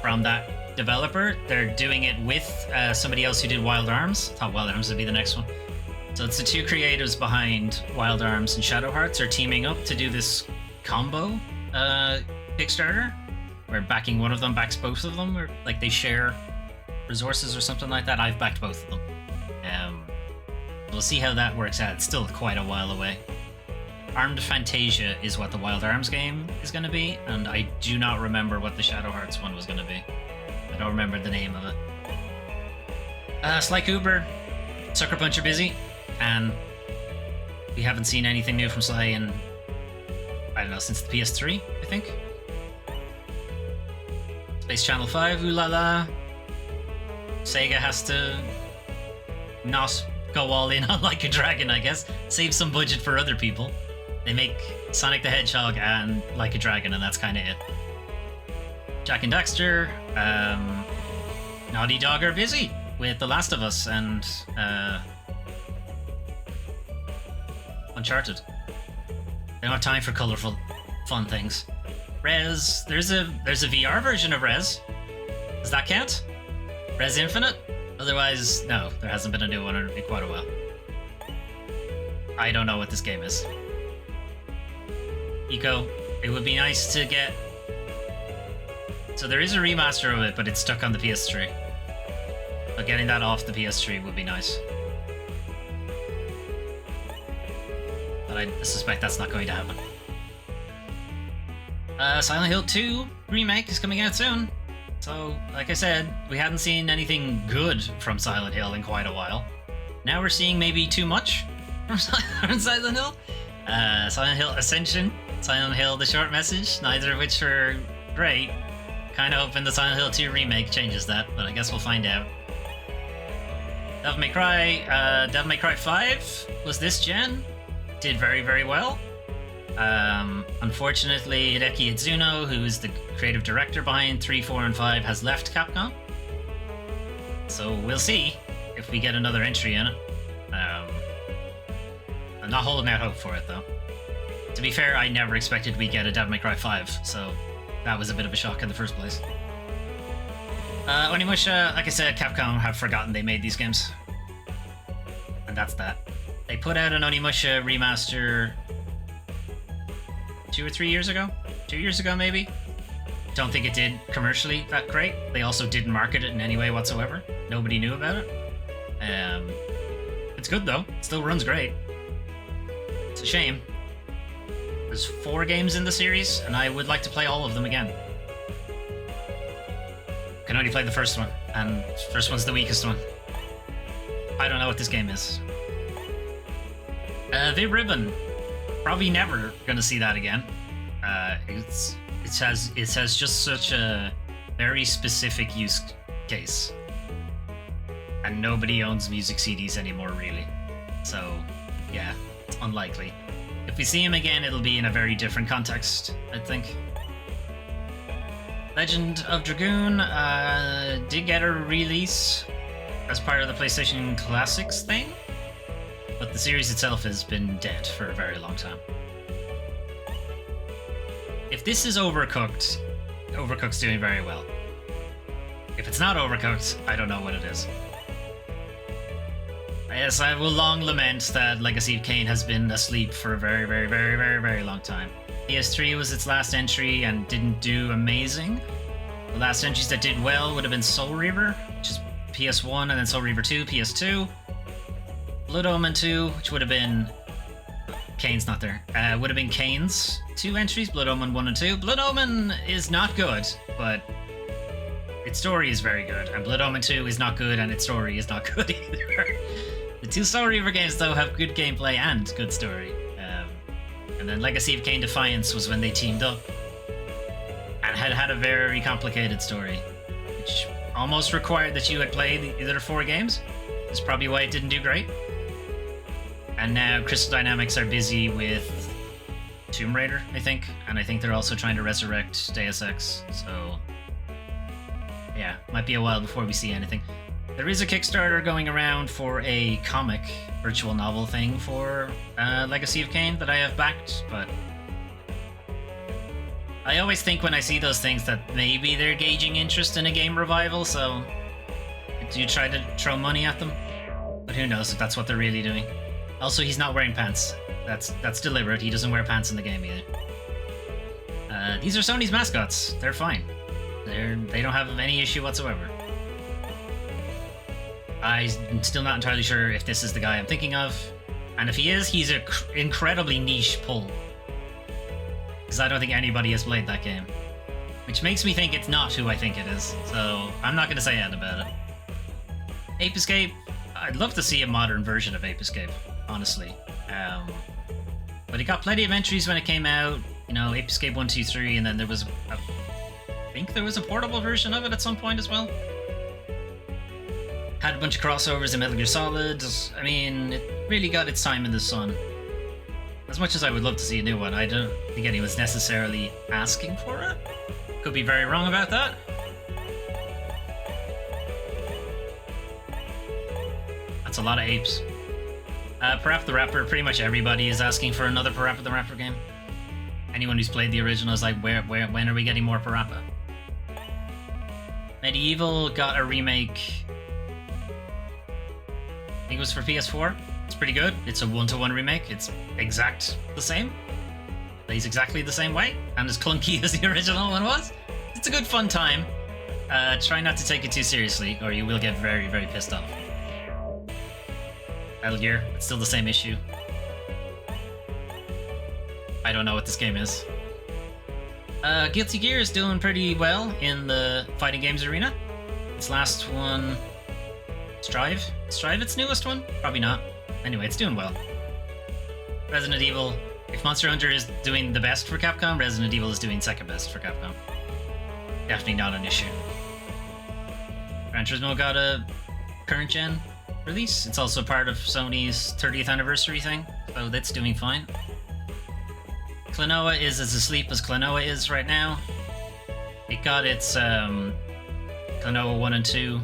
from that developer. They're doing it with somebody else who did Wild Arms. I thought Wild Arms would be the next one. So it's the two creatives behind Wild Arms and Shadow Hearts are teaming up to do this combo Kickstarter, where backing one of them backs both of them, or like they share resources or something like that. I've backed both of them. We'll see how that works out. It's still quite a while away. Armed Fantasia is what the Wild Arms game is going to be, and I do not remember what the Shadow Hearts one was going to be. I don't remember the name of it. Sly Cooper, Sucker Punch are busy, and we haven't seen anything new from Sly in, I don't know, since the PS3, I think. Space Channel 5, ooh la la. Sega has to not go all in on Like a Dragon, I guess. Save some budget for other people. They make Sonic the Hedgehog and Like a Dragon, and that's kind of it. Jak and Daxter, Naughty Dog are busy with The Last of Us and Uncharted. They don't have time for colorful, fun things. Rez, there's a VR version of Rez. Does that count? Rez Infinite? Otherwise, no, there hasn't been a new one in quite a while. I don't know what this game is. Eco, it would be nice to get... So there is a remaster of it, but it's stuck on the PS3. But getting that off the PS3 would be nice. But I suspect that's not going to happen. Silent Hill 2 remake is coming out soon. So, like I said, we hadn't seen anything good from Silent Hill in quite a while. Now we're seeing maybe too much from Silent Hill. Silent Hill Ascension, Silent Hill The Short Message, neither of which are great. Kinda hoping the Silent Hill 2 remake changes that, but I guess we'll find out. Devil May Cry 5 was this gen. Did very, very well. Unfortunately, Hideki Itsuno, who is the creative director behind 3, 4, and 5, has left Capcom. So we'll see if we get another entry in it. I'm not holding out hope for it, though. To be fair, I never expected we'd get a Devil May Cry 5, so that was a bit of a shock in the first place. Onimusha, like I said, Capcom have forgotten they made these games. And that's that. They put out an Onimusha remaster 2 or 3 years ago? 2 years ago, maybe? Don't think it did commercially that great. They also didn't market it in any way whatsoever. Nobody knew about it. It's good, though. It still runs great. It's a shame. There's 4 games in the series, and I would like to play all of them again. Can only play the first one, and the first one's the weakest one. I don't know what this game is. Vib Ribbon. Probably never gonna see that again. It has just such a very specific use case, and nobody owns music CDs anymore, really. So, yeah, it's unlikely. If we see him again, it'll be in a very different context, I think. Legend of Dragoon did get a release as part of the PlayStation Classics thing, but the series itself has been dead for a very long time. If this is Overcooked, Overcooked's doing very well. If it's not Overcooked, I don't know what it is. Yes, I will long lament that Legacy of Kain has been asleep for a very, very, very, very, very long time. PS3 was its last entry and didn't do amazing. The last entries that did well would have been Soul Reaver, which is PS1, and then Soul Reaver 2, PS2. Blood Omen 2, which would have been... Kane's not there. Would have been Kane's 2 entries, Blood Omen 1 and 2. Blood Omen is not good, but its story is very good. And Blood Omen 2 is not good, and its story is not good either. The 2 Soul Reaver games, though, have good gameplay and good story. And then Legacy of Kain Defiance was when they teamed up. And had a very complicated story, which almost required that you had played the other 4 games. That's probably why it didn't do great. And now Crystal Dynamics are busy with Tomb Raider, I think. And I think they're also trying to resurrect Deus Ex. So, yeah, might be a while before we see anything. There is a Kickstarter going around for a comic virtual novel thing for Legacy of Kain that I have backed, but I always think when I see those things that maybe they're gauging interest in a game revival, so do you try to throw money at them? But who knows if that's what they're really doing. Also, he's not wearing pants. That's deliberate. He doesn't wear pants in the game either. These are Sony's mascots. They're fine. They don't have any issue whatsoever. I'm still not entirely sure if this is the guy I'm thinking of, and if he is, he's an incredibly niche pull. Because I don't think anybody has played that game. Which makes me think it's not who I think it is, so I'm not going to say anything about it. Ape Escape, I'd love to see a modern version of Ape Escape, honestly. But it got plenty of entries when it came out, you know, Ape Escape 1, 2, 3, and then there was I think there was a portable version of it at some point as well. Had a bunch of crossovers in Metal Gear Solid. I mean, it really got its time in the sun. As much as I would love to see a new one, I don't think anyone's necessarily asking for it. Could be very wrong about that. That's a lot of apes. Parappa the Rapper, pretty much everybody is asking for another Parappa the Rapper game. Anyone who's played the original is like, when are we getting more Parappa? Medieval got a remake. I think it was for PS4. It's pretty good. It's a 1-to-1 remake. It's the same. Plays exactly the same way, and as clunky as the original one was. It's a good fun time. Try not to take it too seriously, or you will get very, very pissed off. Metal Gear, it's still the same issue. I don't know what this game is. Guilty Gear is doing pretty well in the fighting games arena. Its last one... Strive its newest one? Probably not. Anyway, it's doing well. Resident Evil. If Monster Hunter is doing the best for Capcom, Resident Evil is doing second best for Capcom. Definitely not an issue. Gran Turismo got a current gen release. It's also part of Sony's 30th anniversary thing, so that's doing fine. Klonoa is as asleep as Klonoa is right now. It got its Klonoa 1 and 2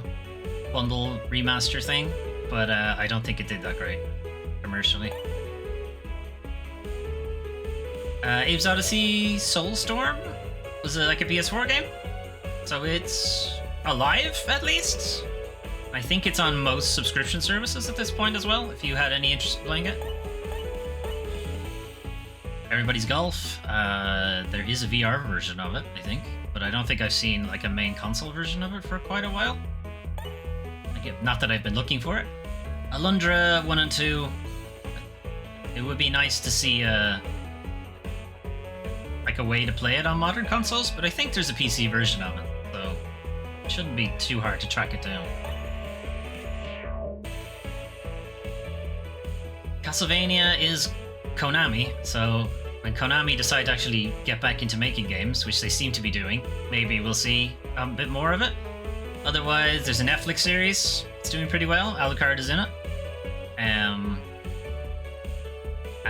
bundle remaster thing, but I don't think it did that great commercially. Abe's Odyssey Soulstorm was like a PS4 game, so it's alive at least. I think it's on most subscription services at this point as well, if you had any interest in playing it. Everybody's Golf, there is a VR version of it, I think, but I don't think I've seen like a main console version of it for quite a while. Not that I've been looking for it. Alundra 1 and 2. It would be nice to see like a way to play it on modern consoles, but I think there's a PC version of it, so it shouldn't be too hard to track it down. Castlevania is Konami, so when Konami decide to actually get back into making games, which they seem to be doing, maybe we'll see a bit more of it. Otherwise, there's a Netflix series. It's doing pretty well. Alucard is in it. And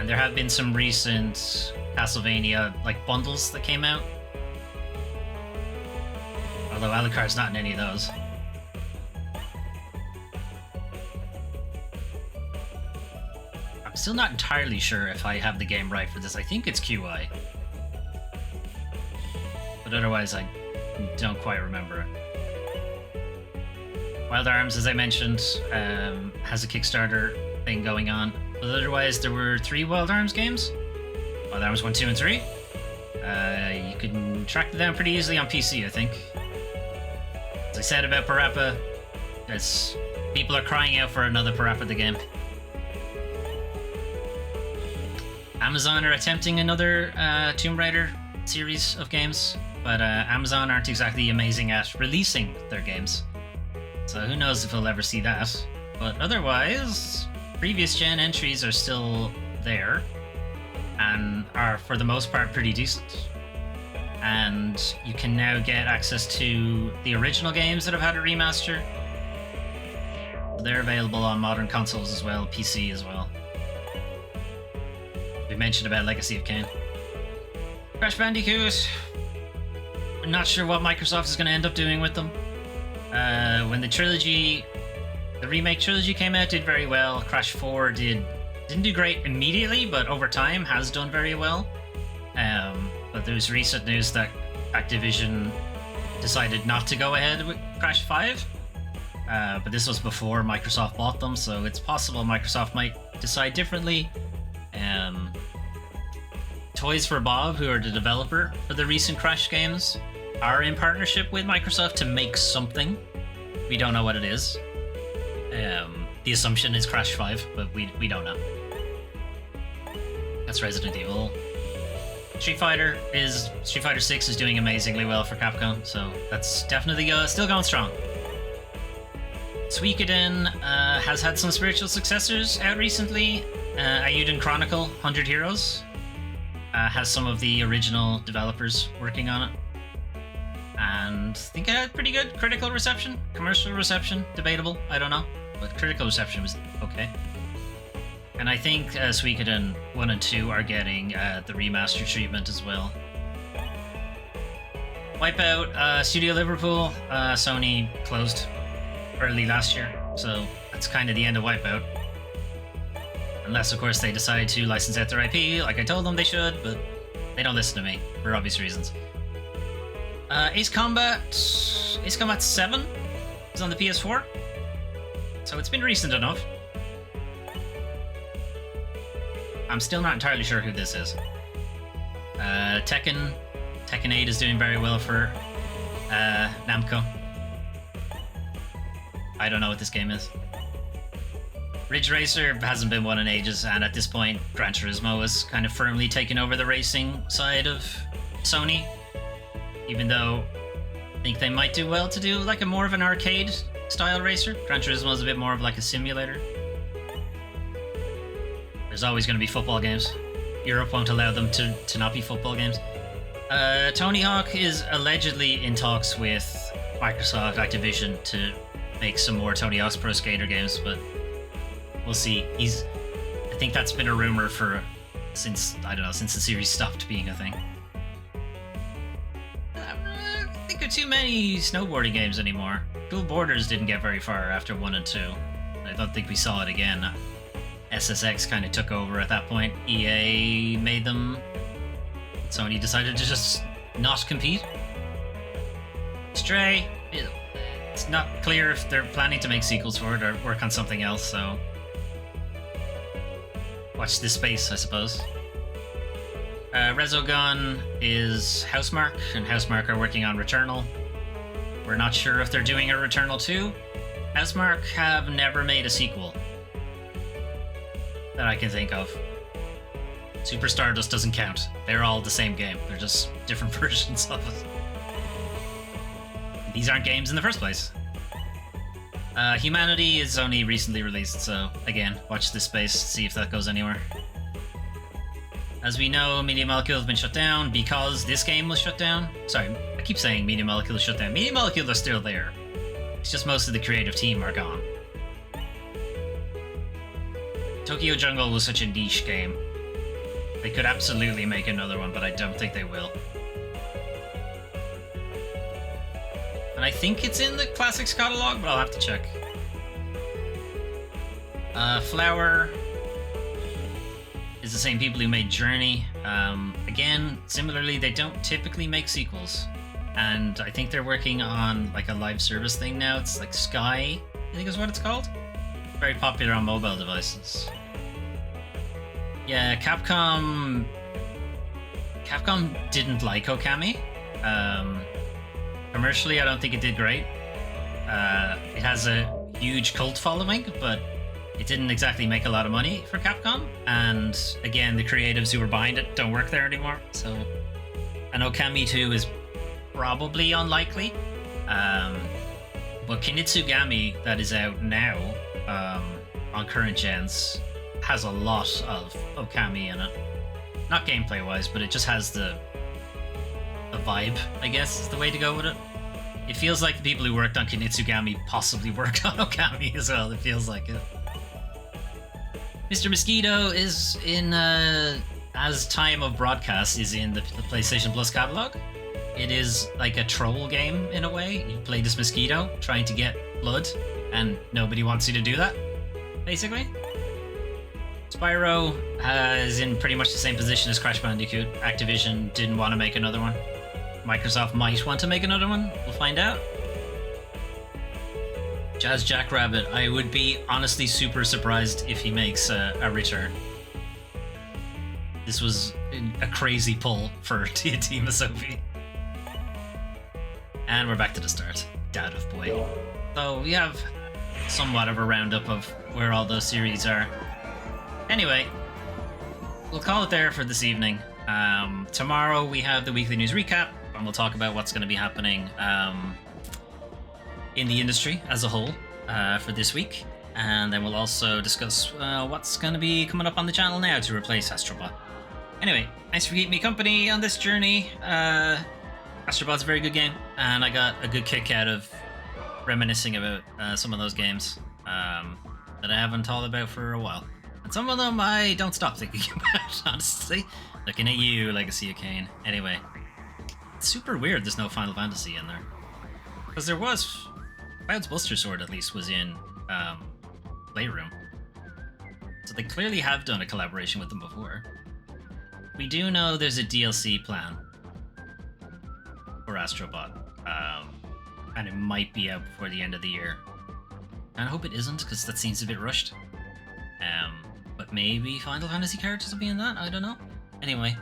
there have been some recent Castlevania like bundles that came out. Although Alucard's not in any of those. I'm still not entirely sure if I have the game right for this. I think it's QI. But otherwise, I don't quite remember it. Wild Arms, as I mentioned, has a Kickstarter thing going on. But otherwise, there were 3 Wild Arms games. Wild Arms 1, 2, and 3. You can track them down pretty easily on PC, I think. As I said about Parappa, people are crying out for another Parappa the game. Amazon are attempting another Tomb Raider series of games, but Amazon aren't exactly amazing at releasing their games. So who knows if we'll ever see that. But otherwise, previous gen entries are still there and are for the most part pretty decent. And you can now get access to the original games that have had a remaster. They're available on modern consoles as well, PC as well. We mentioned about Legacy of Kain. Crash Bandicoot. I'm not sure what Microsoft is going to end up doing with them. When the remake trilogy came out, did very well. Crash 4 didn't do great immediately, but over time has done very well. But there's recent news that Activision decided not to go ahead with Crash 5. But this was before Microsoft bought them, so it's possible Microsoft might decide differently. Toys for Bob, who are the developer for the recent Crash games, are in partnership with Microsoft to make something. We don't know what it is. The assumption is Crash 5, but we don't know. That's Resident Evil. Street Fighter 6 is doing amazingly well for Capcom, so that's definitely still going strong. Suikoden has had some spiritual successors out recently. Ayuden Chronicle 100 Heroes has some of the original developers working on it. And I think it had pretty good critical reception. Commercial reception, debatable, I don't know. But critical reception was okay. And I think Suikoden 1 and 2 are getting the remaster treatment as well. Wipeout, Studio Liverpool, Sony closed early last year, so that's kind of the end of Wipeout. Unless, of course, they decide to license out their IP, like I told them they should, but they don't listen to me, for obvious reasons. Ace Combat 7 is on the PS4, so it's been recent enough. I'm still not entirely sure who this is. Tekken 8 is doing very well for Namco. I don't know what this game is. Ridge Racer hasn't been one in ages, and at this point, Gran Turismo has kind of firmly taken over the racing side of Sony. Even though I think they might do well to do like a more of an arcade style racer. Gran Turismo is a bit more of like a simulator. There's always going to be football games. Europe won't allow them to not be football games. Tony Hawk is allegedly in talks with Microsoft Activision to make some more Tony Hawk's Pro Skater games, but we'll see. I think that's been a rumor since the series stopped being a thing. I don't think there are too many snowboarding games anymore. Cool Borders didn't get very far after 1 and 2. I don't think we saw it again. SSX kind of took over at that point. EA made them. Sony decided to just not compete. Stray, it's not clear if they're planning to make sequels for it or work on something else, so watch this space, I suppose. Resogun is Housemarque, and Housemarque are working on Returnal. We're not sure if they're doing a Returnal 2. Housemarque have never made a sequel that I can think of. Super Stardust doesn't count. They're all the same game. They're just different versions of it. These aren't games in the first place. Humanity is only recently released, so again, watch this space, see if that goes anywhere. As we know, Media Molecule has been shut down because this game was shut down. Sorry, I keep saying Media Molecule is shut down. Media Molecule are still there. It's just most of the creative team are gone. Tokyo Jungle was such a niche game. They could absolutely make another one, but I don't think they will. And I think it's in the Classics catalog, but I'll have to check. Flower is the same people who made Journey. Again, similarly, they don't typically make sequels. And I think they're working on like a live service thing now. It's like Sky, I think is what it's called. Very popular on mobile devices. Yeah, Capcom didn't like Okami. Commercially, I don't think it did great. It has a huge cult following, but it didn't exactly make a lot of money for Capcom. And again, the creatives who were behind it don't work there anymore. So an Okami 2 is probably unlikely. But Kinitsugami, that is out now on current gens, has a lot of Okami in it. Not gameplay wise, but it just has the vibe, I guess, is the way to go with it. It feels like the people who worked on Kinitsugami possibly worked on Okami as well. It feels like it. Mr. Mosquito is in, as time of broadcast, is in the PlayStation Plus catalog. It is like a troll game in a way. You play this mosquito trying to get blood, and nobody wants you to do that, basically. Spyro is in pretty much the same position as Crash Bandicoot. Activision didn't want to make another one. Microsoft might want to make another one. We'll find out. Jazz Jackrabbit. I would be honestly super surprised if he makes a return. This was a crazy pull for Team Asobi. And we're back to the start. Dad of Boy. So we have somewhat of a roundup of where all those series are. Anyway, we'll call it there for this evening. Tomorrow we have the weekly news recap, and we'll talk about what's going to be happening in the industry as a whole for this week. And then we'll also discuss what's going to be coming up on the channel now to replace Astrobot. Anyway, thanks for keeping me company on this journey. Astrobot's a very good game, and I got a good kick out of reminiscing about some of those games that I haven't thought about for a while. And some of them I don't stop thinking about, honestly. Looking at you, Legacy of Kain. Anyway, it's super weird there's no Final Fantasy in there. Because there was... Cloud's Buster Sword, at least, was in Playroom. So they clearly have done a collaboration with them before. We do know there's a DLC plan for Astrobot. And it might be out before the end of the year. And I hope it isn't, because that seems a bit rushed. But maybe Final Fantasy characters will be in that? I don't know. Anyway,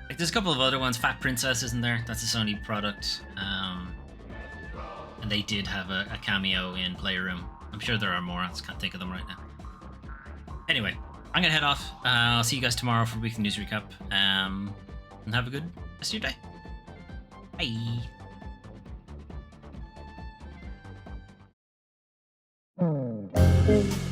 like there's a couple of other ones. Fat Princess isn't there? That's a Sony product. And they did have a cameo in Playroom. I'm sure there are more. I just can't think of them right now. Anyway, I'm gonna head off. I'll see you guys tomorrow for weekly news recap. And have a good rest of your day. Bye.